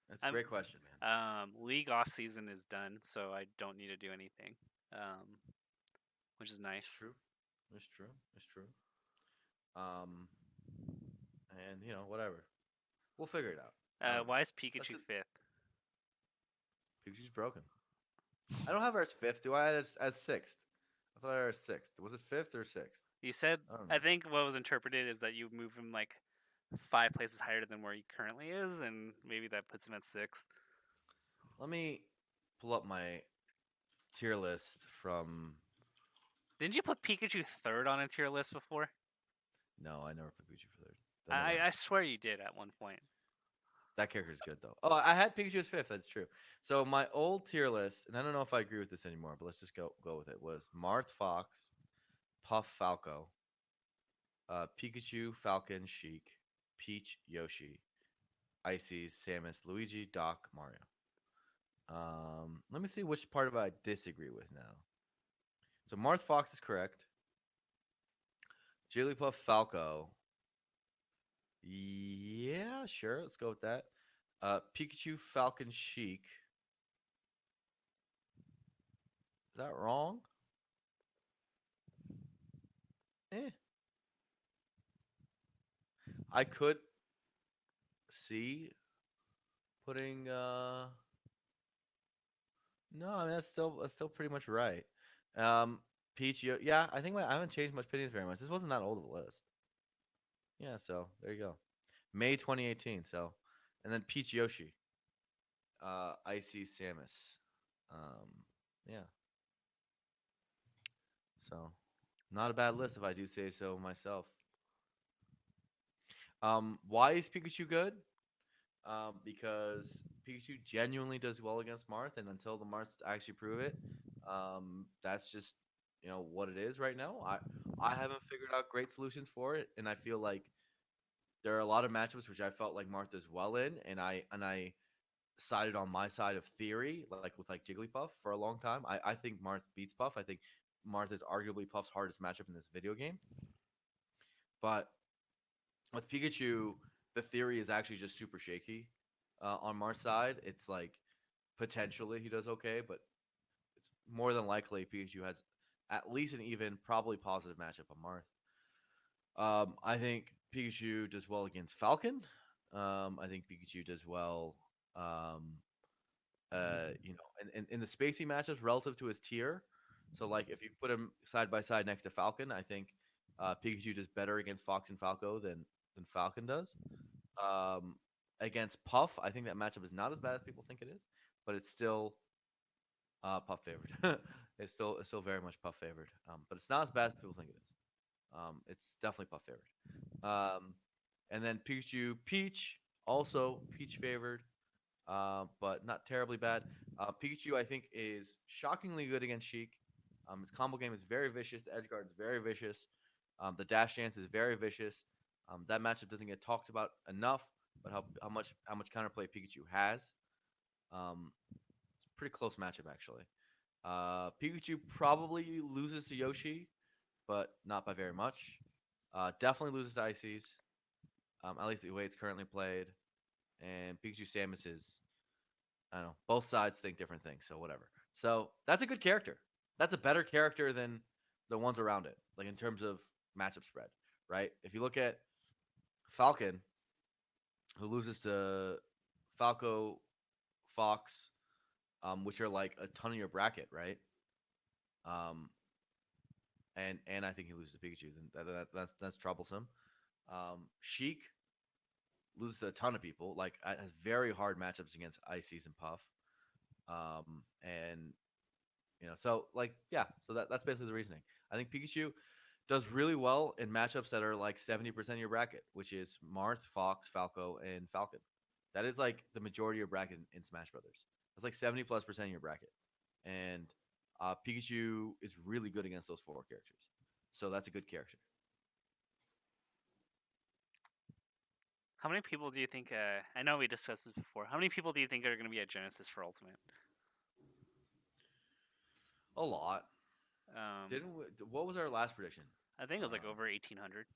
That's a I'm great question, man. League off season is done, so I don't need to do anything, um, which is It's nice. true. It's true. It's true. Um, and whatever. We'll figure it out. I don't know. Why is That's Pikachu it. fifth? Pikachu's broken. I don't have her as fifth. Do I have it as sixth? I thought I had her as sixth. Was it fifth or sixth? You said I don't I know. think what was interpreted is that you move him like 5 places higher than where he currently is, and maybe that puts him at sixth. Let me pull up my tier list from. Didn't you put Pikachu third on a tier list before? No, I never put Pikachu for third. That never I happened. swear you did at one point. That character is good though. Oh, I had Pikachu as fifth. That's true. So my old tier list, and I don't know if I agree with this anymore, but let's just go with it. Was Marth Fox, Puff Falco, Pikachu, Falcon, Sheik, Peach, Yoshi, Ices, Samus, Luigi, Doc, Mario. Let me see which part of it I disagree with now. So Marth Fox is correct. Jigglypuff, Falco. Yeah, sure. Let's go with that. Pikachu, Falcon, Sheik. Is that wrong? Eh. I could see putting no, I mean that's still pretty much right. Um Peach, yeah, I think I haven't changed my opinions very much. This wasn't that old of a list. Yeah, so there you go. May 2018. So, and then Peach Yoshi, Icy Samus. Yeah. So, not a bad list if I do say so myself. Why is Pikachu good? Because Pikachu genuinely does well against Marth, and until the Marths actually prove it, that's just what it is right now. I haven't figured out great solutions for it, and I feel like there are a lot of matchups which I felt like Marth does well in, and I sided on my side of theory, like with like Jigglypuff for a long time. I think Marth beats Puff. I think Marth is arguably Puff's hardest matchup in this video game, but with Pikachu, the theory is actually just super shaky. On Marth's side, it's like potentially he does okay, but it's more than likely Pikachu has at least an even, probably positive matchup on Marth. I think Pikachu does well against Falcon. I think Pikachu does well, um, in the spacey matchups relative to his tier. So, like, if you put him side by side next to Falcon, I think Pikachu does better against Fox and Falco than Falcon does. Um, Against Puff, I think that matchup is not as bad as people think it is, but it's still Puff favored. It's still very much Puff favored. But it's not as bad as people think it is. It's definitely Puff favored. And then Pikachu, Peach, also Peach favored, but not terribly bad. Pikachu, I think, is shockingly good against Sheik. His combo game is very vicious. The edge guard is very vicious. The dash dance is very vicious. That matchup doesn't get talked about enough, but how much counterplay Pikachu has. It's a pretty close matchup actually. Pikachu probably loses to Yoshi, but not by very much. Definitely loses to Ices, at least the way it's currently played. And Pikachu Samus is, I don't know, both sides think different things, so whatever. So that's a good character. That's a better character than the ones around it, like in terms of matchup spread, right? If you look at Falcon, who loses to Falco, Fox, which are like a ton of your bracket, right? Um, and I think he loses to Pikachu. Then that's troublesome. Sheik loses to a ton of people. Like has very hard matchups against Ices and Puff. And so like yeah, so that's basically the reasoning. I think Pikachu does really well in matchups that are like 70% of your bracket, which is Marth, Fox, Falco, and Falcon. That is like the majority of your bracket in Smash Brothers. That's like 70+% of your bracket, and Pikachu is really good against those four characters. So that's a good character. How many people do you think? I know we discussed this before. How many people do you think are going to be at Genesis for Ultimate? A lot. Um, Didn't we, what was our last prediction? I think it was like Um, over 1,800.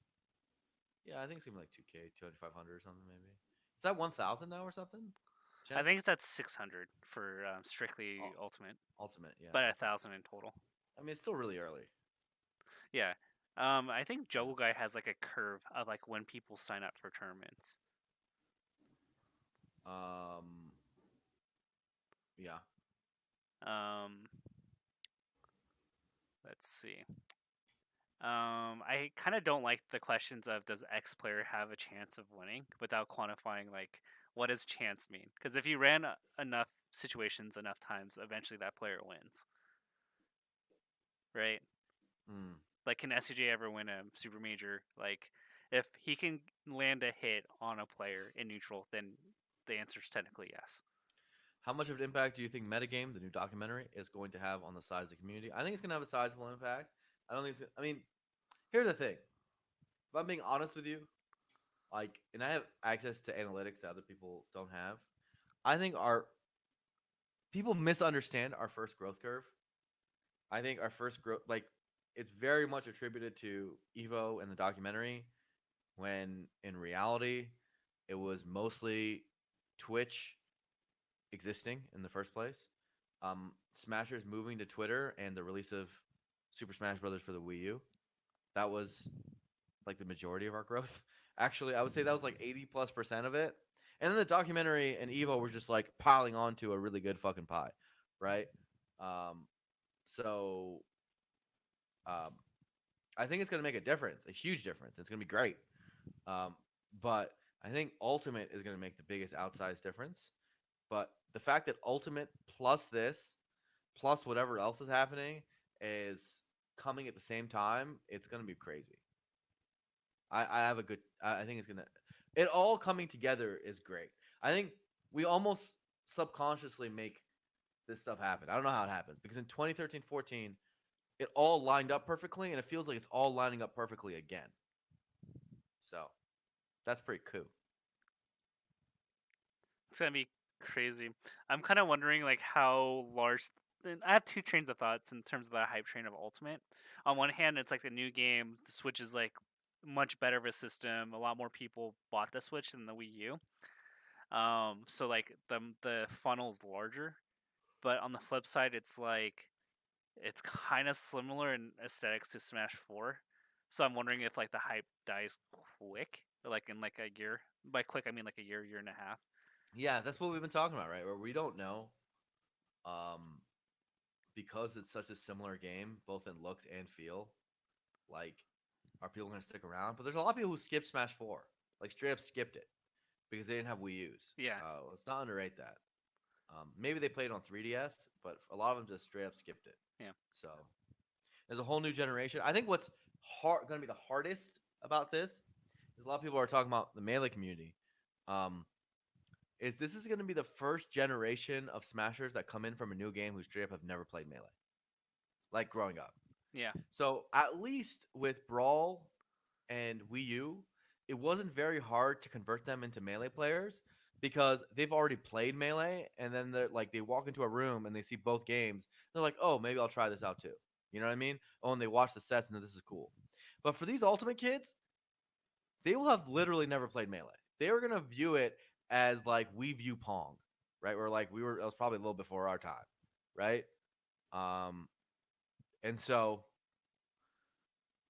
yeah, I think it's gonna be like 2K, 2,500 or something maybe. Is that 1,000 now or something? I Genesis? think it's at 600 for strictly Oh, Ultimate, Ultimate, yeah. but a Okay. thousand in total. I mean, it's still really early. Yeah. I think Yeah. Joe Guy has like a curve of like when people sign up for tournaments. Um, yeah. Um, let's see. I kind of don't like the questions of does X player have a chance of winning without quantifying like what does chance mean? Because if you ran enough situations enough times, eventually that player wins, right? Mm. Like, can SCJ ever win a super major? Like, if he can land a hit on a player in neutral, then the answer is technically yes. How much of an impact do you think Metagame, the new documentary, is going to have on the size of the community? I think it's going to have a sizable impact. I don't think it's. I mean, here's the thing. If I'm being honest with you, like, and I have access to analytics that other people don't have. I think our people misunderstand our first growth curve. I think our first growth, like, it's very much attributed to Evo and the documentary, when in reality, it was mostly Twitch existing in the first place. Smashers moving to Twitter and the release of Super Smash Brothers for the Wii U. That was like the majority of our growth. Actually, I would say that was like 80+% of it. And then the documentary and Evo were just like piling onto a really good fucking pie, right? Um, so um, I think it's gonna make a difference, a huge difference. It's gonna be great. Um, but I think Ultimate is gonna make the biggest outsized difference. But the fact that Ultimate plus this, plus whatever else is happening, is coming at the same time, it's gonna be crazy. I have a good. I think it's gonna. It all coming together is great. I think we almost subconsciously make this stuff happen. I don't know how it happens because in 2013, 14, it all lined up perfectly, and it feels like it's all lining up perfectly again. So that's pretty cool. It's gonna be crazy. I'm kind of wondering like how large. I have two trains of thoughts in terms of the hype train of Ultimate. On one hand, it's like the new game. The Switch is like much better of a system. A lot more people bought the Switch than the Wii U. So like the funnel's larger. But on the flip side, it's like it's kind of similar in aesthetics to Smash Four. So I'm wondering if like the hype dies quick, like in like a year. By quick, I mean like a year, year and a half. Yeah, that's what we've been talking about, right? Where we don't know, um, because it's such a similar game, both in looks and feel. Like, are people going to stick around? But there's a lot of people who skipped Smash Four, like straight up skipped it because they didn't have Wii U's. Yeah, Let's not underrate that. Maybe they played on 3DS, but a lot of them just straight up skipped it. yeah. So there's a whole new generation. I think what's going to be the hardest about this is a lot of people are talking about the melee community. Um, is this is going to be the first generation of smashers that come in from a new game who straight up have never played melee, like growing up. Yeah, So at least with Brawl and Wii U, it wasn't very hard to convert them into melee players because they've already played melee, and then they're like they walk into a room and they see both games. They're like, oh, maybe I'll try this out too. You know what I mean? Oh, and they watch the sets and this is cool. But for these ultimate kids, they will have literally never played melee. They were gonna view it as like we view Pong, right? Where like we were, it was probably a little before our time, right? Um, and so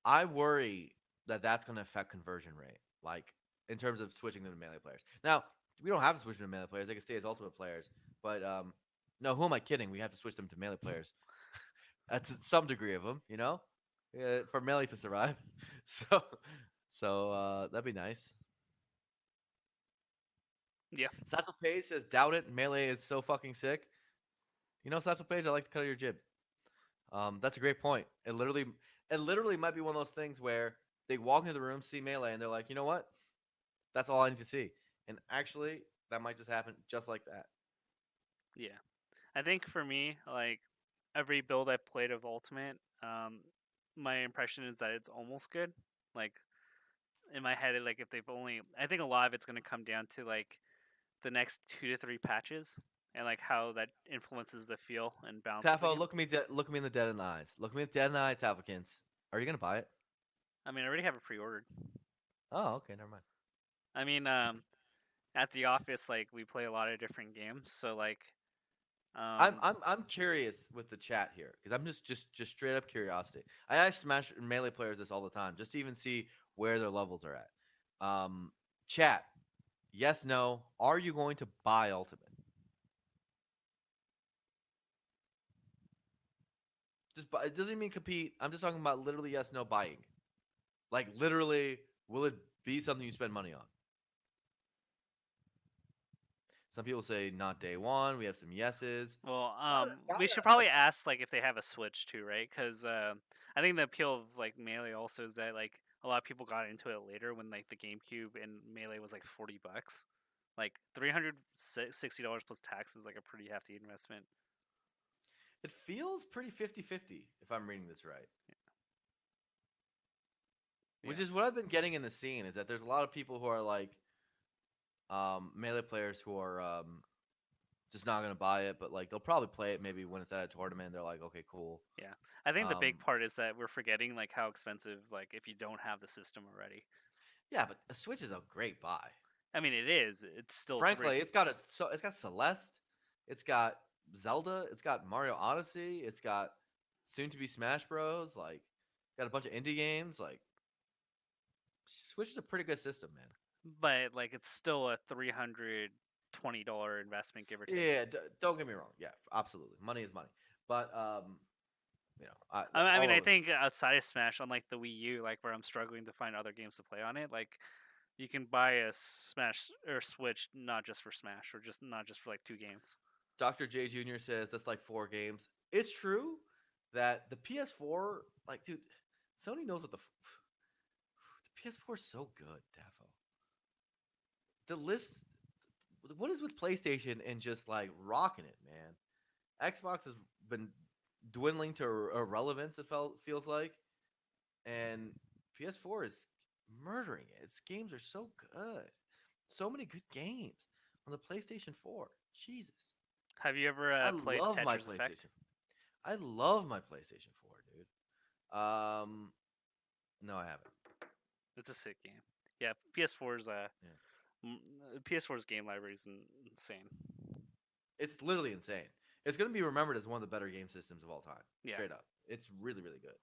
I worry that that's going to affect conversion rate, like in terms of switching them to melee players. Now, we don't have to switch them to melee players; they can stay as ultimate players. But no, who am I kidding? We have to switch them to melee players. That's some degree of them, you know, for melee to survive. So, that'd be nice. yeah, Satchel Page says, "Doubt it. Melee is so fucking sick." You know, Satchel Page, I like the cut of your jib. That's a great point. It literally might be one of those things where they walk into the room, see melee, and they're like, you know what? That's all I need to see. And actually, that might just happen just like that. yeah. I think for me, like every build I've played of Ultimate, my impression is that it's almost good. Like in my head, like if they've only, I think a lot of it's gonna come down to like the next 2 to 3 patches and like how that influences the feel and balance of the Tafo, game. look me in the dead in the eyes. Look me in the dead in the eyes, Tafokins. Are you gonna buy it? I mean, I already have it pre-ordered. Oh, okay, never mind. I mean, at the office, like we play a lot of different games, so like, I'm um, I'm I'm curious with the chat here because I'm just straight up curiosity. I ask Smash melee players this all the time just to even see where their levels are at. Chat, yes, no. Are you going to buy Ultimate? Just buy, it doesn't mean compete. I'm just talking about literally yes, no buying. Like literally, will it be something you spend money on? Some people say not day one. We have some yeses. well, Got we it. should probably ask like if they have a Switch too, right? Because I think the appeal of like Melee also is that like a lot of people got into it later when like the GameCube and Melee was like $40. Like $360 plus tax is like a pretty hefty investment. It feels pretty 50-50 if I'm reading this right. Which Yeah. is what I've been getting in the scene is that there's a lot of people who are like melee players who are just not gonna buy it, but like they'll probably play it maybe when it's at a tournament. They're like, okay, cool. Yeah. I think the big Um, part is that we're forgetting like how expensive like if you don't have the system already. yeah, but a Switch is a great buy. I mean, it is. It's still three. Frankly, it's got Celeste, it's got Zelda, it's got Mario Odyssey, it's got soon to be Smash Bros. Like, got a bunch of indie games. Like, Switch is a pretty good system, man. But like it's still a $320 investment, give or take. Yeah, don't get me wrong. Yeah, absolutely, money is money. But I all mean, I those. think outside of Smash, unlike the Wii U, like where I'm struggling to find other games to play on it, like you can buy a Smash or Switch not just for Smash or just not just for like two games. Dr. J Jr. says that's like 4 games. It's true that the PS4, like, dude, Sony knows what the PS4 is so good, Davo. The list, what is with PlayStation and just like rocking it, man? Xbox has been dwindling to irrelevance. Feels like, and PS4 is murdering it. Its games are so good, so many good games on the PlayStation 4. Jesus, Have you ever I played love my Tetris Effect? PlayStation. I love my PlayStation 4, dude. No, I haven't. It's a sick game. Yeah, PS4's Yeah. PS4's game library is insane. It's literally insane. It's gonna be remembered as one of the better game systems of all time. Yeah, Straight up, it's really really good.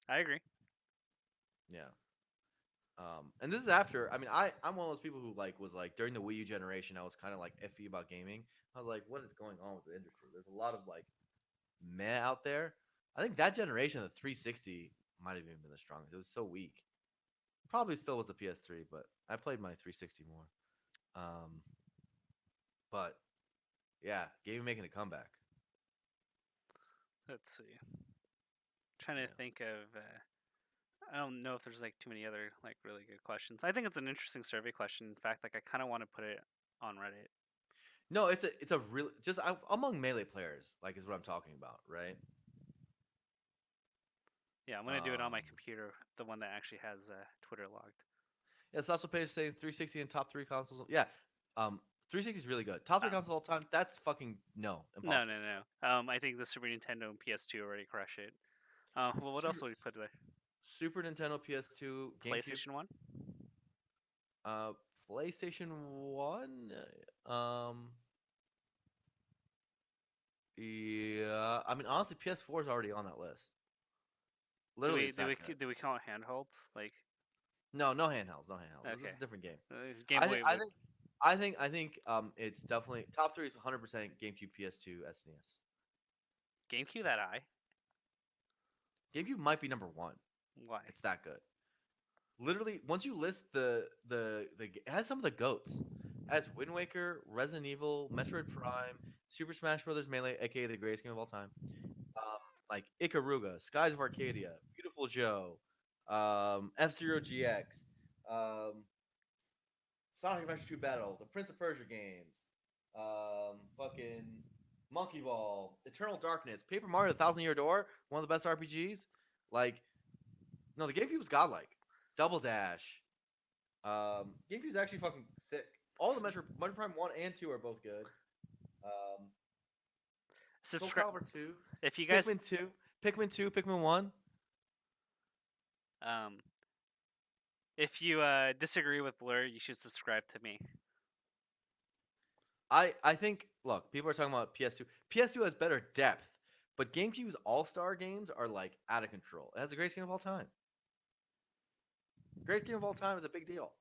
I agree. Yeah. And this is after. I mean, I'm one of those people who like was like during the Wii U generation. I was kind of like iffy about gaming. I was like, what is going on with the industry? There's a lot of like meh out there. I think that generation of the 360 might have even been the strongest. It was so weak. Probably still was the PS3, but I played my 360 more. But yeah, gaming making a comeback. Let's see. Trying to Yeah. think of. I don't know if there's like too many other like really good questions. I think it's an interesting survey question. In fact, like I kind of want to put it on Reddit. No, it's a real just among melee players, like is what I'm talking about, right? Yeah, I'm gonna do it on my Um, computer, the one that actually has Twitter logged. yeah, Sasso Page saying 360 and top 3 consoles. Yeah, 360 is really good. Top 3 Um, consoles all time. That's fucking no no, impossible. no, no. I think the Super Nintendo and PS2 already crush it. Well, what else Super would we put there? Super Nintendo, PS2, GameCube, PlayStation One. uh, PlayStation 1. Um, yeah, I mean honestly, PS4 is already on that list. Do Literally, we it's do that we good. do we count handhelds? Like No, no handhelds, no handhelds. This okay, is a different game. Game I think, Boy I would think, I think, it's definitely top three is 100% GameCube, PS2, SNES. GameCube that high? GameCube might be number one. Why? It's that good. Literally, once you list it has some of the goats. It has Wind Waker, Resident Evil, Metroid Prime, Super Smash Bros. Melee, aka the greatest game of all time. Um, like Ikaruga, Skies of Arcadia, Beautiful Joe, F Zero GX, um, Sonic Adventure 2 Battle, the Prince of Persia games, fucking Monkey Ball, Eternal Darkness, Paper Mario: The Thousand Year Door, one of the best RPGs. Like, no, the GameCube was godlike. Double Dash. GameCube's actually fucking sick. All the Metroid Prime 1 and 2 are both good. Um, Soul Subscribe Calibur 2, if you guys Pikmin 2, Pikmin 2, Pikmin 1. um if you disagree with Blur, you should subscribe to me. I think look, people are talking about PS2. PS2 has better depth, but GameCube's all-star games are like out of control. It has the greatest game of all time. Greatest game of all time is a big deal.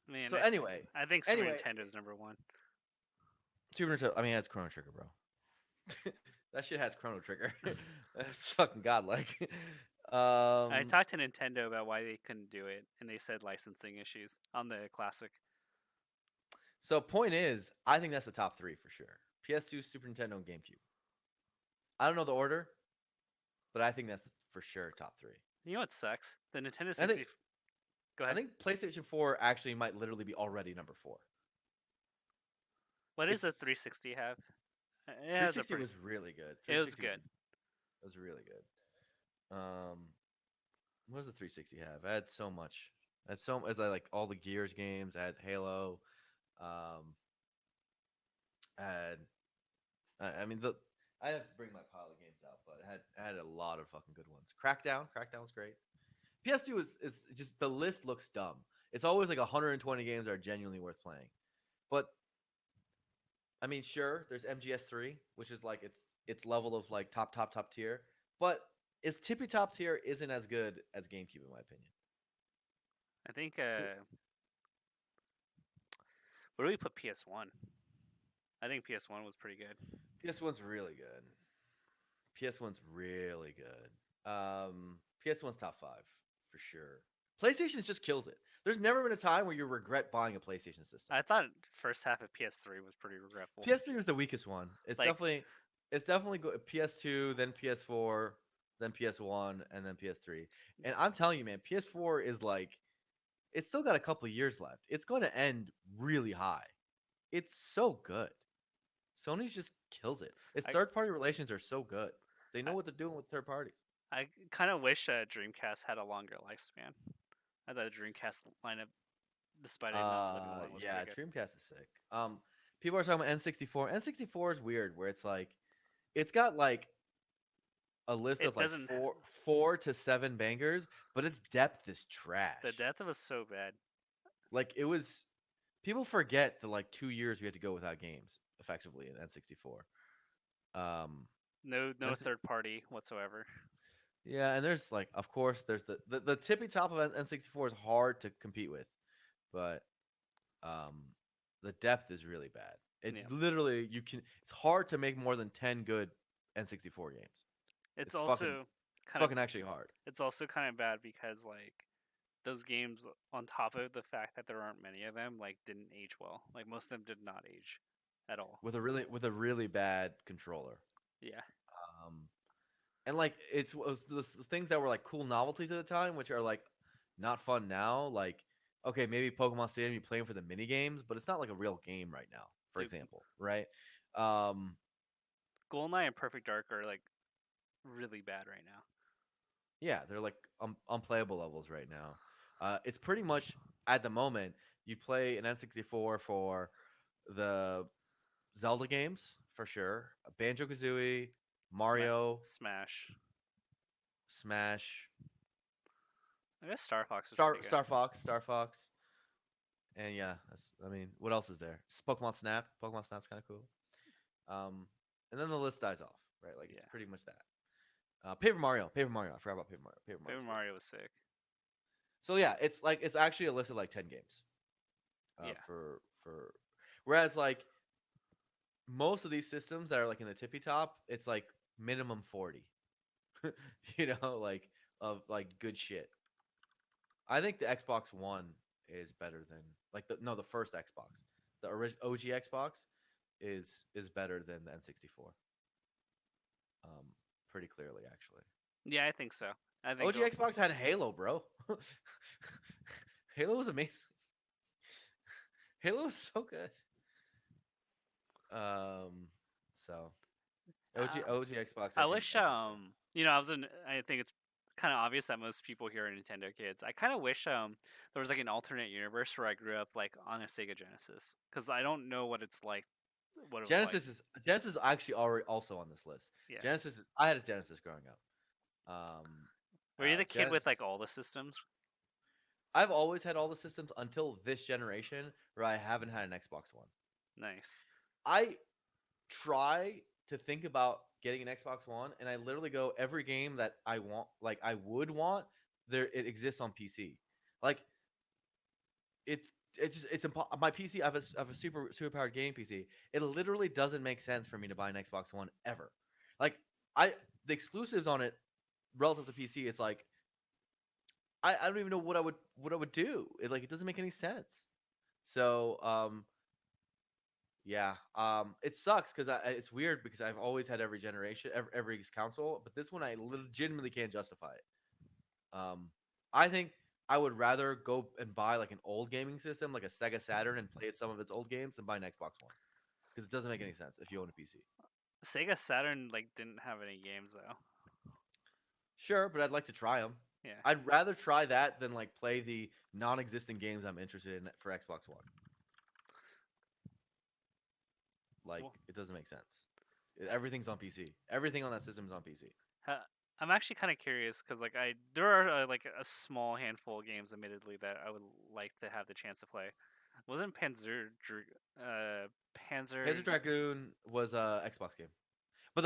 Man, So anyway, I think Super anyway, Nintendo is number one. Super Nintendo. I mean, it has Chrono Trigger, bro. That shit has Chrono Trigger. That's fucking godlike. I um, talked to Nintendo about why they couldn't do it, and they said licensing issues on the classic. so point is, I think that's the top three for sure. PS2, Super Nintendo, and GameCube. I don't know the order, but I think that's for sure top three. You know what sucks? The Nintendo I think 60. Go I ahead. think PlayStation 4 actually might literally be already number four. What does the It's 360 have? It has a 360 pretty. was really good. It was 360 good. was really good. What does the 360 have? I had so much. I had so as I like all the Gears games. I had Halo. Um, I had I mean the I have to bring my pile of games out, but I had a lot of fucking good ones. Crackdown was great. PS2 is just the list looks dumb. It's always like 120 games that are genuinely worth playing. But I mean, sure, there's MGS3, which is like its level of like top tier, but its tippy top tier isn't as good as GameCube in my opinion. I think. Where do we put PS1? I think PS1 was pretty good. PS1's really good. PS1's really good. PS1's top 5 for sure. PlayStation just kills it. There's never been a time where you regret buying a PlayStation system. I thought first half of PS3 was pretty regretful. PS3 was the weakest one. Like It's definitely PS2, then PS4, then PS1, and then PS3. And I'm telling you, man, PS4 is like it's still got a couple of years left. It's going to end really high. It's so good. Sony just kills it. Its I, third party relations are so good. They I, know what they're doing with third parties. I kind of wish Dreamcast had a longer lifespan. I thought the Dreamcast lineup, despite it not living long, was Yeah, pretty good. Dreamcast is sick. People are talking about N64. N64 is weird, where it's got like a list of It like doesn't. four to seven bangers, but its depth is The trash. depth was so bad. Like it was, people forget the like 2 years we had to go without games effectively in N64. Um, No N- third party whatsoever. yeah, and there's like, of course, there's the tippy top of N64 is hard to compete with, but um, the depth is really bad. It Yeah. literally it's hard to make more than 10 good N64 games. It's It's fucking also it's kind of fucking actually hard. it's also kind of bad because like those games, on top of the fact that there aren't many of them, like didn't age well. Like most of them did not age at all. With a really bad controller. Yeah. Um, and like it was the things that were like cool novelties at the time, which are like not fun now. Like okay, maybe Pokemon Stadium you play them for the mini games, but it's not like a real game right now. For Dude, example, right? Um, Goldeneye and Perfect Dark are like really bad right now. yeah, they're like unplayable levels right now. It's pretty much at the moment you play an N64 for the Zelda games for sure, Banjo Kazooie, Mario, Smash. Smash, I guess Star Fox is pretty good. Star Fox, and yeah, I mean, what else is there? Pokemon Snap. Pokemon Snap's kind of cool. Um, and then the list dies off, right? Like it's Yeah. pretty much that. Paper Mario, Paper Mario. I forgot about Paper Mario. Paper Paper Mario's good. Mario was sick. So yeah, it's actually a list of like 10 games. Yeah. For whereas like most of these systems that are like in the tippy top, it's like minimum 40. Like of like good shit. I think the Xbox One is better than like the first Xbox. The OG Xbox is better than the N64. Um, pretty clearly actually. Yeah, I think so. I think OG so. Xbox had Halo, bro. Halo was amazing. Halo was so good. Um, so Uh, OG Xbox, I wish I think is better. I think it's kind of obvious that most people here are Nintendo kids. I kind of wish there was like an alternate universe where I grew up like on a Sega Genesis, cuz I don't know what it was like. Genesis is actually already also on this list. Yeah. I had a Genesis growing up. Were you the kid with Genesis. like all the systems? I've always had all the systems until this generation, where I haven't had an Xbox One. Nice. I try to think about getting an Xbox One, and I literally go every game that I want, like I would want, there it exists on PC. Like it's my PC. I have a super powered game PC. It literally doesn't make sense for me to buy an Xbox One ever. Like I the exclusives on it relative to PC, it's like I don't even know what I would do. It doesn't make any sense. So yeah, it sucks because it's weird because I've always had every generation, every console, but this one I legitimately can't justify it. I think I would rather go and buy like an old gaming system, like a Sega Saturn, and play some of its old games than buy an Xbox One. because it doesn't make any sense if you own a PC. Sega Saturn like didn't have any games though. Sure, but I'd like to try them. Yeah. I'd rather try that than like play the non-existent games I'm interested in for Xbox One. Like Well, it doesn't make sense. Everything's on PC. Everything on that system is on PC. I'm actually kind of curious because like there are like a small handful of games, admittedly, that I would like to have the chance to play. Wasn't Panzer Panzer Dragoon was a Xbox game, but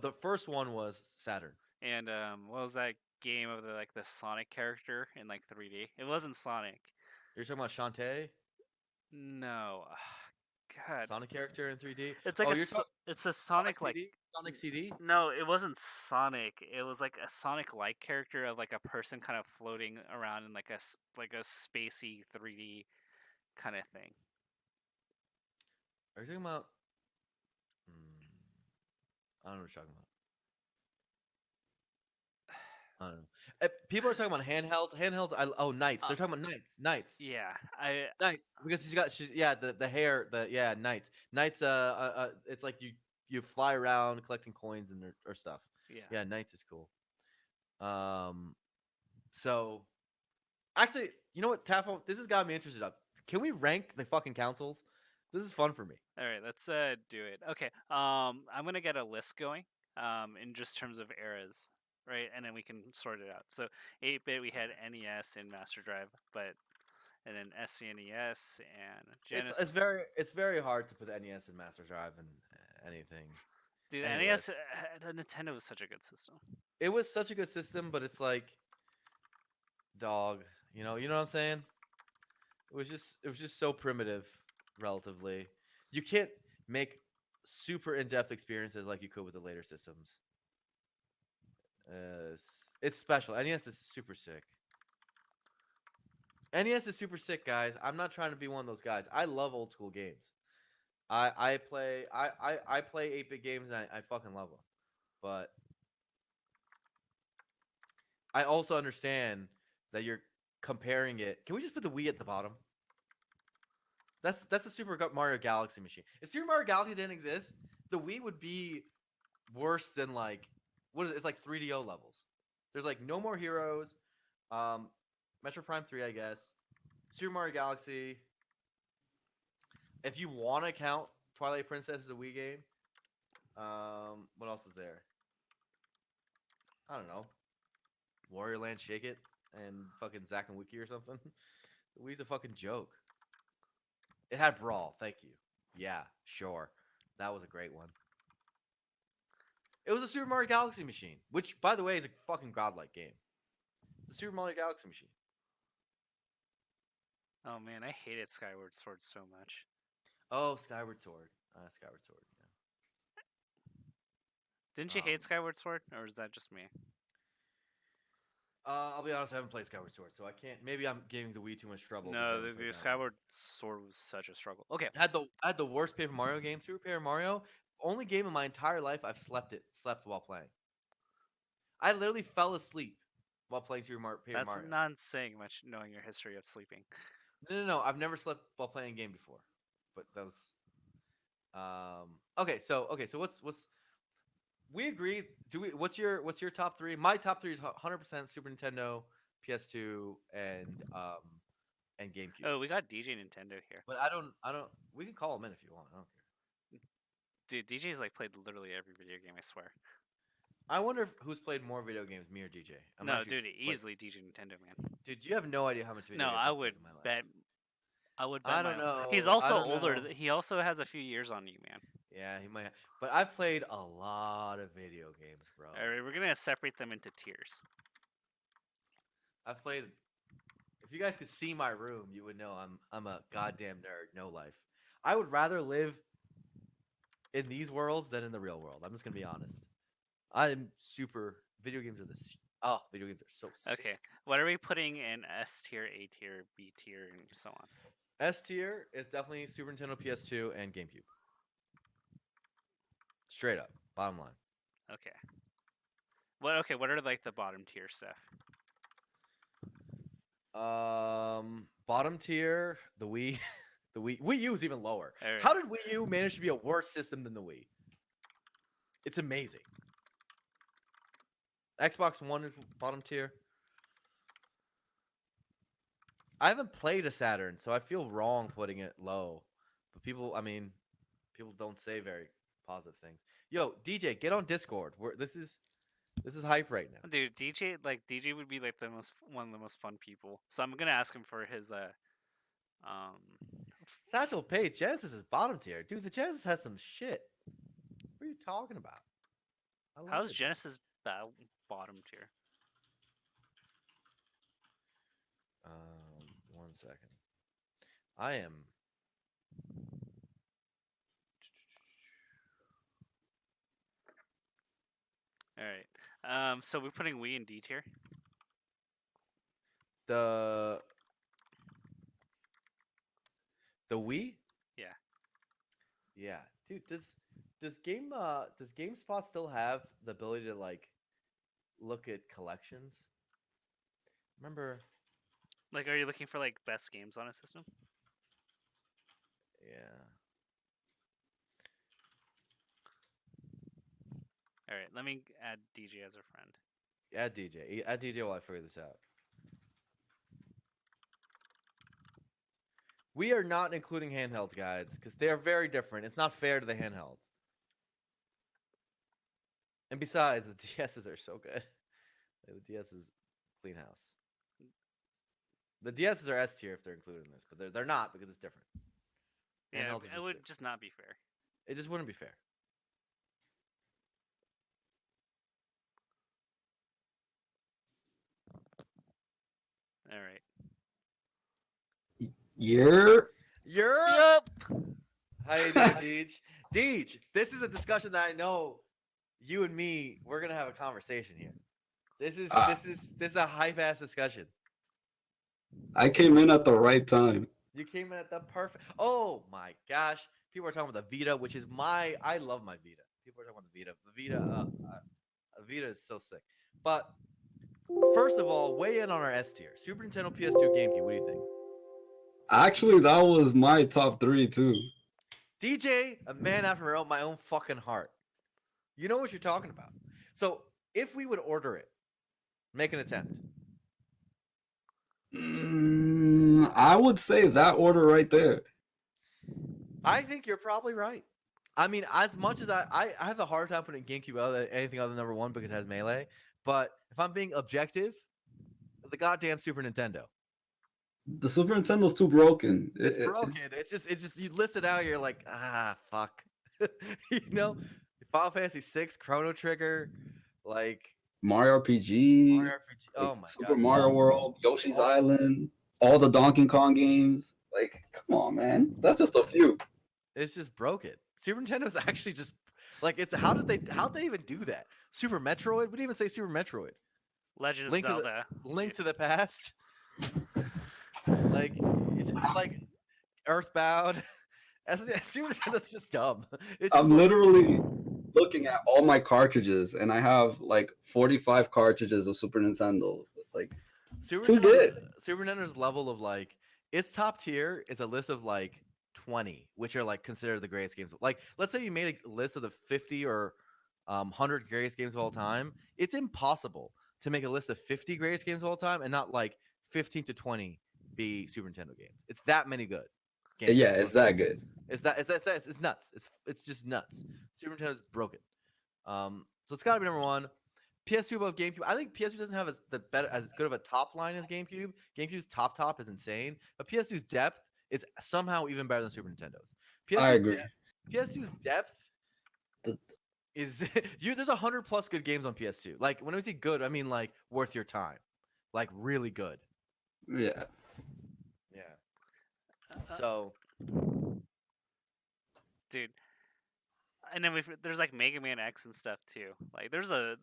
the first one was Saturn. and what was that game of the Sonic character in like 3D? It wasn't Sonic. You're talking about Shantae, No. God. Sonic character in 3D. It's like Oh, you're talking it's a Sonic Sonic like CD, Sonic CD. no, it wasn't Sonic. It was like a Sonic like character of like a person kind of floating around in like like a spacey 3D kind of thing. Are you talking about? Hmm, I don't know what you're talking about. I don't know. People are talking about handhelds. Handhelds. Oh, knights. Uh, They're talking about knights. Knights. yeah, I Knights. Because she's yeah the hair knights. Knights. It's like you fly around collecting coins and or stuff. yeah. Yeah, knights is cool. Um. So actually, you know what, Taffo? This has got me interested. Up. Can we rank the fucking councils? This is fun for me. All right, let's do it. Okay. I'm gonna get a list going. In just terms of eras, right? And then we can sort it out. So 8-bit, we had Okay. NES and Master Drive, but and then SNES and It's Genesis. very hard to put the NES and Master Drive in anything Dude, any NES, list. the Nintendo was such a good system. It was such a good system, but it's like dog. You know what I'm saying? It was just so primitive, relatively. You can't make super in-depth experiences like you could with the later systems. It's special. NES is super sick. NES is super sick, guys. I'm not trying to be one of those guys. I love old school games. I play 8-bit games and I fucking love them. But I also understand that you're comparing it. Can we just put the Wii at the bottom? That's the Mario Galaxy machine. If Super Mario Galaxy didn't exist, the Wii would be worse than like what is it? It's like 3DO levels. There's like No More Heroes, um, Metro Prime 3, I guess. Super Mario Galaxy. If you want to count Twilight Princess as a Wii game, what else is there? I don't know. Warrior Land Shake It and fucking Zack and Wiki or something. The Wii's a fucking joke. It had Brawl. Thank you. Yeah, sure. That was a great one. It was a Super Mario Galaxy machine, which, by the way, is a fucking godlike game. It's a Super Mario Galaxy machine. Oh man, I hated Skyward Sword so much. Oh, Skyward Sword. Skyward Sword. Didn't Yeah. you hate Skyward Sword, or is that just me? I'll be honest. I haven't played Skyward Sword, so I can't. Maybe I'm giving the Wii too much trouble because I No, haven't played the that one. Skyward Sword was such a struggle. Okay, I had the worst Paper Mario game. Super Paper Mario. Only game in my entire life I've slept while playing. I literally fell asleep while playing Paper that's Mario. not saying much, knowing your history of sleeping. No. I've never slept while playing a game before. But that was okay. So what's we agree? Do we? What's your top three? My top three is 100% Super Nintendo, PS2, and GameCube. Oh, we got DJ Nintendo here. But I don't. We can call them in if you want. I don't care. Dude, DJ's like played literally every video game, I swear. I wonder who's played more video games, me or DJ. I'm No, actually dude, like, easily DJ Nintendo, man. dude, you have no idea how much No, video games I've played in my life. I would bet I my don't He's know. I also don't older. know. He also has a few years on you, man. Yeah, he might. But I've played a lot of video games, bro. All right, we're gonna separate them into tiers. I've played. If you guys could see my room, you would know I'm a goddamn nerd. No life. I would rather live in these worlds than in the real world. I'm just gonna be honest. I'm super. Video games are this. Oh, video games are so sick. Okay, what are we putting in S tier, A tier, B tier, and so on? S tier is definitely Super Nintendo, PS2, and GameCube. Straight up, bottom line. Okay. What? Okay, what are like the bottom tier stuff? Bottom tier, the Wii. The Wii U is even lower. All right. How did Wii U manage to be a worse system than the Wii? It's amazing. Xbox One is bottom tier. I haven't played a Saturn, so I feel wrong putting it low. But people don't say very positive things. Yo, DJ, get on Discord. This is hype right now. Dude, DJ would be like the most one of the most fun people. So I'm gonna ask him for his um. Satchel Paige, Genesis is bottom tier. Dude, the Genesis has some shit. What are you talking about? I love How's the Genesis. Genesis bottom tier? 1 second. I am. All right. So we're putting Wii in D tier. The Wii? Yeah. Yeah. Dude, does GameSpot still have the ability to like look at collections? Remember? Like, are you looking for like best games on a system? Yeah. All right. Let me add DJ as a friend. Add DJ. Add DJ while I figure this out. We are not including handhelds, guys, because they are very different. It's not fair to the handhelds. And besides, the DSs are so good. The DS is clean house. The DSs are S tier if they're included in this, but they're not because it's different. Yeah, Handhelds are it just would just not be fair. it just wouldn't be fair. All right. You're You're Yep. how you doing, Deej? Deej, this is a discussion that I know you and me we're gonna have a conversation here. This is uh, this is a hype ass discussion. I came in at the right time. You came in at the perfect. Oh my gosh, people are talking about the Vita, which is I love my Vita. People are talking about the Vita. The Vita is so sick. But first of all, weigh in on our S tier: Super Nintendo, PS2, GameCube. What do you think? Actually, that was my top three too. DJ, a man after my own fucking heart. You know what you're talking about. So if we would order it, make an attempt. I would say that order right there. I think you're probably right. I mean, as much as I have a hard time putting GameCube anything other than number one because it has Melee, but if I'm being objective, the goddamn Super Nintendo. The Super Nintendo's too broken. It's broken. It's just you list it out, you're like, fuck. you know, Final Fantasy 6, Chrono Trigger, like Mario RPG, Mario RPG. like Oh my Super god. Mario World, Yoshi's all- Island, all the Donkey Kong games. Like, come on, man. That's just a few. It's just broken. Super Nintendo's actually just like it's how'd they even do that? Super Metroid? We didn't even say Super Metroid. Legend of Link to the Zelda. Link to the Past. Like it's just like Earthbound. Super Nintendo's just dumb. It's just I'm like, literally looking at all my cartridges, and I have like 45 cartridges of Super Nintendo. Like, it's Super too Nintendo's good. Super Nintendo's level of like its top tier is a list of like 20, which are like considered the greatest games. Like, let's say you made a list of the 50 or 100 greatest games of all time. It's impossible to make a list of 50 greatest games of all time and not like 15 to 20 be Super Nintendo games. It's that many good games. Yeah, it's that good. It's nuts. It's just nuts. Super Nintendo's broken. So it's got to be number one. PS2 above GameCube. I think PS2 doesn't have as good of a top line as GameCube. GameCube's top is insane, but PS2's depth is somehow even better than Super Nintendo's. I PS2's agree. PS2's depth The- is there's 100+ good games on PS2. Like when I say good, I mean like worth your time, like really good. Yeah. Yeah. Uh, So dude. And then there's like Mega Man X and stuff too. Like there's a.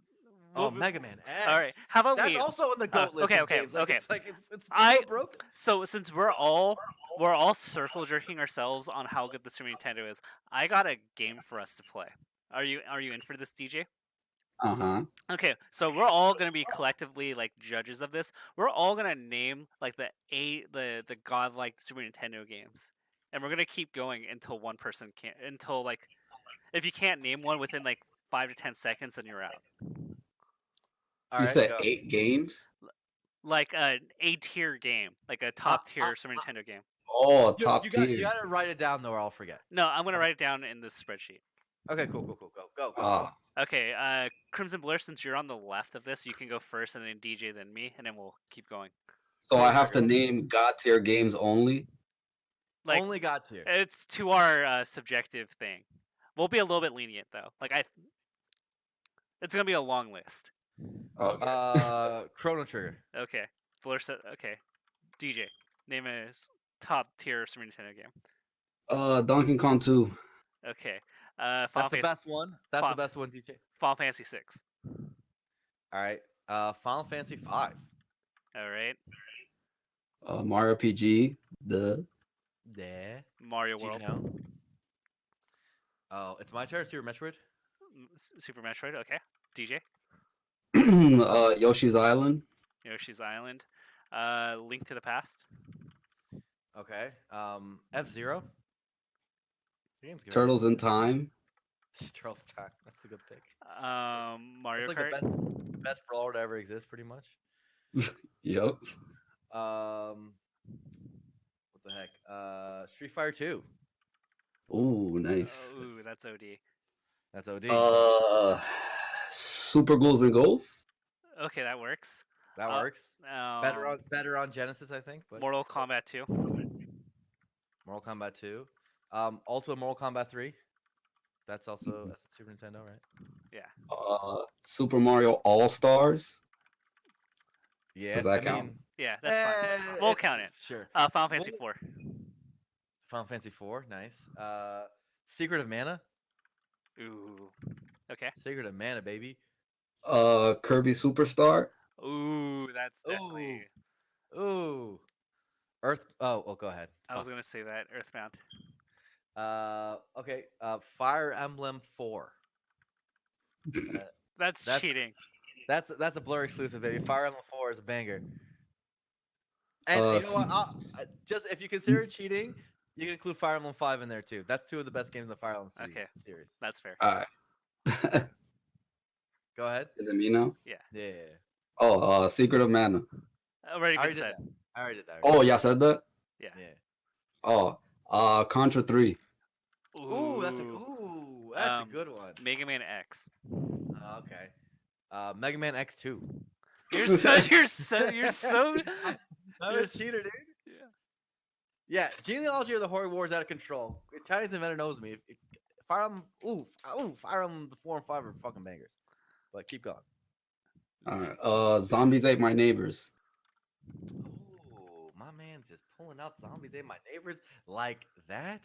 Mega Man X. All right. How about That's we? also on the GOAT list Okay. of Okay. games. Like, Okay. it's I so broken. So since we're all circle jerking ourselves on how good the Super Nintendo is, I got a game for us to play. Are you in for this, DJ? Uh-huh. Okay, so we're all gonna be collectively like judges of this. We're all gonna name like the godlike Super Nintendo games, and we're gonna keep going until one person can't. Until like, if you can't name one within like 5 to 10 seconds, then you're out. All You right, said go. 8 games? Like an A-tier game, like a top tier Super Nintendo game. Oh, You, top you tier. gotta write it down though, or I'll forget. No, I'm gonna Okay. write it down in this spreadsheet. Okay, cool. Go. Ah, Okay, Crimson Blur, since you're on the left of this, you can go first, and then DJ, then me, and then we'll keep going. so I Okay, have to go. name God tier games only. Like, Only got tier. it's to our subjective thing. We'll be a little bit lenient though. It's gonna be a long list. Okay. Chrono Trigger. Okay, Blur said. Okay, DJ, name a top tier Super Nintendo game. Donkey Kong 2. Okay, That's Final the Fantasy. best one. That's the best one, DJ. Final Fantasy 6. All right. Final Fantasy 5. All right, Mario RPG. The Yeah. Mario World. Gino. Oh, it's my turn. Super Metroid. Super Metroid. Okay, DJ. Yoshi's Island. Yoshi's Island. Link to the Past. Okay. F-Zero. The game's good. Turtles in Time. Turtles Time. That's a good pick. Mario It's like Kart. the best brawler to ever exist, pretty much. Yep. What the heck? Street Fighter 2. Ooh, nice. Ooh, that's OD. That's OD. Super Ghouls and Ghosts. Okay, that works. That works. Um, Better on Genesis, I think. But Mortal Kombat 2. Mortal Kombat 2. Ultimate Mortal Kombat 3. That's also that's Super Nintendo, right? Yeah. Super Mario All Stars. Yeah. Does that I count? mean, Yeah, that's fine. We'll count it. Sure. Final Fantasy 4. Final Fantasy 4. Nice. Secret of Mana. Ooh. Okay. Secret of Mana, baby. Kirby Superstar. Ooh, that's definitely. Ooh. Earth. Oh, go ahead. I was gonna say that Earthbound. Okay. Fire Emblem 4. That's cheating. That's a Blur exclusive, baby. Fire Emblem 4 is a banger. And you know what? Just if you consider it cheating, you can include Fire Emblem 5 in there too. That's two of the best games in the Fire Emblem series. That's fair. All right. Go ahead. Is it me now? Yeah. Yeah. Oh, Secret of Mana. Already I been already said. did that. I already did that. Oh, y'all said that? Yeah. Yeah. Oh, Contra 3. Ooh, That's a good one. Mega Man X. Okay. Mega Man X2. You're so. I'm a cheater, dude. Yeah. Genealogy of the Horde War is out of control. Chinese inventor knows me. Fire Emblem, Fire Emblem the 4 and 5 are fucking bangers. But keep going. All right. Zombies Ate My Neighbors. Oh, my man just pulling out Zombies Ate My Neighbors like that.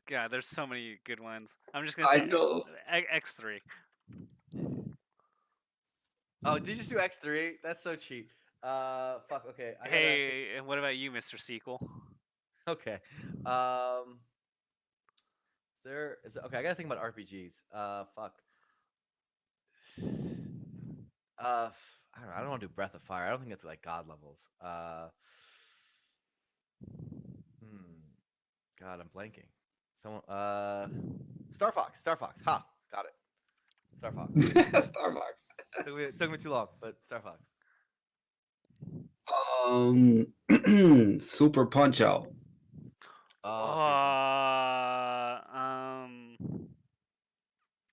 God, there's so many good ones. I'm just gonna I say know. X3. Oh, did you just do X3? That's so cheap. Fuck. Okay. Hey, and what about you, Mr. Sequel? Okay. Okay? I gotta think about RPGs. Fuck. I don't want to do Breath of Fire. I don't think it's like God levels. God, I'm blanking. Someone. Star Fox. Ha, got it. Star Fox. Starbucks. Took me too long, but Star Fox. Super Punch Out.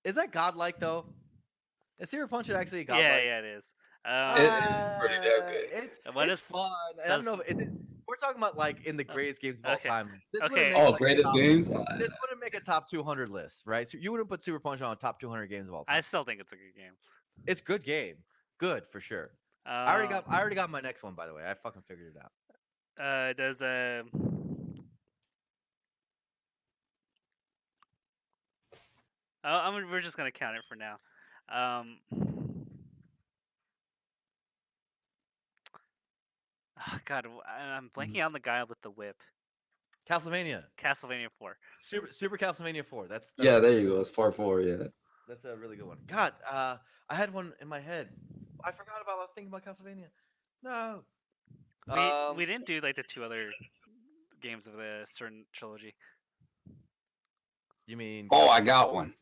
Is that godlike though? Is Super Punch It actually godlike? Yeah, it is. It's pretty damn good. It's fun. I don't know. We're talking about like in the greatest games of all time. This Okay. wouldn't make, like, Greatest games. This wouldn't make a top 200 list, right? So you wouldn't put Super Punch on top 200 games of all time. I still think it's a good game. It's a good game. Good for sure. I already got my next one, by the way. I fucking figured it out. We're just gonna count it for now. God, I'm blanking on the guy with the whip. Castlevania 4. Super Castlevania 4. That's yeah, there you go. It's 4-4. Yeah. That's a really good one. God, I had one in my head. I forgot about thinking about Castlevania. No. We didn't do like the 2 other games of the certain trilogy. You mean? Oh, I got one.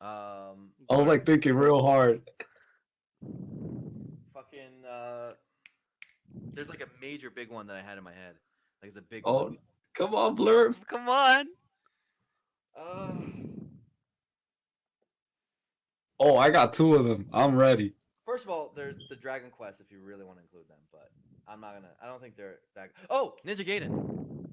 Um, I was like thinking real hard. fucking. There's like a major big one that I had in my head. Like it's a big Oh, one. come on, Blurb. Come on. Uh, Oh, I got 2 of them. I'm ready. first of all, there's the Dragon Quest if you really want to include them, but I'm not gonna. I don't think they're that. Oh, Ninja Gaiden.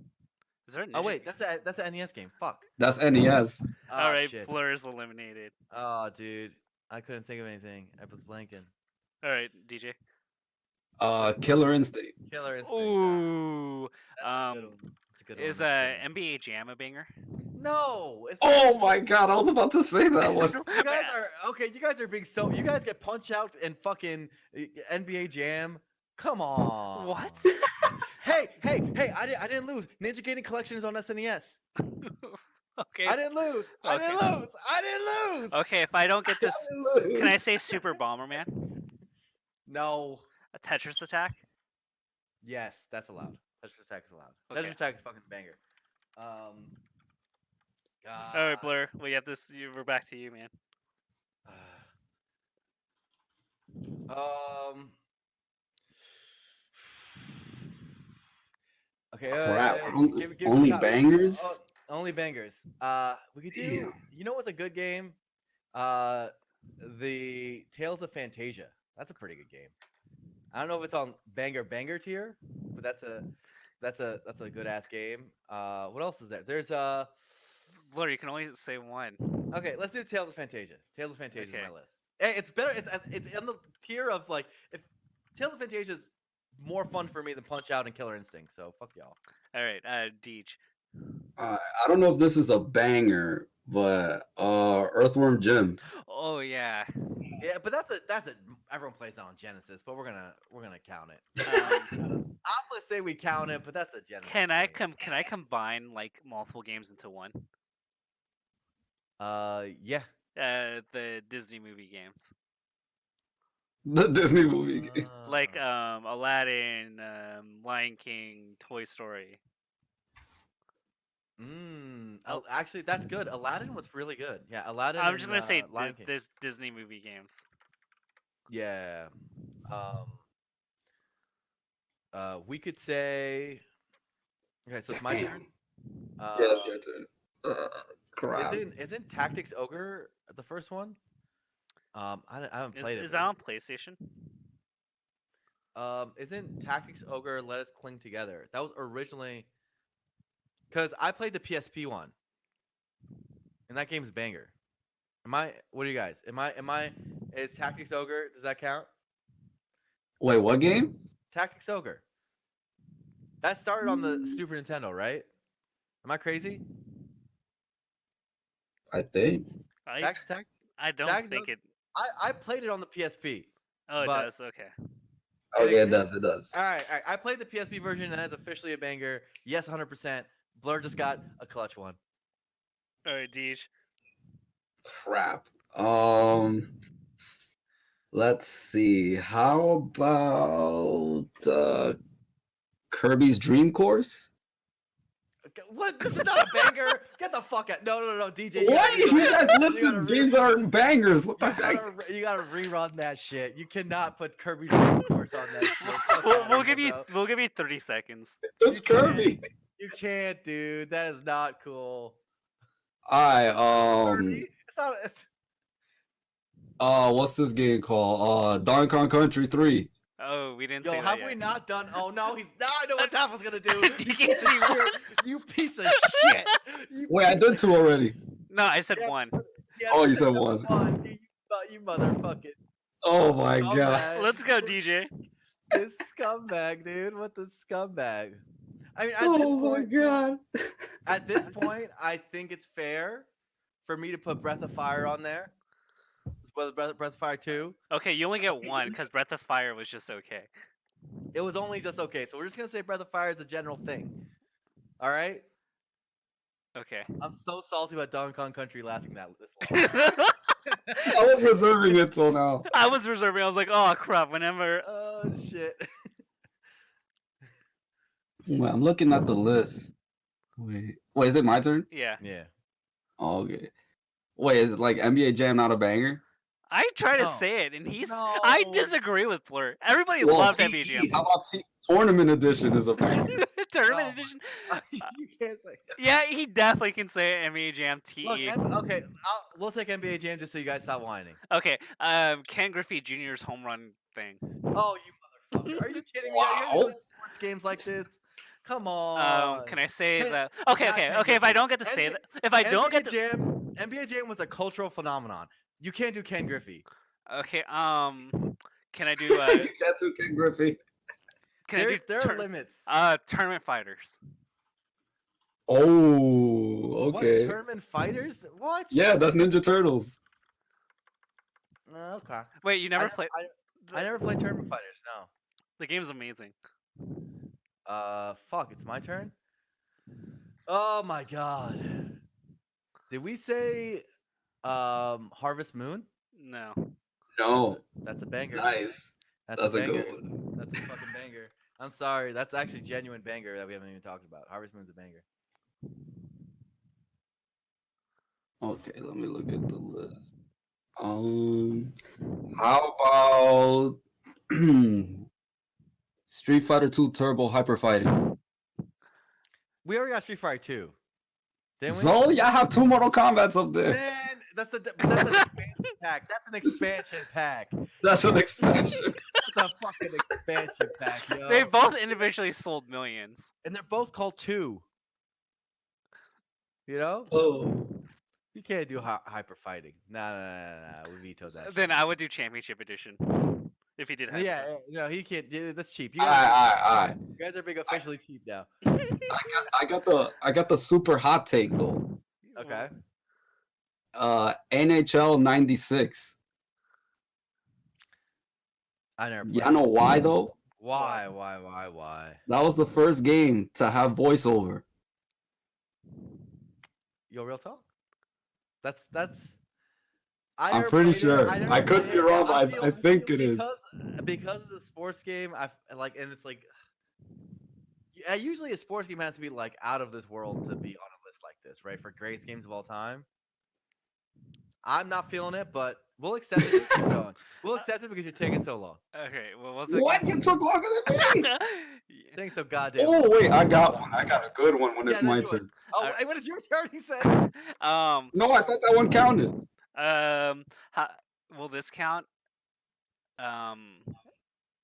Is there a Oh Ninja? wait, that's an NES game. Fuck. That's NES. Oh All right, shit. Blur is eliminated. Oh dude, I couldn't think of anything. I was blanking. All right, DJ. Killer Instinct. Killer Instinct. Ooh. That's a good one. That's a good Is one. That's a good one. NBA Jam a banger? No, it's Oh my god, I was about to say that one. You guys are okay. You guys are being so. You guys get Punch Out and fucking NBA Jam. Come on. What? Hey! I didn't lose. Ninja Gaiden Collection is on SNES. Okay. I didn't lose. I didn't Okay. lose. I didn't lose. Okay, if I don't get this, can I say Super Bomberman? No. A Tetris Attack? Yes, that's allowed. Tetris Attack is allowed. Okay. Tetris Attack is fucking banger. All right, Blur. We have this. We're back to you, man. Okay. Crap, give me only top- bangers? Only bangers. We could do. Damn. You know what's a good game? The Tales of Fantasia. That's a pretty good game. I don't know if it's on banger tier, but that's a good ass game. What else is there? There's Blur, you can only say one. Okay, let's do Tales of Fantasia. Tales of Fantasia Okay. is my list. Hey, it's better. It's in the tier of like if Tales of Fantasia is more fun for me than Punch Out and Killer Instinct. So fuck y'all. All right, Deej. I don't know if this is a banger, but Earthworm Jim. Oh yeah. Yeah, but that's a everyone plays that on Genesis, but we're gonna count it. Um, I'm gonna say we count it, but that's a Genesis. can I game. can I combine like multiple games into one? Yeah. The Disney movie games, The Disney movie. like Aladdin, Lion King, Toy Story. Actually, that's good. Aladdin was really good. Yeah, Aladdin. I'm just gonna say Lion King. there's Disney movie games. Yeah. We could say. Okay, so it's my turn. Yeah, it's your turn. Crap. Isn't Tactics Ogre the first one? I haven't played it. Is that on PlayStation? Isn't Tactics Ogre Let Us Cling Together? That was originally because I played the PSP one, and that game's a banger. What are you guys? Is Tactics Ogre? Does that count? Wait, what game? Tactics Ogre. That started on the Super Nintendo, right? Am I crazy? I think. I don't Tactics think Ogre- it. I played it on the PSP. Oh, it but- does. Okay. Okay, it does. It does. All right. I played the PSP version, and that's officially a banger. Yes, 100%. Blur just got a clutch one. All right, Deej. Crap. Let's see. How about Kirby's Dream Course? What? This is not a banger. Get the fuck out. No, DJ. What? You guys listed games that aren't bangers. What the heck? You gotta rerun that shit. You cannot put Kirby Dream Course on that shit. Fuck We'll outta give here, you bro. 30 seconds. It's Kirby. You can't, dude. That is not cool. Alright, It's not. what's this game called? Donkey Kong Country 3. Oh, we didn't Yo, say that have yet. we not done? Oh no, now I know what Taffy's gonna do. You can see You piece of shit. You Wait, I piece did 2 already. No, I said Yeah. one. Yeah, Oh, you this is said number one. Dude, you motherfucking Oh my god. scumbag. Let's go, DJ. This scumbag, dude. What the scumbag? I mean, God. at this point, I think it's fair for me to put Breath of Fire on there. Breath of Fire 2. Okay, you only get one because Breath of Fire was just okay. It was only just okay, so we're just gonna say Breath of Fire is a general thing. All right. Okay. I'm so salty about Donkey Kong Country lasting this long. I was reserving it till now. I was reserving. I was like, oh crap. Whenever. Oh shit. Wait, I'm looking at the list. Wait, is it my turn? Yeah. Yeah. Oh, okay. Wait, is it like NBA Jam not a banger? I try to No. say it, and I No. disagree with Blur. Everybody Well, loved NBA TE. Jam. How about Tournament Edition is a banger? Tournament Oh edition. my. You can't say. Yeah, he definitely can say NBA Jam Look, TE. okay, we'll take NBA Jam just so you guys stop whining. Okay, Ken Griffey Jr.'s home run thing. Oh, you motherfucker! Are you kidding me? Are you gonna Wow. do sports games like this? Come on. Can I say Ken, that? Okay, not okay, Ken okay. If I Griffey. don't get to say that, if I don't get to, NBA Jam was a cultural phenomenon. You can't do Ken Griffey. okay, can I do You can't do Ken Griffey. can I do There are limits. tournament fighters? Oh, What, okay. tournament fighters? What? Yeah, that's Ninja Turtles. Okay. Wait, you never I, played? I never played tournament fighters. No. The game's amazing. Fuck. It's my turn. Oh my god. Did we say Harvest Moon? No. No, That's a banger. nice. That's That's a a banger. good one. That's a fucking banger. I'm sorry. That's actually genuine banger that we haven't even talked about. Harvest Moon's a banger. Okay, let me look at the list. How about Street Fighter 2 Turbo Hyper Fighting? We already got Street Fighter 2. Didn't we? So y'all have two Mortal Kombats up there. Man, that's an expansion pack. That's an expansion pack. That's an expansion. That's a fucking expansion pack, yo. They both individually sold millions. And they're both called 2. You know? Oh, You can't do hyper fighting. Nah. We vetoed that. Then shit. I would do Championship Edition. If he did have Yeah, that. no, he can't. That's cheap. all right. You guys are being officially cheap now. I got the super hot take though. Okay. NHL '96. I never played. Y'all know why though? Why? That was the first game to have voiceover. Yo, real talk. That's. I'm never pretty played it. sure. never I could played be it. wrong, but feel- I think it is. because it's a sports game. And it's like, yeah, usually a sports game has to be like out of this world to be on a list like this, right? For greatest games of all time. I'm not feeling it, but we'll accept it. Just keep going. We'll accept it because you're taking so long. Okay, well, what's it? What? You took longer than me? Taking so goddamn. Oh wait, I got one. I got a good one when it's Yeah, my that's yours. turn. Oh, wait, when it's your turn, he said. No, I thought that one counted. Will this count?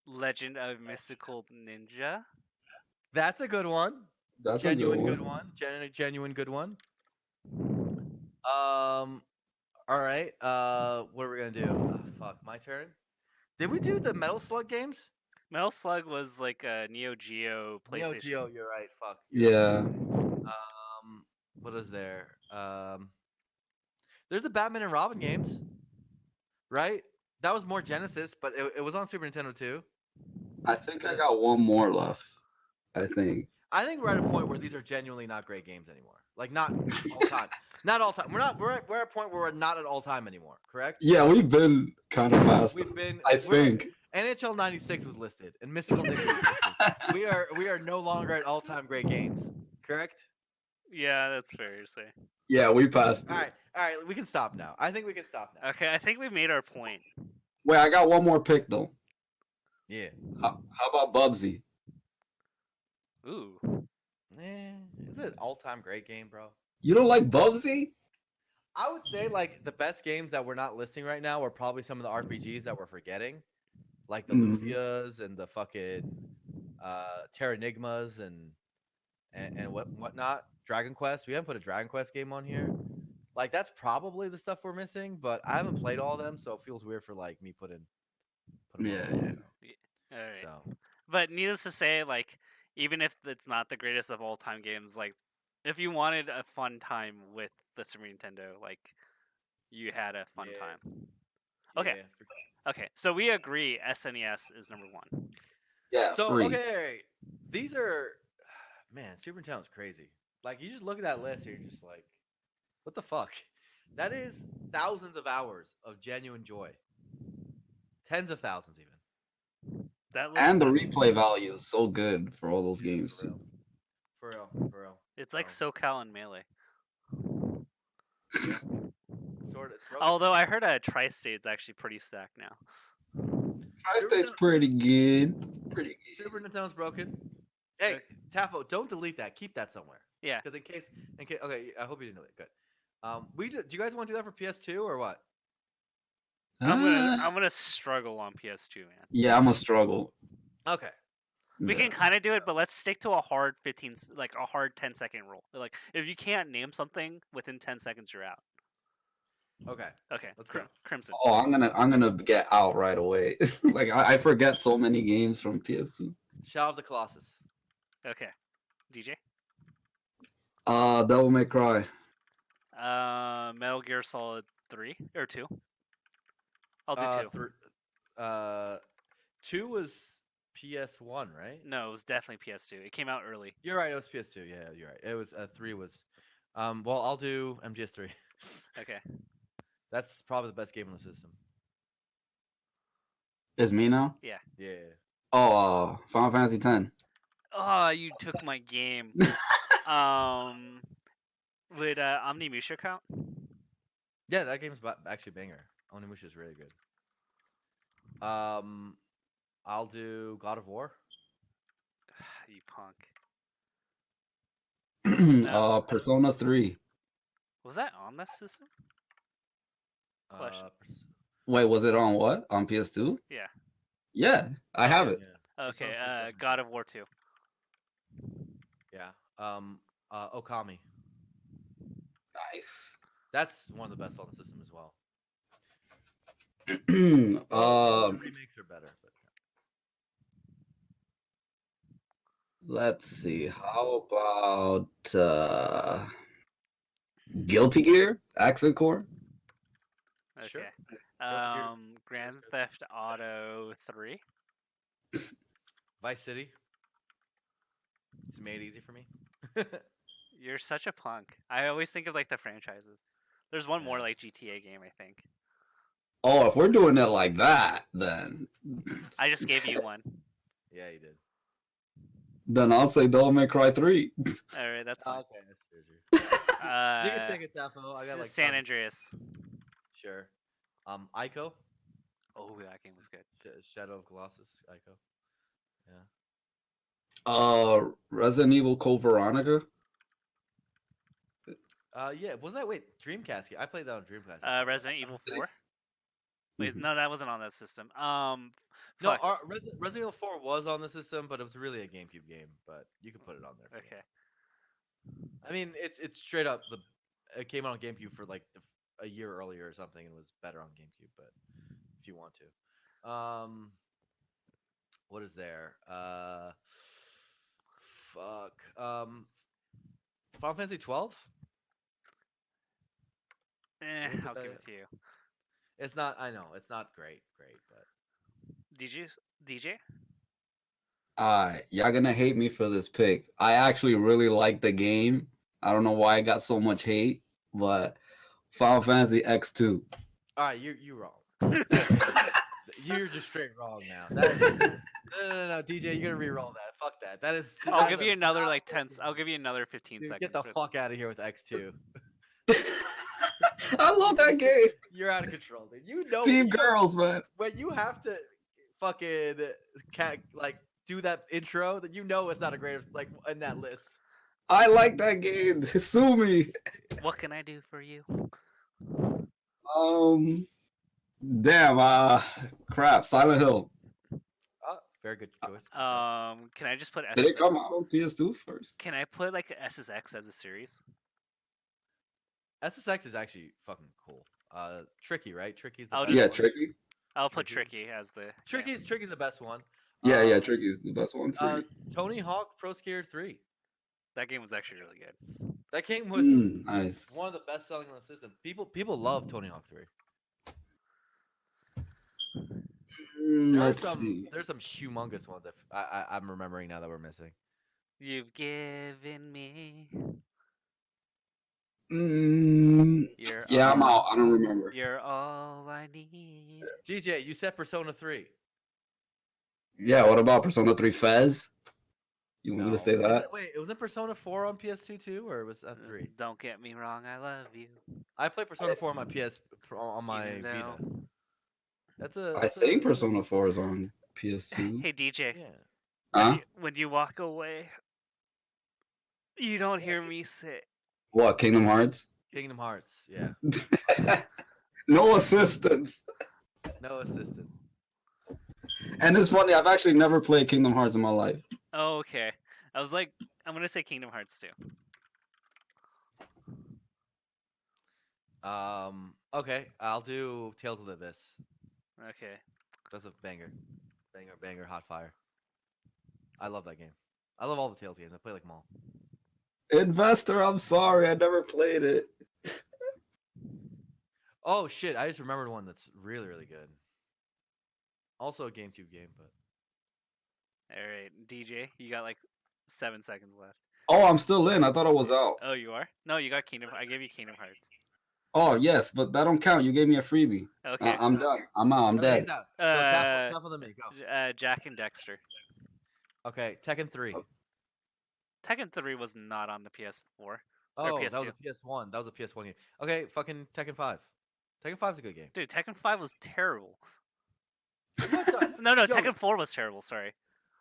Legend of Mystical Ninja. That's a good one. That's Genuine a good one. Genuine good one. All right. What are we gonna do? Oh, fuck, my turn. Did we do the Metal Slug games? Metal Slug was like a Neo Geo Neo PlayStation. Geo. You're right. Fuck. Yeah. What is there? There's the Batman and Robin games, right? That was more Genesis, but it was on Super Nintendo too. I think I got one more left. I think. I think we're at a point where these are genuinely not great games anymore. Like not all time. Not all time. We're at a point where we're not at all time anymore. Correct? Yeah, we've been kind of past. We've been. I think. NHL '96 was listed and Mystical Ninja was listed. We are no longer at all time great games. Correct? Yeah, that's fair to say. Yeah, we passed it. All right. We can stop now. I think we can stop now. Okay, I think we made our point. Wait, I got one more pick though. Yeah. How about Bubsy? Ooh. Is it an all time great game, bro? You don't like Bubsy? I would say like the best games that we're not listing right now are probably some of the RPGs that we're forgetting, like the Lufias and the fucking Terranigmas and whatnot. Dragon Quest. We haven't put a Dragon Quest game on here. Like that's probably the stuff we're missing, but I haven't played all of them, so it feels weird for like me putting. Yeah. All right. So But needless to say, like, even if it's not the greatest of all time games, like, if you wanted a fun time with the Super Nintendo, like, you had a fun Yeah. time. Okay. yeah. Okay, so we agree SNES is number one. Yeah. So free. okay, these are man, Super Nintendo's crazy. Like you just look at that list here, you're just like, what the fuck? That is thousands of hours of genuine joy. Tens of thousands even. That looks And the so. replay value is so good for all those Yeah, games for too. real. For real. For real. It's like So, SoCal and Melee. yeah. Sort of. It's broken. Although I heard a Tri-State's actually pretty stacked now. Super Tri-State's Nintendo, pretty good. Pretty good. Super Nintendo's broken. Hey, Okay. Tafo, don't delete that. Keep that somewhere. Yeah, Because in case. Okay, I hope you didn't delete it. Good. Do you guys want to do that for PS2 or what? Ah, I'm gonna struggle on PS2, man. yeah, I'm a struggle. Okay. We Yeah. can kind of do it, but let's stick to a hard 15, like a hard 10-second rule. Like if you can't name something within 10 seconds, you're out. Okay. Okay, Let's go. Crimson. Oh, I'm gonna get out right away. Like I forget so many games from PS2. Shadow of the Colossus. Okay, DJ. Devil May Cry. Metal Gear Solid 3 or 2. I'll do 2. Uh, 2 was PS1, right? No, it was definitely PS2. It came out early. You're right. It was PS2. Yeah, you're right. It was 3 was. Well, I'll do MGS3. Okay. That's probably the best game on the system. It's me now. Yeah. Yeah. Oh, Final Fantasy X. Oh, you took my game. Would Omnimusha count? Yeah, that game's actually banger. Onimusha is really good. I'll do God of War. You punk. Persona 3. Was that on this system? Question. Wait, was it on what? On PS2? Yeah. Yeah, I have it. Yeah. Okay. Persona 3 's definitely- God of War 2. Yeah. Okami. Nice. That's one of the best on the system as well. The remakes are better. But... Let's see. How about Guilty Gear? Accent Core? Okay. Sure. Gear's- Grand Theft Auto 3. Vice City. It's made easy for me. You're such a punk. I always think of like the franchises. There's one more Yeah. like GTA game, I think. Oh, if we're doing it like that, then I just gave you one. Yeah, you did. then I'll say Devil May Cry 3. All right, that's fine. Okay, that's true. You Uh, can take it, Tafo. I got like San tons. Andreas. Sure. Ico. Oh, that game was good. Shadow of Colossus. Ico. Resident Evil Code Veronica. Yeah. Was that Dreamcast? I played that on Dreamcast. Resident Evil 4. Wait, Mhm. no, that wasn't on that system. No, fuck. Resident Evil 4 was on the system, but it was really a GameCube game. But you can put it on there. if you Okay. want. I mean, it's straight up it came out on GameCube for like a year earlier or something, and was better on GameCube. But if you want to, what is there? Fuck. Final Fantasy 12. Wanna put I'll give that- it to you. It's not. I know it's not great, but DJ? Y'all gonna hate me for this pick. I actually really like the game. I don't know why I got so much hate, but Final Fantasy X2. all right, you wrong. You're just straight wrong now. No, DJ, you're gonna re-roll that. Fuck that. That is. I'll that's give a you another bad like 10. fucking I'll game. give you another 15 Dude, seconds. get the fuck out of here with X2. I love that game. You're out of control, dude. You know, Team Girls, man. when you have to fucking do that intro, that you know it's not a great like in that list. I like that game. Sue me. What can I do for you? Damn. Crap. Silent Hill. Very good choice. Can I just put Did SSX? it come out on PS2 first? Can I put like SSX as a series? SSX is actually fucking cool. Tricky, right? Tricky's the I'll best Yeah, one. Tricky. I'll put Tricky. Tricky as the. Tricky's the best one. Yeah, Tricky is the best one for me. Tony Hawk Pro Skater 3. That game was actually really good. That game was Nice. one of the best selling on the system. People love Tony Hawk 3. Let's see. There's some humongous ones I'm remembering now that we're missing. You've given me. You're Yeah, I'm all- out. I don't remember. You're all I need. DJ, you said Persona 3. Yeah, what about Persona 3 Fez? You want me to No. say that? Wait, it was in Persona 4 on PS2 too, or was that 3? Don't get me wrong, I love you. I played Persona 4 on my on Even my though. Vita. I That's a think Persona 4 is on PS2. Hey DJ, yeah. Huh? when you walk away, you don't Yeah, hear see? me say. What, Kingdom Hearts? Kingdom Hearts. Yeah. No assistance. No assistance. And it's funny, I've actually never played Kingdom Hearts in my life. Oh, okay. I was like, I'm gonna say Kingdom Hearts 2. Okay, I'll do Tales of the Abyss. Okay. That's a banger. Banger, hot fire. I love that game. I love all the Tales games. I play like them all. Investor, I'm sorry, I never played it. Oh shit, I just remembered one that's really good. Also a GameCube game, but All right, DJ, you got like 7 seconds left. Oh, I'm still in. I thought I was out. Oh, you are? No, you got Kingdom. I gave you Kingdom Hearts. Oh, yes, but that don't count. You gave me a freebie. Okay. I'm done. I'm out. I'm okay, dead. he's out. Go Uh, tap on the me. Go. Jack and Dexter. Okay, Tekken 3. Tekken 3 was not on the PS4 or Oh, that was PS2. a PS1. That was a PS1 game. Okay, fucking Tekken 5. Tekken 5 is a good game. Dude, Tekken 5 was terrible. What the? No, Yo, Tekken 4 was terrible. Sorry.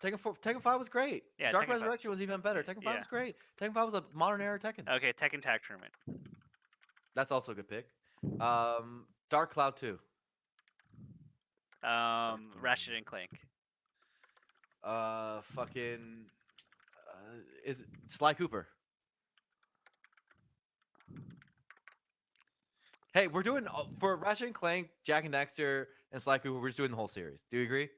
Tekken 5 was great. Yeah, Dark Tekken 5. Resurrection was even better. Tekken 5 Yeah. was great. Tekken 5 was a modern era Tekken. Okay, Tekken Tag Tournament. That's also a good pick. Dark Cloud 2. Ratchet and Clank. Fucking is Sly Cooper. Hey, we're doing for Ratchet and Clank, Jack and Daxter, and Sly Cooper. We're just doing the whole series. Do you agree?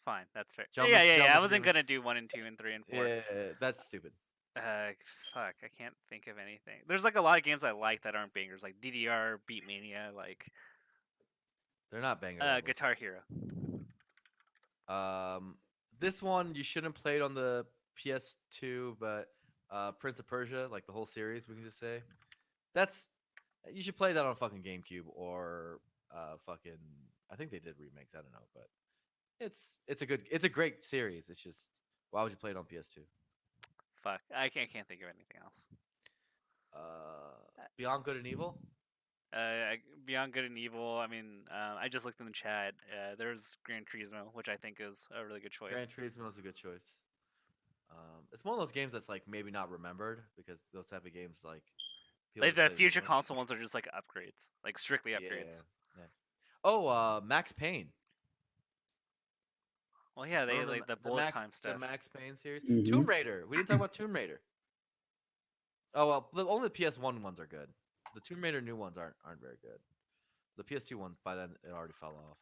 Fine, that's fair. Gentlemen's- Yeah. I gentlemen's wasn't agreement. gonna do 1 and 2 and 3 and 4. Yeah, that's stupid. Fuck, I can't think of anything. There's like a lot of games I like that aren't bangers, like DDR, Beatmania, like They're not banger levels. Guitar Hero. This one you shouldn't have played on the PS2, but Prince of Persia, like the whole series, we can just say that's you should play that on fucking GameCube or fucking. I think they did remakes. I don't know, but it's a great series. It's just why would you play it on PS2? Fuck, I can't think of anything else. Beyond Good and Evil. Beyond Good and Evil. I mean, I just looked in the chat. There's Gran Turismo, which I think is a really good choice. Gran Turismo is a good choice. It's one of those games that's like maybe not remembered because those type of games like people Like just the play future game. console ones are just like upgrades, like strictly upgrades. Yeah. Oh, Max Payne. Well, yeah, they Remember like the bullet time the stuff. Max Payne series. Mhm. Tomb Raider. We didn't talk about Tomb Raider. Oh well, only the PS1 ones are good. The Tomb Raider new ones aren't very good. The PS2 ones by then it already fell off.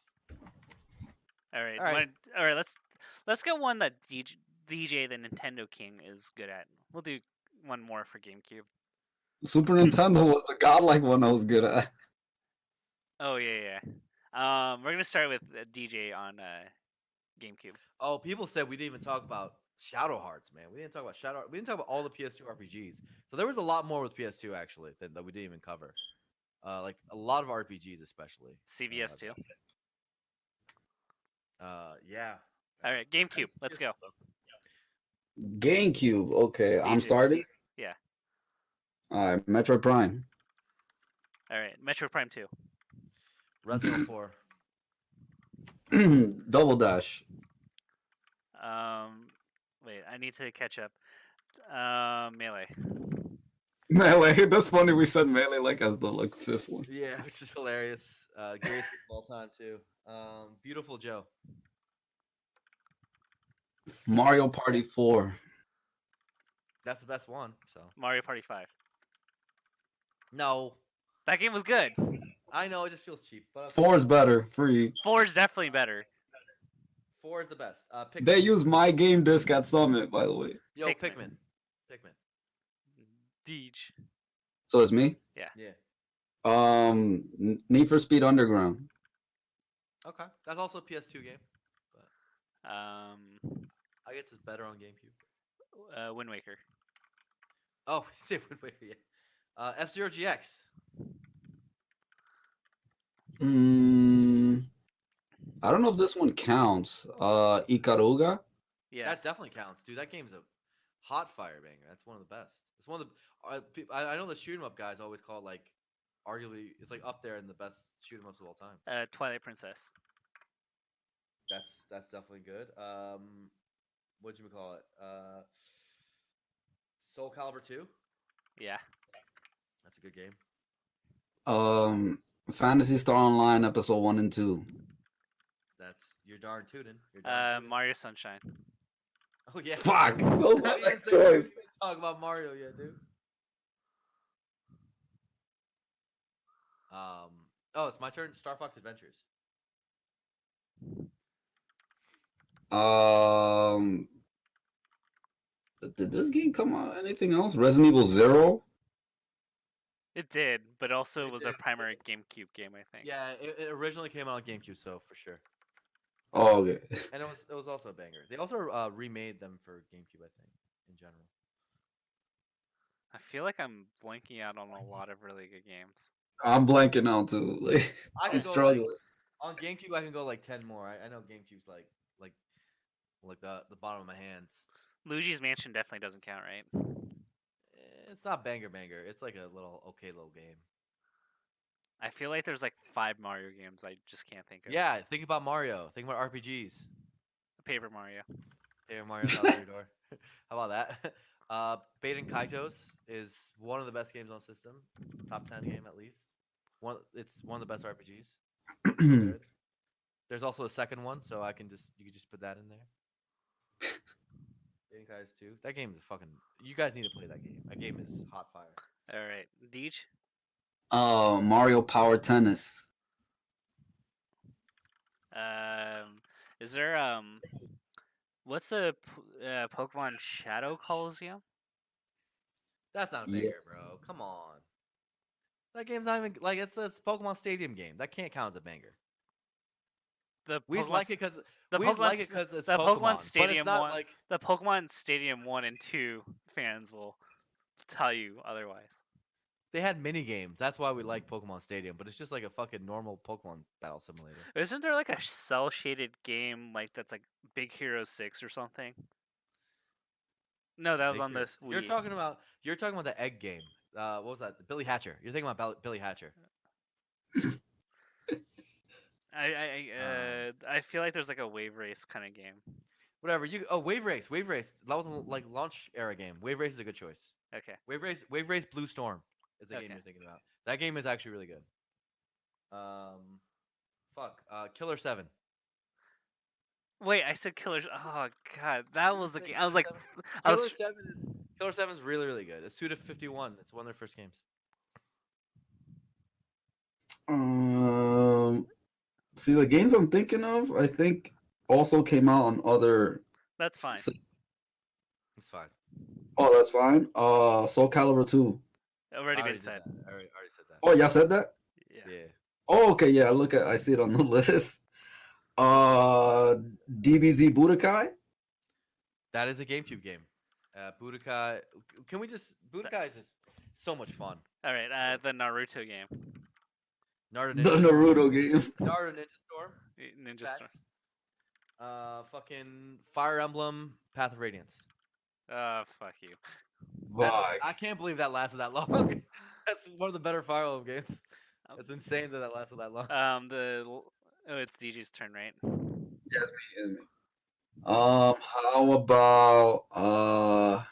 All right, All right. All right. Let's get one that DJ the Nintendo King is good at. We'll do one more for GameCube. Super Nintendo was the godlike one I was good at. Oh yeah. We're gonna start with DJ on GameCube. Oh, people said we didn't even talk about Shadow Hearts, man. We didn't talk about We didn't talk about all the PS2 RPGs. So there was a lot more with PS2 actually that we didn't even cover. Like a lot of RPGs, especially CVS too. Yeah. All right, GameCube. Let's go. GameCube. Okay, I'm DJ. starting. Yeah. All right, Metroid Prime. All right, Metro Prime 2. Resident Evil 4. Double Dash. Wait, I need to catch up. Melee. Melee. That's funny. We said Melee like as the like fifth one. Yeah, which is hilarious. Greatest of all time too. Beautiful Joe. Mario Party 4. That's the best one. So Mario Party 5. no, That game was good. I know it just feels cheap, but 4 is better. Free. 4 is definitely better. 4 is the best. Pikmin. They use my game disc at Summit, by the way. Yo, Pikmin. Pikmin. Deej. So it's me. Yeah. Need for Speed Underground. Okay, that's also a PS2 game. Um, I guess it's better on GameCube. Wind Waker. Oh, say Wind Waker. Yeah. F-Zero GX. I don't know if this one counts. Ikaruga. That Yes. definitely counts, dude. That game's a hot fire banger. That's one of the best. It's one of the. I know the shoot 'em up guys always call it like, arguably, it's like up there in the best shoot 'em ups of all time. Twilight Princess. That's definitely good. What'd you call it? Soul Calibur 2. Yeah. That's a good game. Fantasy Star Online episode 1 and 2. That's you're darn tootin'. You're darn tootin'. Mario Sunshine. Oh yeah. Fuck. dude. Those We are didn't even next say- we didn't choice. even talk about Mario yet, dude. Oh, it's my turn. Star Fox Adventures. Um, did this game come out? Anything else? Resident Evil 0. It did, but also It was did. our primary GameCube game, I think. Yeah, it originally came out on GameCube, so for sure. Oh, okay. And it was also a banger. They also remade them for GameCube, I think, in general. I feel like I'm blanking out on a lot of really good games. I'm blanking out too. Like, I I'm can go like struggling. on GameCube. I can go like 10 more. I know GameCube's like the bottom of my hands. Luigi's Mansion definitely doesn't count, right? It's not banger. It's like a little game. I feel like there's like 5 Mario games I just can't think of. Yeah, think about Mario. Think about RPGs. Paper Mario. Hey, Mario's out your door. How about that? Baten Kaitos is one of the best games on system. Top 10 game at least. It's one of the best RPGs. It's so good. There's also a second one, so you can just put that in there. Baten Kaitos 2. That game is fucking. You guys need to play that game. That game is hot fire. All right, Deej. Mario Power Tennis. Is there what's a Pokemon Shadow Coliseum? That's not a Yeah. banger, bro. Come on. That game's not even like it's a Pokemon Stadium game. That can't count as a banger. The We just Pokemon like it because the we just Pokemon like it s- because it's the Pokemon, Pokemon but it's Stadium not one like the Pokemon Stadium 1 and 2 fans will tell you otherwise. they had mini games. That's why we like Pokemon Stadium, but it's just like a fucking normal Pokemon battle simulator. Isn't there like a cell shaded game like that's like Big Hero 6 or something? No, that was Big on Hero. this You're Wii. talking about the egg game. What was that? Billy Hatcher. You're thinking about Billy Hatcher. I feel like there's like a wave race kind of game. Whatever. Wave Race. Wave Race. That was a like launch era game. Wave Race is a good choice. Okay. Wave Race Blue Storm is the game Okay. you're thinking about. That game is actually really good. Fuck. Killer 7. Wait, I said Killers. Oh god, that was the Say game. I was like, Killer 7 is Killer 7 is really really good. It's 2 to 51. It's one of their first games. See, the games I'm thinking of, I think also came out on other. that's fine. It's fine. Oh, that's fine. Soul Calibur 2. Already I been did said. that. I already said that. Oh, y'all said that? Yeah. Yeah. Oh, okay, yeah. I see it on the list. DBZ Budokai. That is a GameCube game. Budokai. Budokai is just so much fun. All right. The Naruto game. Naruto The Ninja Storm. Naruto game. Naruto Ninja Storm. Ninja Facts. Storm. Fucking Fire Emblem Path of Radiance. Fuck you. I can't believe that lasted that long. That's one of the better Fire Emblem games. It's insane that lasted that long. It's DJ's turn, right? Yes, me. How about How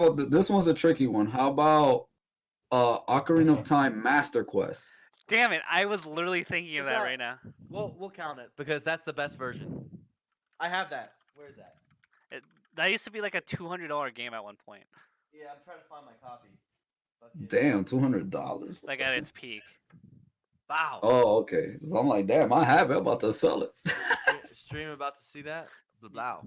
about this one's a tricky one. How about Ocarina of Time Master Quest? Damn it! I was literally thinking of Is that that- right now. We'll count it because that's the best version. I have that. Where is that? That used to be like a $200 game at one point, Yeah, I'm trying to find my copy. Fucking- Damn, $200. like at its peak. Wow. Oh, okay. So I'm like, damn, I have it. I'm about to sell it. Stream about to see that. Wow.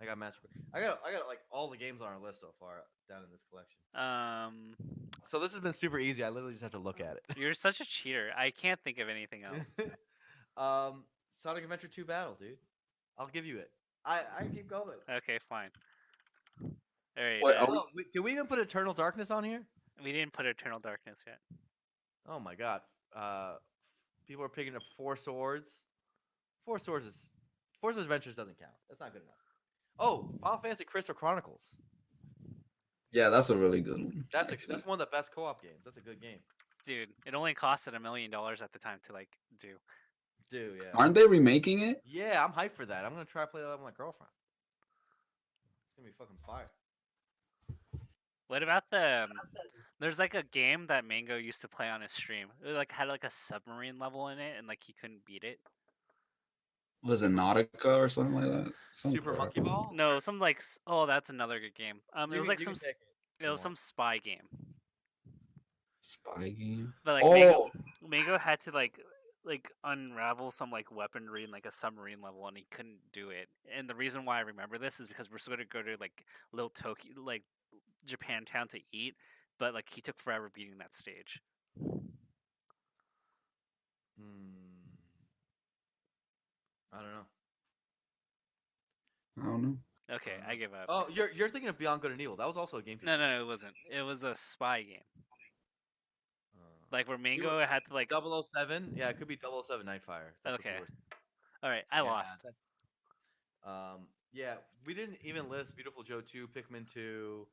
I got Master. I got like all the games on our list so far down in this collection. So this has been super easy. I literally just have to look at it. You're such a cheater. I can't think of anything else. Sonic Adventure 2 Battle, dude. I'll give you it. I keep going. Okay, fine. All right. Wait, are Oh, wait, did we even put Eternal Darkness on here? We didn't put Eternal Darkness yet. Oh my god. People are picking up Four Swords. Four Swords is Four Swords Adventures doesn't count. That's not good enough. Oh, Final Fantasy Crystal Chronicles. Yeah, that's a really good one. Actually. That's one of the best co-op games. That's a good game. Dude, it only costed $1 million at the time to like do. Dude, yeah. Aren't they remaking it? Yeah, I'm hyped for that. I'm gonna try to play that with my girlfriend. It's gonna be fucking fire. What about the? There's like a game that Mango used to play on his stream. It like had like a submarine level in it, and like he couldn't beat it. Was it Nautica or something like that? Some Super crap. Monkey Ball. No, some like oh, that's another good game. It was like You some can take it was some spy game. Spy game. But like Oh, Mango had to like unravel some like weaponry in like a submarine level, and he couldn't do it. And the reason why I remember this is because we're supposed to go to like Little Tokyo, like Japantown to eat, but like he took forever beating that stage. I don't know. I don't know. Okay, I give up. Oh, you're thinking of Beyond Good and Evil. That was also a GameCube. No, it wasn't. It was a spy game. Like where You Mango were- had to like. 007. Yeah, it could be 007 Nightfire. That's Okay. what All right, I lost. Yeah, we didn't even list Beautiful Joe 2, Pikmin 2.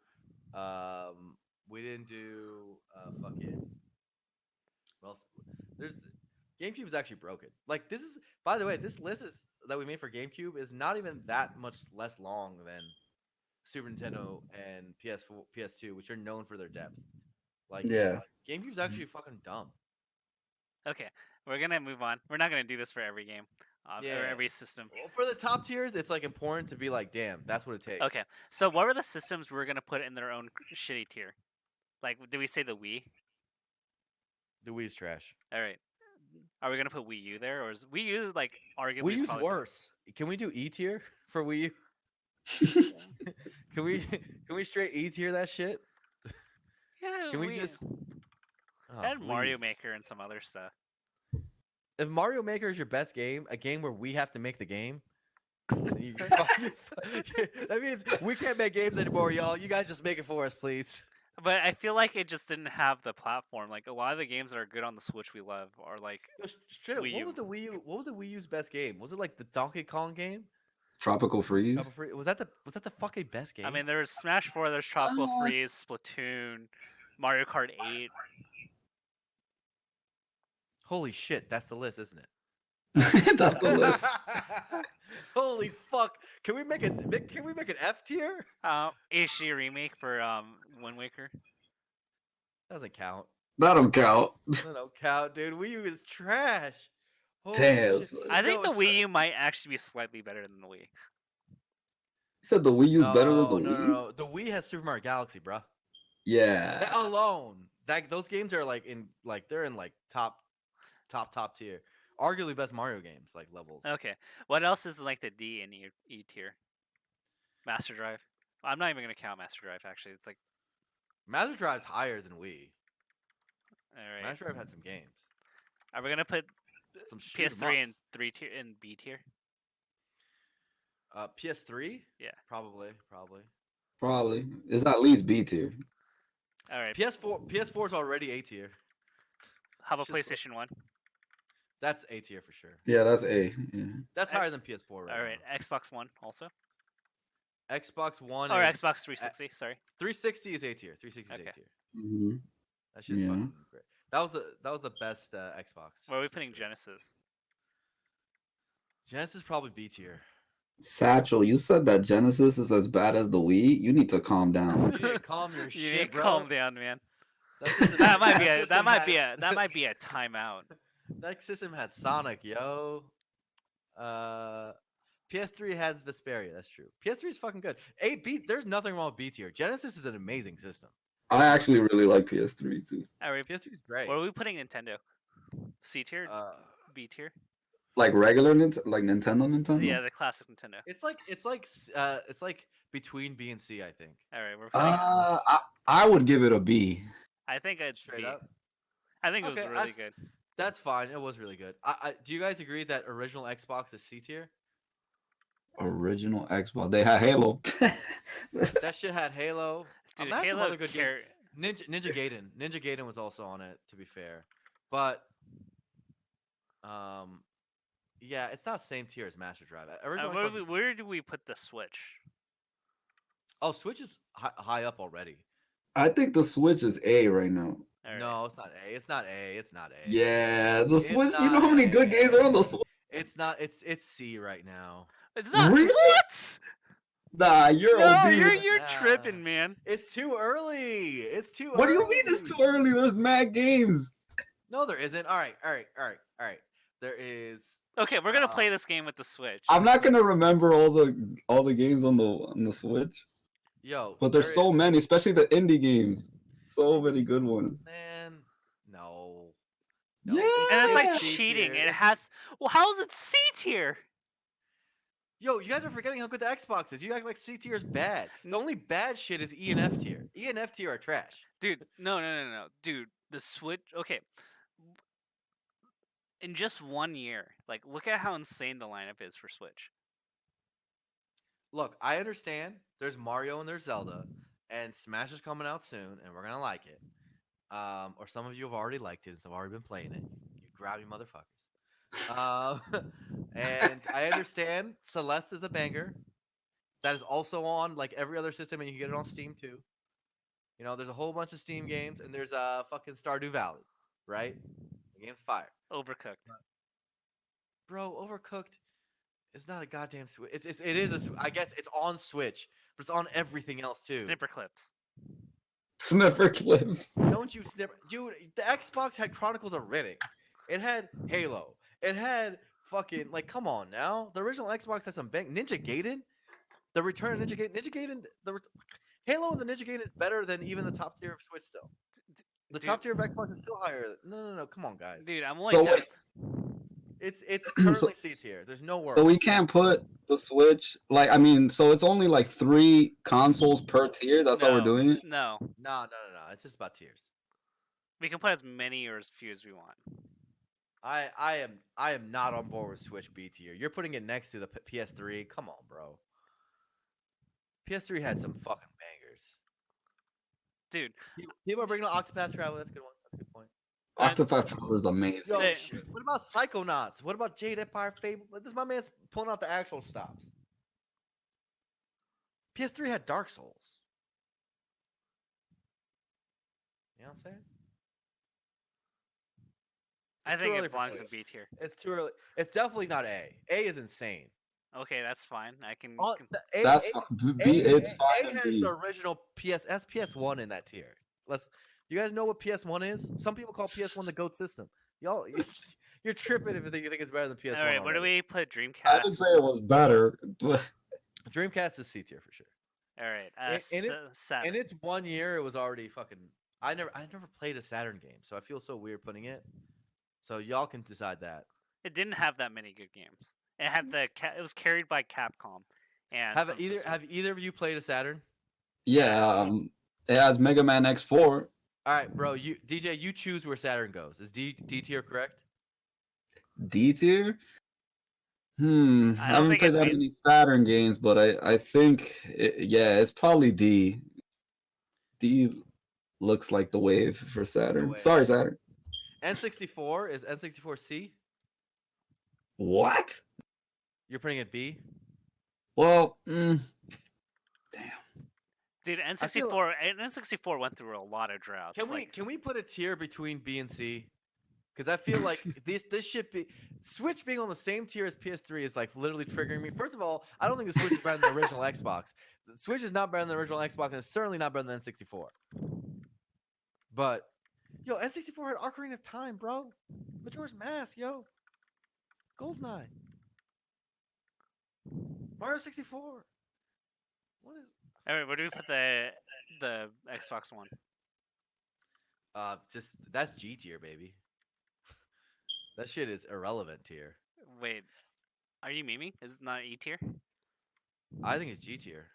We didn't do fucking. Well, there's GameCube is actually broken. Like this is, by the way, this list is that we made for GameCube is not even that much less long than Super Nintendo and PS4, PS2, which are known for their depth. Like Yeah. GameCube's actually fucking dumb. Okay, we're gonna move on. We're not gonna do this for every game, or Yeah. every system. Well, for the top tiers, it's like important to be like, damn, that's what it takes. Okay, so what were the systems we were gonna put in their own shitty tier? Like, did we say the Wii? The Wii's trash. All right, are we gonna put Wii U there, or is Wii U like arguably? Wii is U's probably- worse. Can we do E tier for Wii U? Can we straight E tier that shit? Yeah, Can we Wii- just I had Wii Mario U's just- Maker and some other stuff. If Mario Maker is your best game, a game where we have to make the game, that means we can't make games anymore, y'all. You guys just make it for us, please. But I feel like it just didn't have the platform. Like a lot of the games that are good on the Switch we love are like Yo, straight up, Wii what U. was the Wii U? What was the Wii U's best game? Was it like the Donkey Kong game? Tropical Freeze. Was that the fucking best game? I mean, there's Smash 4, there's Tropical Uh. Freeze, Splatoon, Mario Kart 8. holy shit, that's the list, isn't it? That's the list. Holy fuck! Can we make an F tier? HD remake for Wind Waker. Doesn't count. That don't count. That don't count, dude. Wii U is trash. Holy Damn. shit. I think No, the Wii U might actually be slightly better than the Wii. You said the Wii U's better than the Wii? No. The Wii has Super Mario Galaxy, bruh. Yeah. That alone, those games are they're in top tier. Arguably best Mario games, like levels. Okay, what else is like the D and E tier? Master Drive. I'm not even gonna count Master Drive. Actually, it's like Master Drive's higher than Wii. all right. Master Drive had some games. Are we gonna put Some shoot 'em PS3 in ups. 3 tier in B tier? PS3? Yeah. Probably. Probably. It's at least B tier. All right. PS4 is already A tier. How about it's just- PlayStation 1? That's A tier for sure. Yeah, that's A. Yeah. That's X- higher than PS4 right All right. Xbox One also, now. Xbox One or is Xbox 360. Sorry. 360 is A tier. 360 is Okay. A tier. Mm-hmm. That's just Yeah. fucking great. That was the best Xbox. Where are we for putting sure. Genesis? Genesis probably B tier. Satchel, you said that Genesis is as bad as the Wii. You need to calm down. You need to calm your You shit, need to bro. calm down, man. That system- That might be that a that system might be had- a that might be a timeout. That system had Sonic, yo. PS3 has Vesperia. That's true. PS3 is fucking good. There's nothing wrong with B tier. Genesis is an amazing system. I actually really like PS3 too. All right. PS3 is great. Where are we putting Nintendo? C tier, B tier? Like regular like Nintendo. Yeah, the classic Nintendo. It's like between B and C, I think. All right, we're putting. I would give it a B. I think it's Straight B. up. I think it was Okay, really good. That's fine. It was really good. Do you guys agree that original Xbox is C tier? Original Xbox. They had Halo. That shit had Halo. Dude, that's some Halo other good games. Ninja Gaiden was also on it. To be fair, but Um, yeah, it's not same tier as Master Drive. Original Xbox. Where do we put the Switch? Oh, Switch is high up already. I think the Switch is A right now. All right. No, it's not A. It's not A. It's not A. Yeah, the It's Switch. You know not how many good games are on the A. Switch? It's not. It's C right now. It's not. Really? What? Nah, you're No, OD. you're Nah, tripping, man. it's too early. It's too What do you early. mean it's too early? There's mad games. No, there isn't. All right, all right, all right, all right. There is. Okay, we're gonna play Um, this game with the Switch. I'm not gonna remember all the games on the Switch, yo, but there's there is. so many, especially the indie games. So many good ones. Man, no, no. And it's like Yeah. C cheating. tier. It has. Well, how is it C tier? Yo, you guys are forgetting how good the Xbox is. You act like C tier is bad. The only bad shit is E and F tier. E and F tier are trash. Dude, no. Dude, the Switch. Okay. In just 1 year, like, look at how insane the lineup is for Switch. Look, I understand. There's Mario and there's Zelda, and Smash is coming out soon, and we're gonna like it. Or some of you have already liked it, and have already been playing it. You grabby motherfuckers. And I understand Celeste is a banger. That is also on like every other system, and you can get it on Steam too. You know, there's a whole bunch of Steam games, and there's fucking Stardew Valley, right? The game's fire, Overcooked. bro. Overcooked is not a goddamn Switch. It is I guess it's on Switch, but it's on everything else too. Snipper clips. Sniffer clips. Don't you snip, dude? The Xbox had Chronicles of Riddick. It had Halo. It had fucking like, come on now. The original Xbox had some bang. Ninja Gaiden. The return of Ninja Gaiden. Ninja Gaiden. Halo and the Ninja Gaiden is better than even the top tier of Switch still. The Dude, top tier of Xbox is still higher. No. Come on, guys. dude, I'm only So down. wait, It's currently C tier. There's no worse. so we can't put the Switch like I mean, so it's only like 3 consoles per tier. That's how we're doing it. No, No. It's just about tiers. we can put as many or as few as we want. I am not on board with Switch B tier. You're putting it next to the PS3. Come on, bro. PS3 had some fucking bangers. Dude, People are bringing up Octopath Traveler. That's a good one. That's a good point. Octopath Traveler is amazing. Yo, Hey. what about Psychonauts? What about Jade Empire Fable? This my man's pulling out the actual stops. PS3 had Dark Souls. You know what I'm saying? I It's too think early it for belongs in Switch. B tier. It's too early. It's definitely not A. A is insane. Okay, that's fine. I can. That's it's fine A to has be. the original PS1 in that tier. You guys know what PS1 is? Some people call PS1 the GOAT system. Y'all, you're tripping if you think it's better than PS1. All right, where do already. we put I Dreamcast? didn't say it was better, but Dreamcast is C tier for sure. All right, In 7. its 1 year, it was already fucking. I never played a Saturn game, so I feel so weird putting it. So y'all can decide that. It didn't have that many good games. It had it was carried by Capcom, and Have some either first- have either of you played a Saturn? yeah, it has Mega Man X4. All right, bro. You DJ, you choose where Saturn goes. Is D tier correct? D tier. I I don't haven't think played it that made- many Saturn games, but I think yeah, it's probably D. D looks like the wave for Saturn. wave. Sorry, Saturn. N64 is N64 C. What? You're putting it B. Well, Dude, I feel N64 went through a lot of droughts. Can we put a tier between B and C? Because I feel like this should be Switch being on the same tier as PS3 is like literally triggering me. First of all, I don't think the Switch is better than the original Xbox. The Switch is not better than the original Xbox, and it's certainly not better than N64. But yo, N64 had Ocarina of Time, bro. Majora's Mask, yo. Goldeneye. Mario 64. What is All right, where do we put the Xbox One? just that's G tier, baby. That shit is irrelevant tier. Wait, are you memeing? Is it not E tier? I think it's G tier.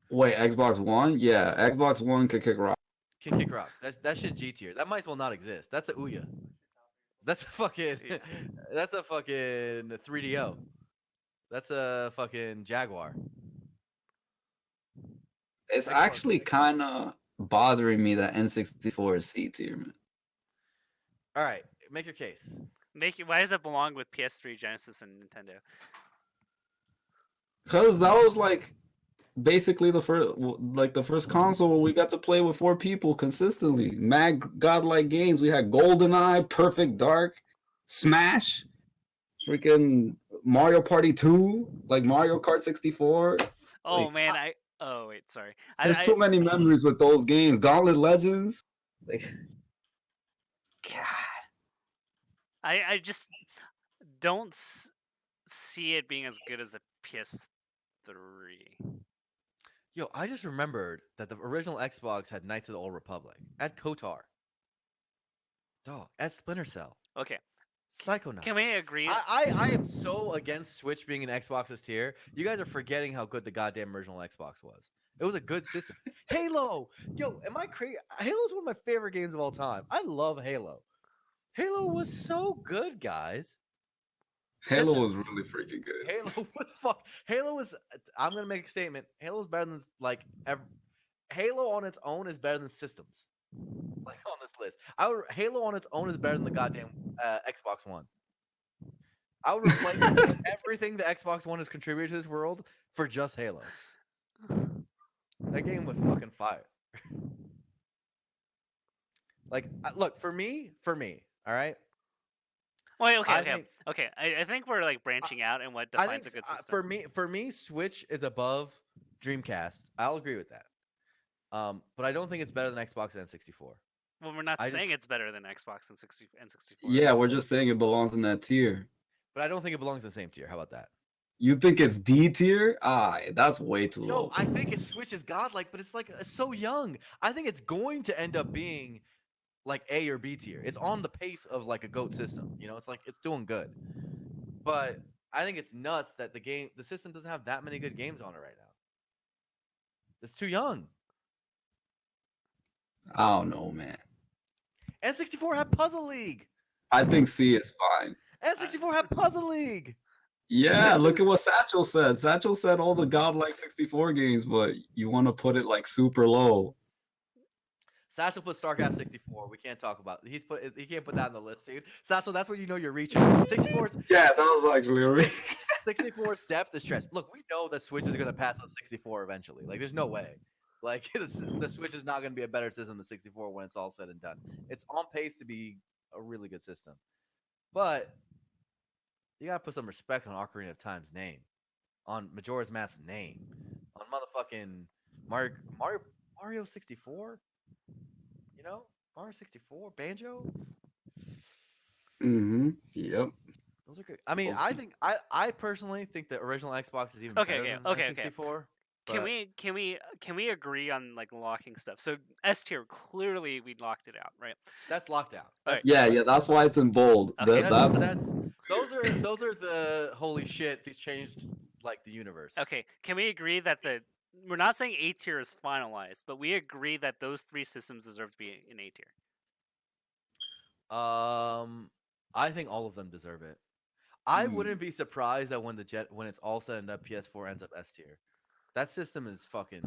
wait, Xbox One? Yeah, Xbox One could kick rock. Kick rocks. That shit G tier. That might as well not exist. That's a Ouya. That's a fucking. Yeah. That's a fucking 3DO. That's a fucking Jaguar. It's Xbox actually One. kind of bothering me that N64 is C tier, man. All right, make your case. Make it. Why does it belong with PS3, Genesis, and Nintendo? Because that was like basically the first console where we got to play with four people consistently. Mad godlike games. We had GoldenEye, Perfect Dark, Smash, freaking Mario Party 2, like Mario Kart 64. Oh Like man, I. Oh wait, sorry. there's too many memories with those games. Gauntlet Legends. Like God. I just don't see it being as good as a PS3. Yo, I just remembered that the original Xbox had Knights of the Old Republic, had KOTOR, dog, had Splinter Cell, Okay, can Psychonauts. we agree? I am so against Switch being in Xbox's tier. You guys are forgetting how good the goddamn original Xbox was. It was a good system. Halo, yo, am I crazy? Halo's one of my favorite games of all time. I love Halo. Halo was so good, guys. Just Halo was really freaking good. Halo was fuck. Halo was. I'm gonna make a statement. Halo is better than Halo on its own is better than systems. Like on this list, Halo on its own is better than the goddamn Xbox One. I would replace everything the Xbox One has contributed to this world for just Halo. That game was fucking fire. Like, look for me, all right. Wait, okay, I okay, think, okay. I think we're like branching out in what I think defines a good system. for me, Switch is above Dreamcast. I'll agree with that. But I don't think it's better than Xbox N64. Well, we're not I saying just, it's better than Xbox and 60 and 64. Yeah, we're just saying it belongs in that tier. but I don't think it belongs in the same tier. How about that? You think it's D tier? Ah, that's way too Yo, low. I think it Switch is godlike, but it's like so young. I think it's going to end up being like A or B tier. It's on the pace of like a GOAT system. You know, it's like it's doing good. But I think it's nuts that the system doesn't have that many good games on it right now. It's too young. I don't know, man. N64 had Puzzle League. I think C is fine. N64 had Puzzle League. Yeah, look at what Satchel said. Satchel said all the godlike 64 games, but you want to put it like super low. Satchel put StarCraft 64. We can't talk about. He can't put that on the list, dude. Satchel, that's what you know you're reaching. 64's Yeah, that was actually a 64's depth is stress. Look, we know the Switch is gonna pass up 64 eventually. Like, there's no way. Like, the Switch is not gonna be a better system than 64 when it's all said and done. It's on pace to be a really good system, but you gotta put some respect on Ocarina of Time's name, on Majora's Mask's name, on motherfucking Mario Mario Mario 64. You know, Mario 64, Banjo. Yep. Those are good. I mean, I personally think the original Xbox is even Okay, better okay, than okay, okay. 64. Can But we agree on like locking stuff? So S tier, clearly we locked it out, right? that's locked out. Alright. Yeah, that's why it's in bold. Okay. That's Those are the holy shit. These changed like the universe. Okay, can we agree that we're not saying A tier is finalized, but we agree that those three systems deserve to be in A tier. I think all of them deserve it. I wouldn't be surprised that when it's all said and done, PS4 ends up S tier. That system is fucking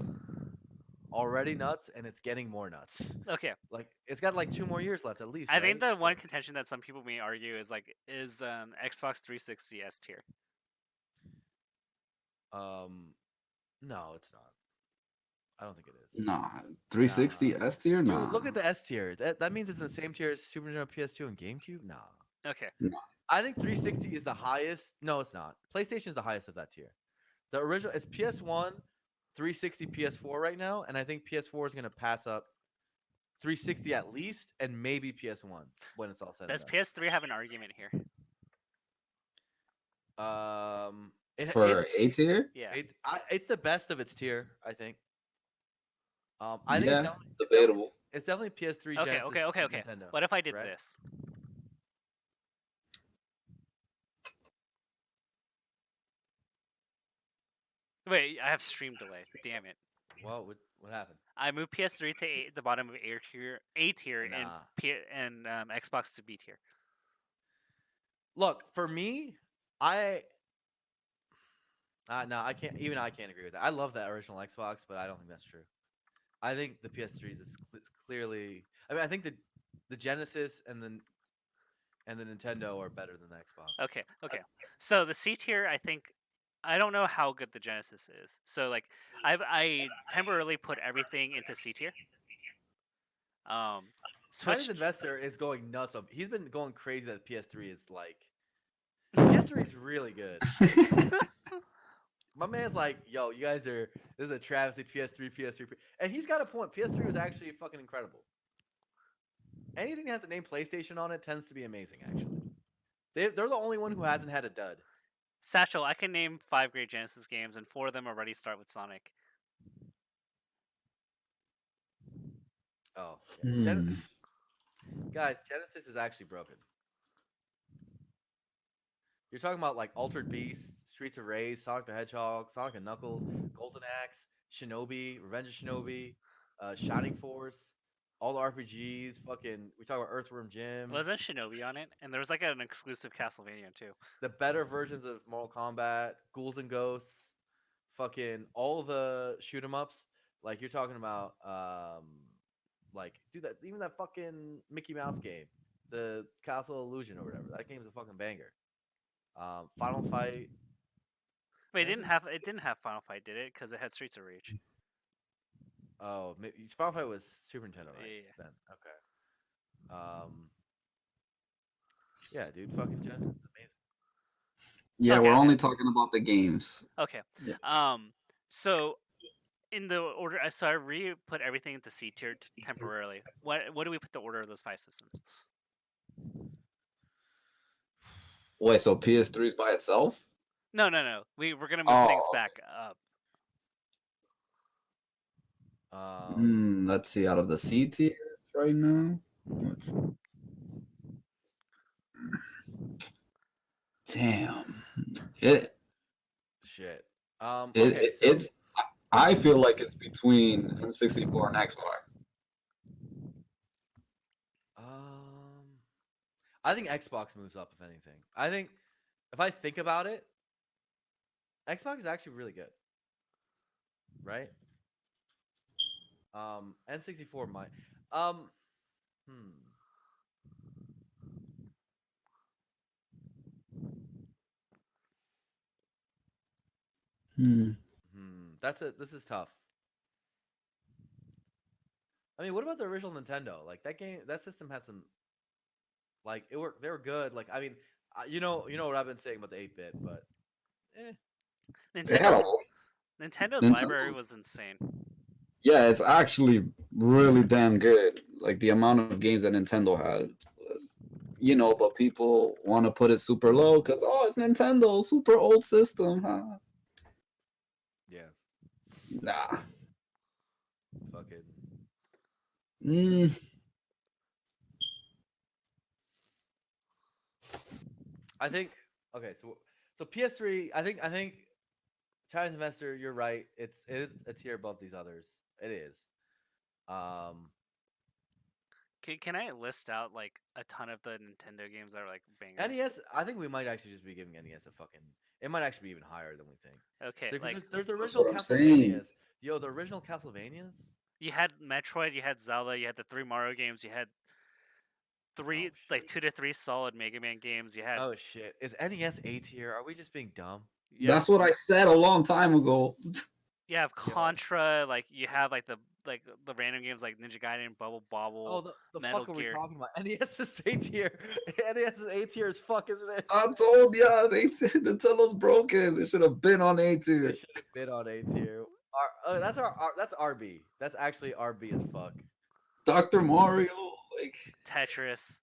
already nuts, and it's getting more nuts. Okay, Like it's got like 2 more years left at least. I think right? the one contention that some people may argue is Xbox 360 S tier. No, it's not. I don't think it is. nah. 360 S tier? Nah. Dude, look at the S tier. That means it's in the same tier as Super Nintendo, PS2, and GameCube. Nah. Okay, I think 360 is the highest. No, it's not. PlayStation is the highest of that tier. The original is PS1, 360, PS4 right now, and I think PS4 is gonna pass up 360 at least, and maybe PS1 when it's all said does and PS3 have an argument here? done. For A tier? Yeah. It's the best of its tier, I think. I think Yeah, debatable. it's definitely PS3, Okay, Genesis, okay, okay, and okay. Nintendo. What if I did right? this? Wait, I have stream delay. Damn it. Well, what happened? I moved PS3 to the bottom of A tier, and Xbox to B tier. Look, for me, I no, I can't. Even I can't agree with that. I love that original Xbox, but I don't think that's true. I think the PS3 is clearly. I mean, I think the Genesis and the Nintendo are better than the Xbox. Okay. So the C tier, I think, I don't know how good the Genesis is. So like, I temporarily put everything into C tier. Um, Chinese Switch. investor is going nuts. He's been going crazy that PS3 is like PS3 is really good. My man's like, yo, you guys are this is a travesty. PS3, and he's got a point. PS3 was actually fucking incredible. Anything that has the name PlayStation on it tends to be amazing. Actually, they're the only one who hasn't had a dud. Satchel, I can name 5 great Genesis games, and 4 of them already start with Sonic. Oh, yeah. Hmm. Guys, Genesis is actually broken. You're talking about like Altered Beast, Streets of Rage, Sonic the Hedgehog, Sonic and Knuckles, Golden Axe, Shinobi, Revenge of Shinobi, Shining Force, all the RPGs. Fucking, we talk about Earthworm Jim, Wasn't Shinobi on it? And there was like an exclusive Castlevania too. the better versions of Mortal Kombat, Ghouls and Ghosts, fucking all the shoot 'em ups. Like you're talking about, like dude, that even that fucking Mickey Mouse game, the Castle Illusion or whatever. That game's a fucking banger. Final Fight. Wait, Genesis. it didn't have Final Fight, did it? Because it had Streets of Rage. Oh, Final Fight was Super Nintendo, right? Yeah. Then okay. Yeah, dude, fucking Genesis is amazing. Yeah, Okay, we're okay, only talking about the games. okay. Yeah. So in the order, so I put everything into C tier temporarily. What do we put the order of those 5 systems? Wait, so PS3 is by itself? No. We're gonna move things Oh, back up. let's see. Out of the C tiers right now, let's, damn, it Shit. it, Okay, it so it's. I feel like it's between N64 and Xbox. um, I think Xbox moves up if anything. I think if I think about it, Xbox is actually really good, right? N64 might. Um, hmm, Hmm. That's it. This is tough. I mean, what about the original Nintendo? Like that game, that system has some like it were they were good. Like I mean, you know what I've been saying about the 8-bit, but eh, They had a Nintendo's Nintendo's library Nintendo. was insane. Yeah, it's actually really damn good. Like the amount of games that Nintendo had. But people want to put it super low because it's Nintendo, super old system. Huh? yeah, Nah. fucking. Mm. I think okay, so PS3. I think Chinese investor. You're right. It is a tier above these others. It is. Um, Can I list out like a ton of the Nintendo games that are like bangers? NES. I think we might actually just be giving NES a fucking. It might actually be even higher than we think. Okay, Because like there's the That's original what I'm saying. Castlevanias. Yo, the original Castlevanias. you had Metroid, you had Zelda, you had the 3 Mario games, you had Oh like shit. 2 to 3 solid Mega Man games. You had Oh shit. Is NES A tier? Are we just being dumb? you have That's what I said a long time ago. you have Yo. Contra, like you have like the random games like Ninja Gaiden, Bubble Oh, Bobble, the Metal fuck are we Gear. talking about? NES is A tier. NES is A tier as fuck, isn't it? I told ya, they said Nintendo's broken. It should have been on A It tier. should have been on A tier. That's RB. That's actually RB as fuck. Dr. Mario, like Tetris,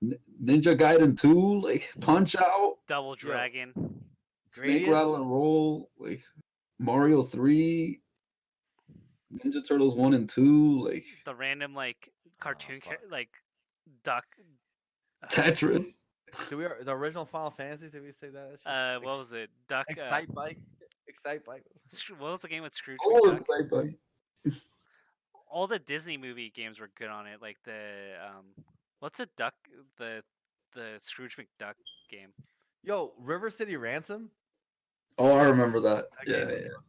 Ninja Gaiden 2, like Punch Out, Double Yo, Dragon, Snake Rattle Gradius. and Roll, like Mario 3, Ninja Turtles 1 and 2, like the random like Oh cartoon fuck. like duck. Tetris. Do we the original Final Fantasies? Did we say that? That's just What was it? Duck. Excite Bike. Excite Bike. What was the game with Scrooge Oh, McDuck? Excite Bike. All the Disney movie games were good on it. Like what's the duck? The Scrooge McDuck game. Yo, River City Ransom. Oh, I remember that. That Yeah, game was yeah. fucking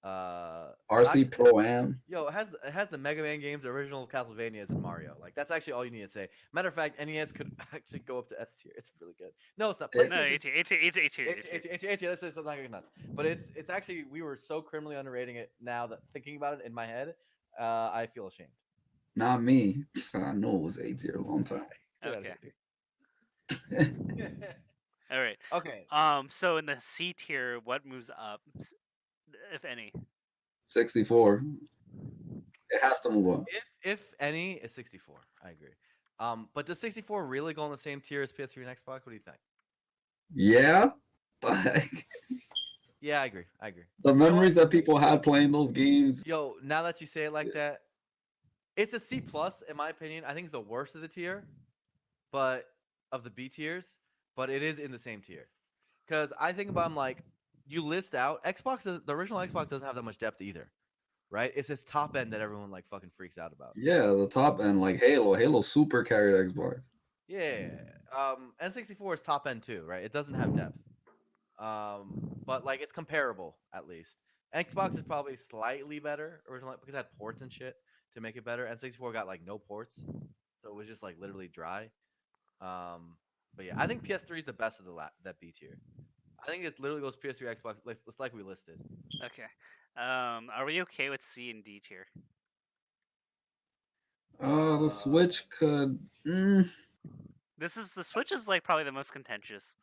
good. RC Actually, Pro Am. yo, it has the Mega Man games, the original Castlevanias, and Mario. Like that's actually all you need to say. Matter of fact, NES could actually go up to S tier. It's really good. No, it's not. It, No, A PlayStation's tier, A tier, A tier, A tier, A tier. Let's say something like nuts. But it's actually we were so criminally underrating it. Now that thinking about it in my head, I feel ashamed. not me. I know it was A tier a long All time. right, get out of Okay. here, dude. All right. Okay, So in the C tier, what moves up, if any? 64. It has to move up. if any, is 64. I agree. But does 64 really go on the same tier as PS3 and Xbox? What do you think? Yeah, but Yeah, I agree. I agree. the You know what? memories that people had playing those games. Yo, now that you say it like that, it's a C plus in my opinion. I think it's the worst of the tier, but of the B tiers, but it is in the same tier. Because I think about 'em like you list out the original Xbox doesn't have that much depth either, right? It's this top end that everyone like fucking freaks out about. Yeah, the top end like Halo super carried Xbox. Yeah. N64 is top end too, right? It doesn't have depth. But like it's comparable at least. Xbox is probably slightly better originally because it had ports and shit to make it better. N64 got like no ports, so it was just like literally dry. Um, but yeah, I think PS3 is the best of that B tier. I think it literally goes PS3, Xbox, like we listed. Okay. Are we okay with C and D tier? The Switch could. The Switch is like probably the most contentious.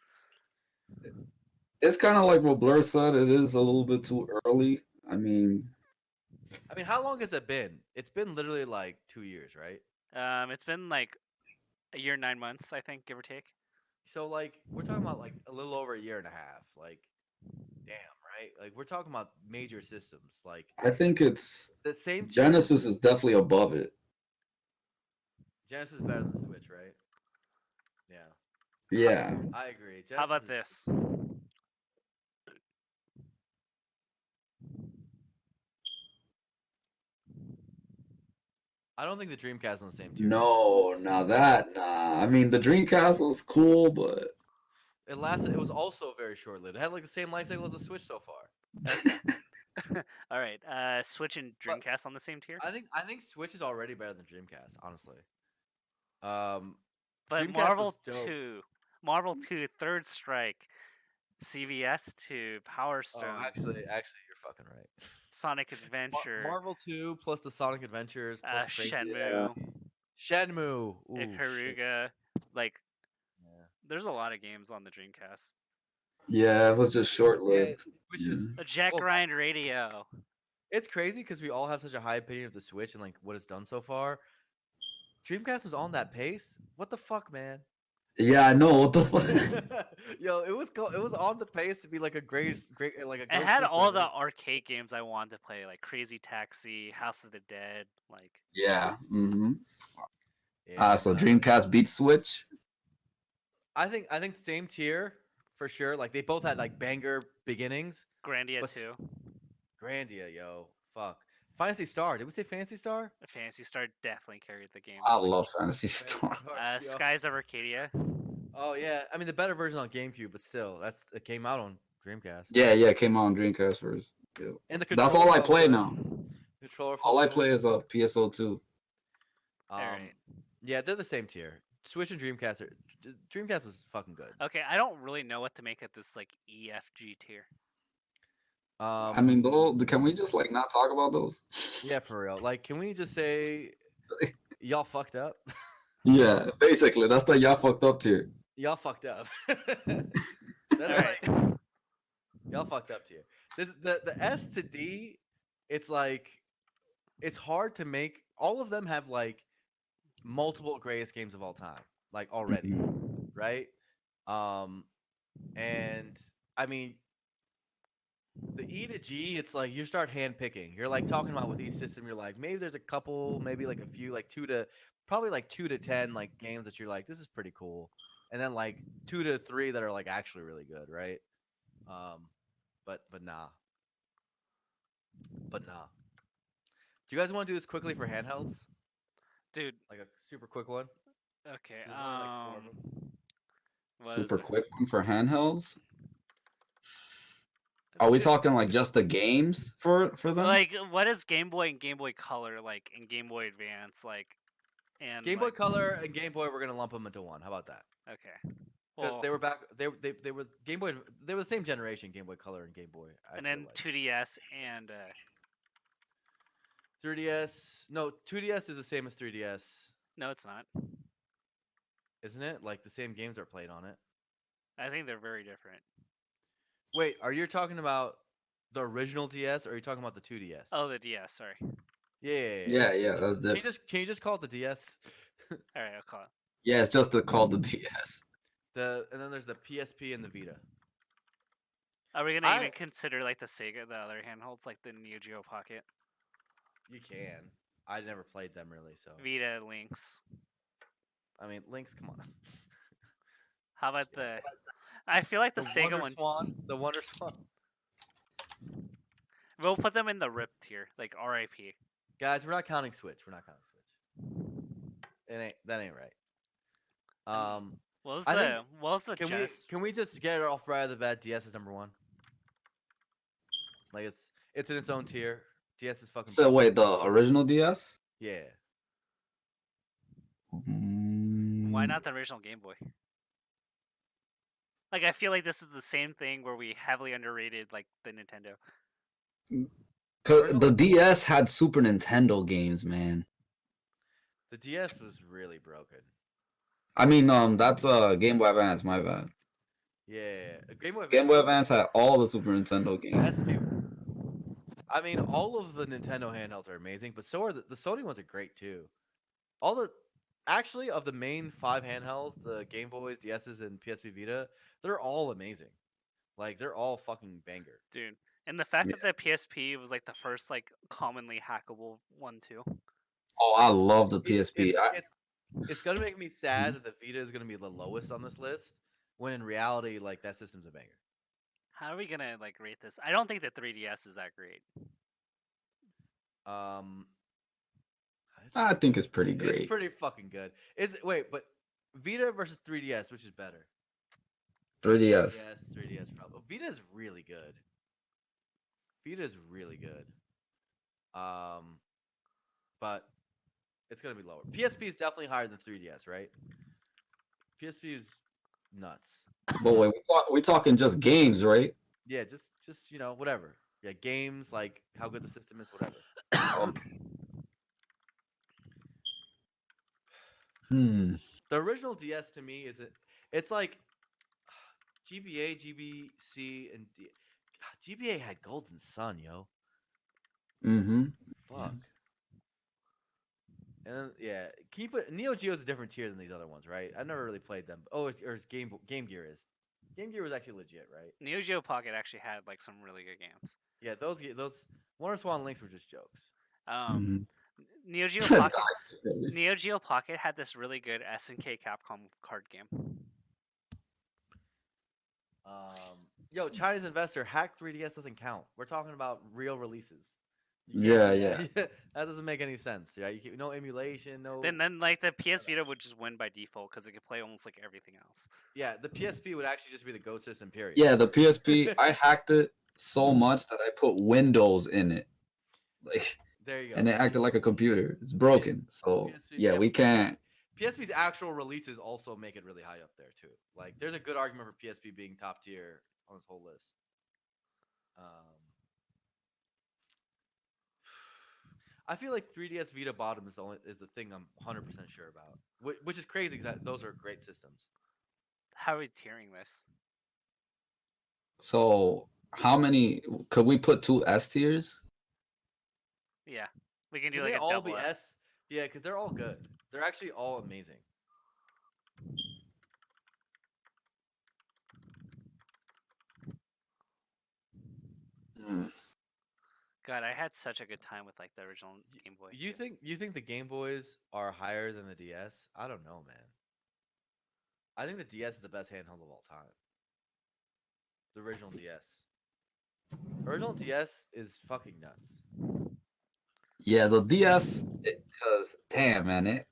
It's kind of like what Blur said. It is a little bit too early. I mean, I mean, how long has it been? It's been literally like 2 years, right? It's been like a year, 9 months, I think, give or take. So like we're talking about like a little over a year and a half. Like, damn, right? Like we're talking about major systems. Like I think it's the same tier. Genesis is definitely above it. Genesis is better than Switch, right? Yeah, Yeah. I agree. How Genesis about is. this? I don't think the Dreamcast is on the same tier as the No, Genesis. now that nah. I mean, the Dreamcast was cool, but It lasted. It was also very short lived. It had like the same life cycle as the Switch so far. Okay. All right. Switch and But Dreamcast on the same tier. I think Switch is already better than Dreamcast, honestly. Um, But Dreamcast was dope. Marvel 2, Third Strike, CVS 2, Power Oh, Stone, actually, you're fucking right. Sonic Adventure, Marvel 2 plus the Sonic Adventures plus Crazy yeah, Shenmue, Shenmue. Ooh, shit. Ikaruga. Like, Yeah. there's a lot of games on the Dreamcast. yeah, it was just short Yeah, lived. which is A Jack well, Grind Radio. it's crazy because we all have such a high opinion of the Switch and like what it's done so far. Dreamcast was on that pace. What the fuck, man? Yeah, I know what the fuck. Yo, it was on the pace to be like a great like a It great had system. all the arcade games I wanted to play, like Crazy Taxi, House of the Dead. Like, Yeah. Yeah, So Dreamcast beats Switch. I think same tier for sure. Like they both had like banger beginnings, Grandia but 2. Grandia, yo, fuck. Fantasy Star. Did we say Fantasy Star? Fantasy Star definitely carried the game. I Like, love Fantasy Fantasy Star. Star. Yo. Skies of Arcadia. Oh yeah, I mean the better version on GameCube, but still, it came out on Dreamcast. Yeah, it came out on Dreamcast first. Yeah. And the That's controller all I felt play good. now. Controller All felt I good. play is PSO2. All right. Yeah, they're the same tier. Switch and Dreamcast Dreamcast was fucking good. Okay, I don't really know what to make of this like EFG tier. I mean, though, can we just like not talk about those? Yeah, for real. Like, can we just say y'all fucked up? Yeah, basically, that's the y'all fucked up tier. Y'all fucked up. All That's right. like y'all fucked up tier. The S to D, it's like it's hard to make. All of them have like multiple greatest games of all time, like already, right? Um, and I mean the E to G, it's like you start hand picking. You're like talking about with each system, you're like maybe there's a couple, maybe like a few, like probably like 2 to 10 like games that you're like this is pretty cool, and then like 2 to 3 that are like actually really good, right? Um, but nah, but nah. Do you guys want to do this quickly for handhelds? Dude, Like a super quick one? okay. 'Cause there's only like 4 of them. What is Super it? quick one for handhelds. Are we Just, talking like just the games for them? like, what is Game Boy and Game Boy Color like, and Game Boy Advance like, and Game Boy like, Color and Game Boy, we're gonna lump them into one. How about that? okay, Because well, they were back. They were Game Boy. They were the same generation. Game Boy Color and Game Boy. I and feel then like 2DS and 3DS. No, 2DS is the same as 3DS, no, it's not. isn't it? Like the same games are played on it. I think they're very different. Wait, are you talking about the original DS or are you talking about the 2DS? Oh, the DS. Sorry. Yeah. Yeah, that's different. Can you just call it the DS? All right, I'll call it. Yeah, it's just called the DS. And then there's the PSP and the Vita. Are we gonna I even consider like the Sega, the other handhelds, like the Neo Geo Pocket, You can. I never played them really, so Vita, Lynx? I mean, Link's. Come on. How about the? I feel like the The Sega Wonder one. Swan. The Wonder Swan. We'll put them in the RIP tier, like RIP. Guys, we're not counting Switch. We're not counting Switch. That ain't right. What was I think Genesis? can we just get it off right of the bat? DS is number one. Like it's in its own tier. DS is fucking. So wait, the original DS? Yeah. Why Mm, not the original Game Boy? Like, I feel like this is the same thing where we heavily underrated like the Nintendo. the DS had Super Nintendo games, man. The DS was really broken. I mean, that's Game Boy Advance. My bad. Yeah. Game Boy Game Boy Advance. Advance had all the Super Nintendo games. I mean, all of the Nintendo handhelds are amazing, but so are the Sony ones are great too. All the Actually, of the main 5 handhelds, the Game Boys, DSs, and PSP Vita, they're all amazing. Like they're all fucking banger. Dude. And the fact Yeah. that the PSP was like the first like commonly hackable one too. Oh, I love the It's PSP. it's gonna make me sad that the Vita is gonna be the lowest on this list, when in reality, like that system's a banger. How are we gonna like rate this? I don't think the 3DS is that great. Um, I think it's pretty it's great. pretty fucking good. But Vita versus 3DS, which is better? 3DS. Yes, 3DS probably. Vita's really good. Vita's really good. But it's gonna be lower. PSP is definitely higher than 3DS, right? PSP is nuts. But wait, we talking just games, right? Yeah, just whatever. Yeah, games, like how good the system is, whatever. Okay. Hmm. The original DS to me it's like GBA, GBC, and GBA had Golden Sun, yo. Mm-hmm. Fuck. And then, yeah, can you put Neo Geo is a different tier than these other ones, right? I never really played them. Oh, it's Game Gear is. Game Gear was actually legit, right? Neo Geo Pocket actually had like some really good games. Yeah, those Wonder Swan Links were just jokes. Mhm. Neo Geo Died Pocket. together. Neo Geo Pocket had this really good SNK Capcom card game. Yo, Chinese investor, hack 3DS doesn't count. We're talking about real releases. Yeah. That doesn't make any sense. Yeah, no emulation, no. Then like the PS Vita would just win by default because it could play almost like everything else. Yeah, the PSP would actually just be the GOAT system, period. Yeah, the PSP, I hacked it so much that I put Windows in it. Like, There you go. and it acted like a computer. It's broken. So PSP, yeah, we can't. PSP's actual releases also make it really high up there too. Like, there's a good argument for PSP being top tier on this whole list. I feel like 3DS Vita bottom is the thing I'm 100% sure about, which is crazy because those are great systems. How are we tiering this? So how many could we put 2 S tiers? Yeah, we can do Can like they a all double be S. S? Yeah, because they're all good. They're actually all amazing. God, I had such a good time with like the original Game Boy. You think the Game Boys are higher than the DS? I don't know, man. I think the DS is the best handheld of all time. The original DS. Original DS is fucking nuts. Yeah, the DS, because damn man,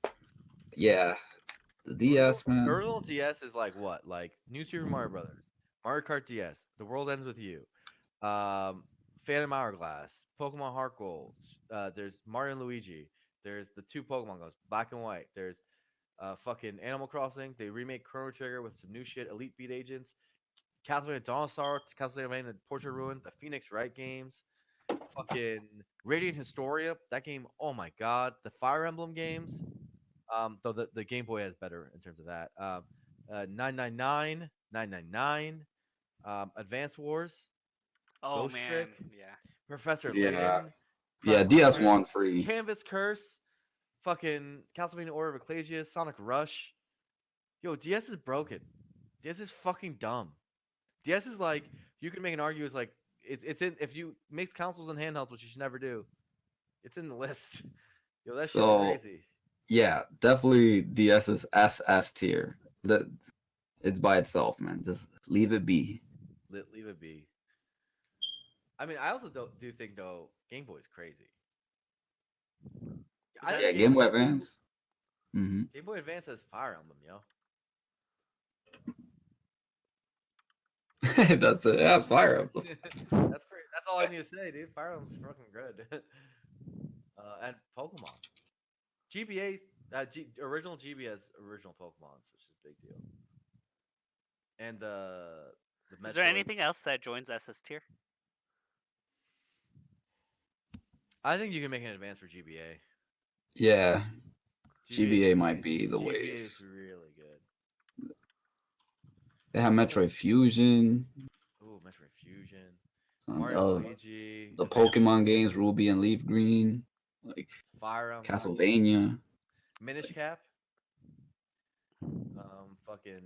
the DS, man. Original DS is like what? Like New Super Mario Brothers, Mario Kart DS, The World Ends with You, Phantom Hourglass, Pokemon Heart Gold. There's Mario and Luigi. There's the two Pokemon games, Black and White. There's fucking Animal Crossing. They remake Chrono Trigger with some new shit. Elite Beat Agents, Castlevania Dawn of Sorrow, Castlevania Portrait Ruin, the Phoenix Wright games, fucking Radiant Historia. That game, oh my god, the Fire Emblem games. Though the Game Boy has better in terms of that. 999, 999, Advance Wars, Oh Ghost man, Trick, yeah. Professor Yeah, Layton, yeah. fucking DS1 free. Canvas Curse, fucking Castlevania Order of Ecclesia, Sonic Rush. Yo, DS is broken. DS is fucking dumb. DS is like you can make an argument is like it's in if you mix consoles and handhelds, which you should never do. It's in the list. Yo, that shit's So crazy. yeah, definitely DS is SS tier. That it's by itself, man. Just leave it be. Leave it be. I mean, I also do think though Game Boy is crazy. Is I that think Yeah, Game Boy Advance. Hmm. Game Boy Advance has Fire Emblem, yo. That's it. That's Fire Emblem. That's all I need to say, dude. Fire Emblem's fucking good. And Pokemon. GBA, original GB has original Pokemons, which is a big deal. And the is there Metroid. anything else that joins SS tier? I think you can make an advance for GBA. Yeah, GBA might GBA, be the GBA wave. is really good. They have Metroid Fusion, Ooh, Metroid Fusion, Mario uh, Luigi, the Advance Pokemon Wars, games, Ruby and Leaf Green, like Fire Emblem, Castlevania, Minish Cap, fucking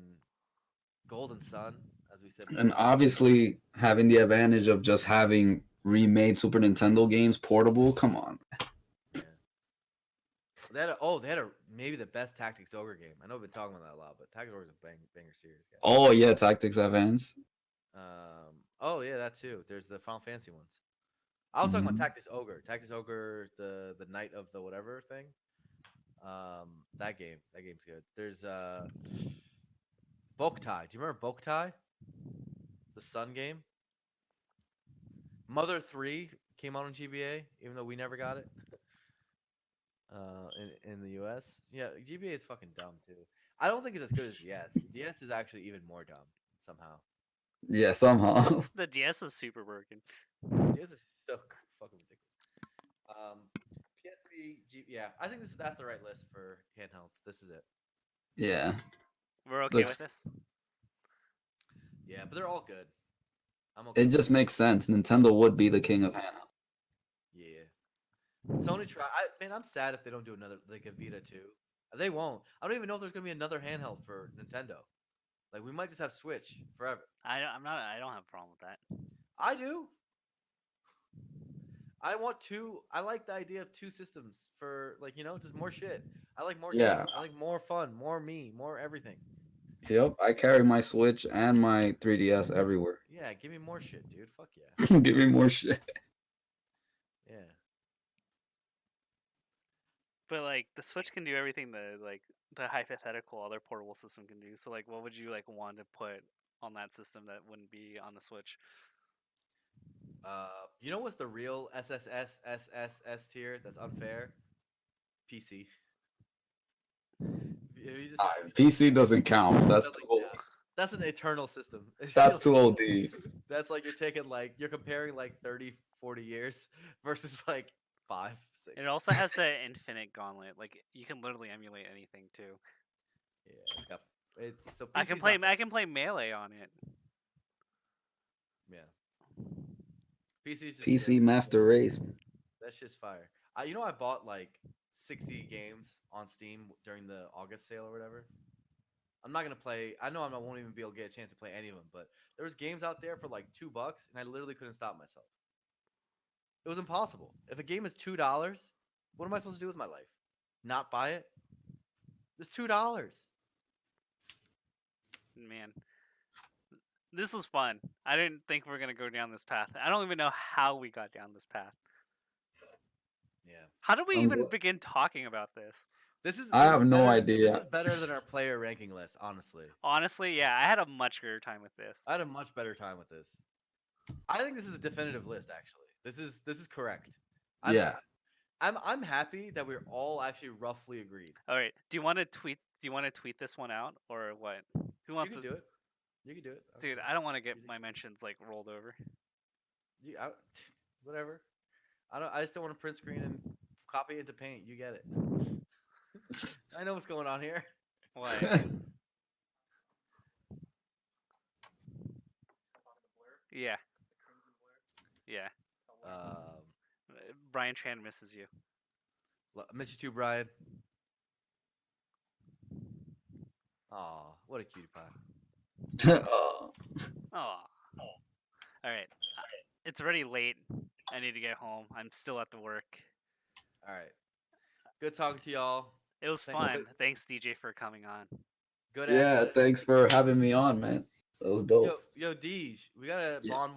Golden Sun, as we said and before. obviously having the advantage of just having remade Super Nintendo games portable. Come on. Yeah. They had a maybe the best Tactics Ogre game. I know we've been talking about that a lot, but Tactics Ogre is a banger series, guys. Oh yeah, Tactics Advance. Oh yeah, that too. There's the Final Fantasy ones. I was talking about Hmm. Tactics Ogre, the Knight of the whatever thing. That game's good. There's Boktai. Do you remember Boktai? The Sun game. Mother 3 came out on GBA, even though we never got it. In the US. Yeah, GBA is fucking dumb too. I don't think it's as good as DS. DS is actually even more dumb somehow. Yeah, somehow. The DS was super broken. DS is so fucking ridiculous. PSP, yeah, I think that's the right list for handhelds. This is it. Yeah, We're okay with looks. this. Yeah, but they're all good. I'm okay It with just it. makes sense. Nintendo would be the king of handheld. Yeah. Sony try. Man, I'm sad if they don't do another like a Vita 2. They won't. I don't even know if there's gonna be another handheld for Nintendo. Like we might just have Switch forever. I'm not. I don't have a problem with that. I do. I want two. I like the idea of two systems for like just more shit. I like more games. Yeah. I like more fun, more me, more everything. Yep. I carry my Switch and my 3DS everywhere. Yeah, give me more shit, dude. Fuck yeah. Give me more shit. Yeah. But like the Switch can do everything the hypothetical other portable system can do. So like, what would you like want to put on that system that wouldn't be on the Switch? You know what's the real SSS tier? That's unfair. PC. You just PC doesn't count. That's doesn't too old. count. That's an eternal system. That's too OD. That's like you're comparing like 30, 40 years versus like 5, 6. It also has the infinite gauntlet. Like you can literally emulate anything too. Yeah, it's so I PC's can play. not I can play Melee on it. yeah. PC's just PC chill. Master Race. That's just fire. I bought like 60 games on Steam during the August sale or whatever. I'm not gonna play. I know I won't even be able to get a chance to play any of them, but there was games out there for like $2, and I literally couldn't stop myself. It was impossible. If a game is $2, what am I supposed to do with my life? Not buy it? It's $2. Man, this was fun. I didn't think we were gonna go down this path. I don't even know how we got down this path. Yeah. How did we I'm even gl- begin talking about this? I This is have no better. This idea. is better than our player ranking list, honestly. Honestly, yeah, I had a much greater time with this. I had a much better time with this. I think this is a definitive list. Actually, this is correct. I'm Yeah. I'm happy that we're all actually roughly agreed. All right. Do you want to tweet? Do you want to tweet this one out or what? Who You wants can to? do it. You can do it. I don't Dude, care. I don't want to get You do- my mentions like rolled over. I, whatever. I don't. I just don't want to print screen and copy it to Paint. You get it. I know what's going on here. Why? Yeah. Yeah. Um, Brian Tran misses you. miss you too, Brian. Aw, what a cutie pie. Oh. Oh. All right. It's already late. I need to get home. I'm still at the work. All right. Good talking to y'all. It was Thank- fun. Thanks, DJ, for coming on. Good Yeah, action. thanks for having me on, man. That was dope. Yo, Deej, we gotta Yeah. bond more.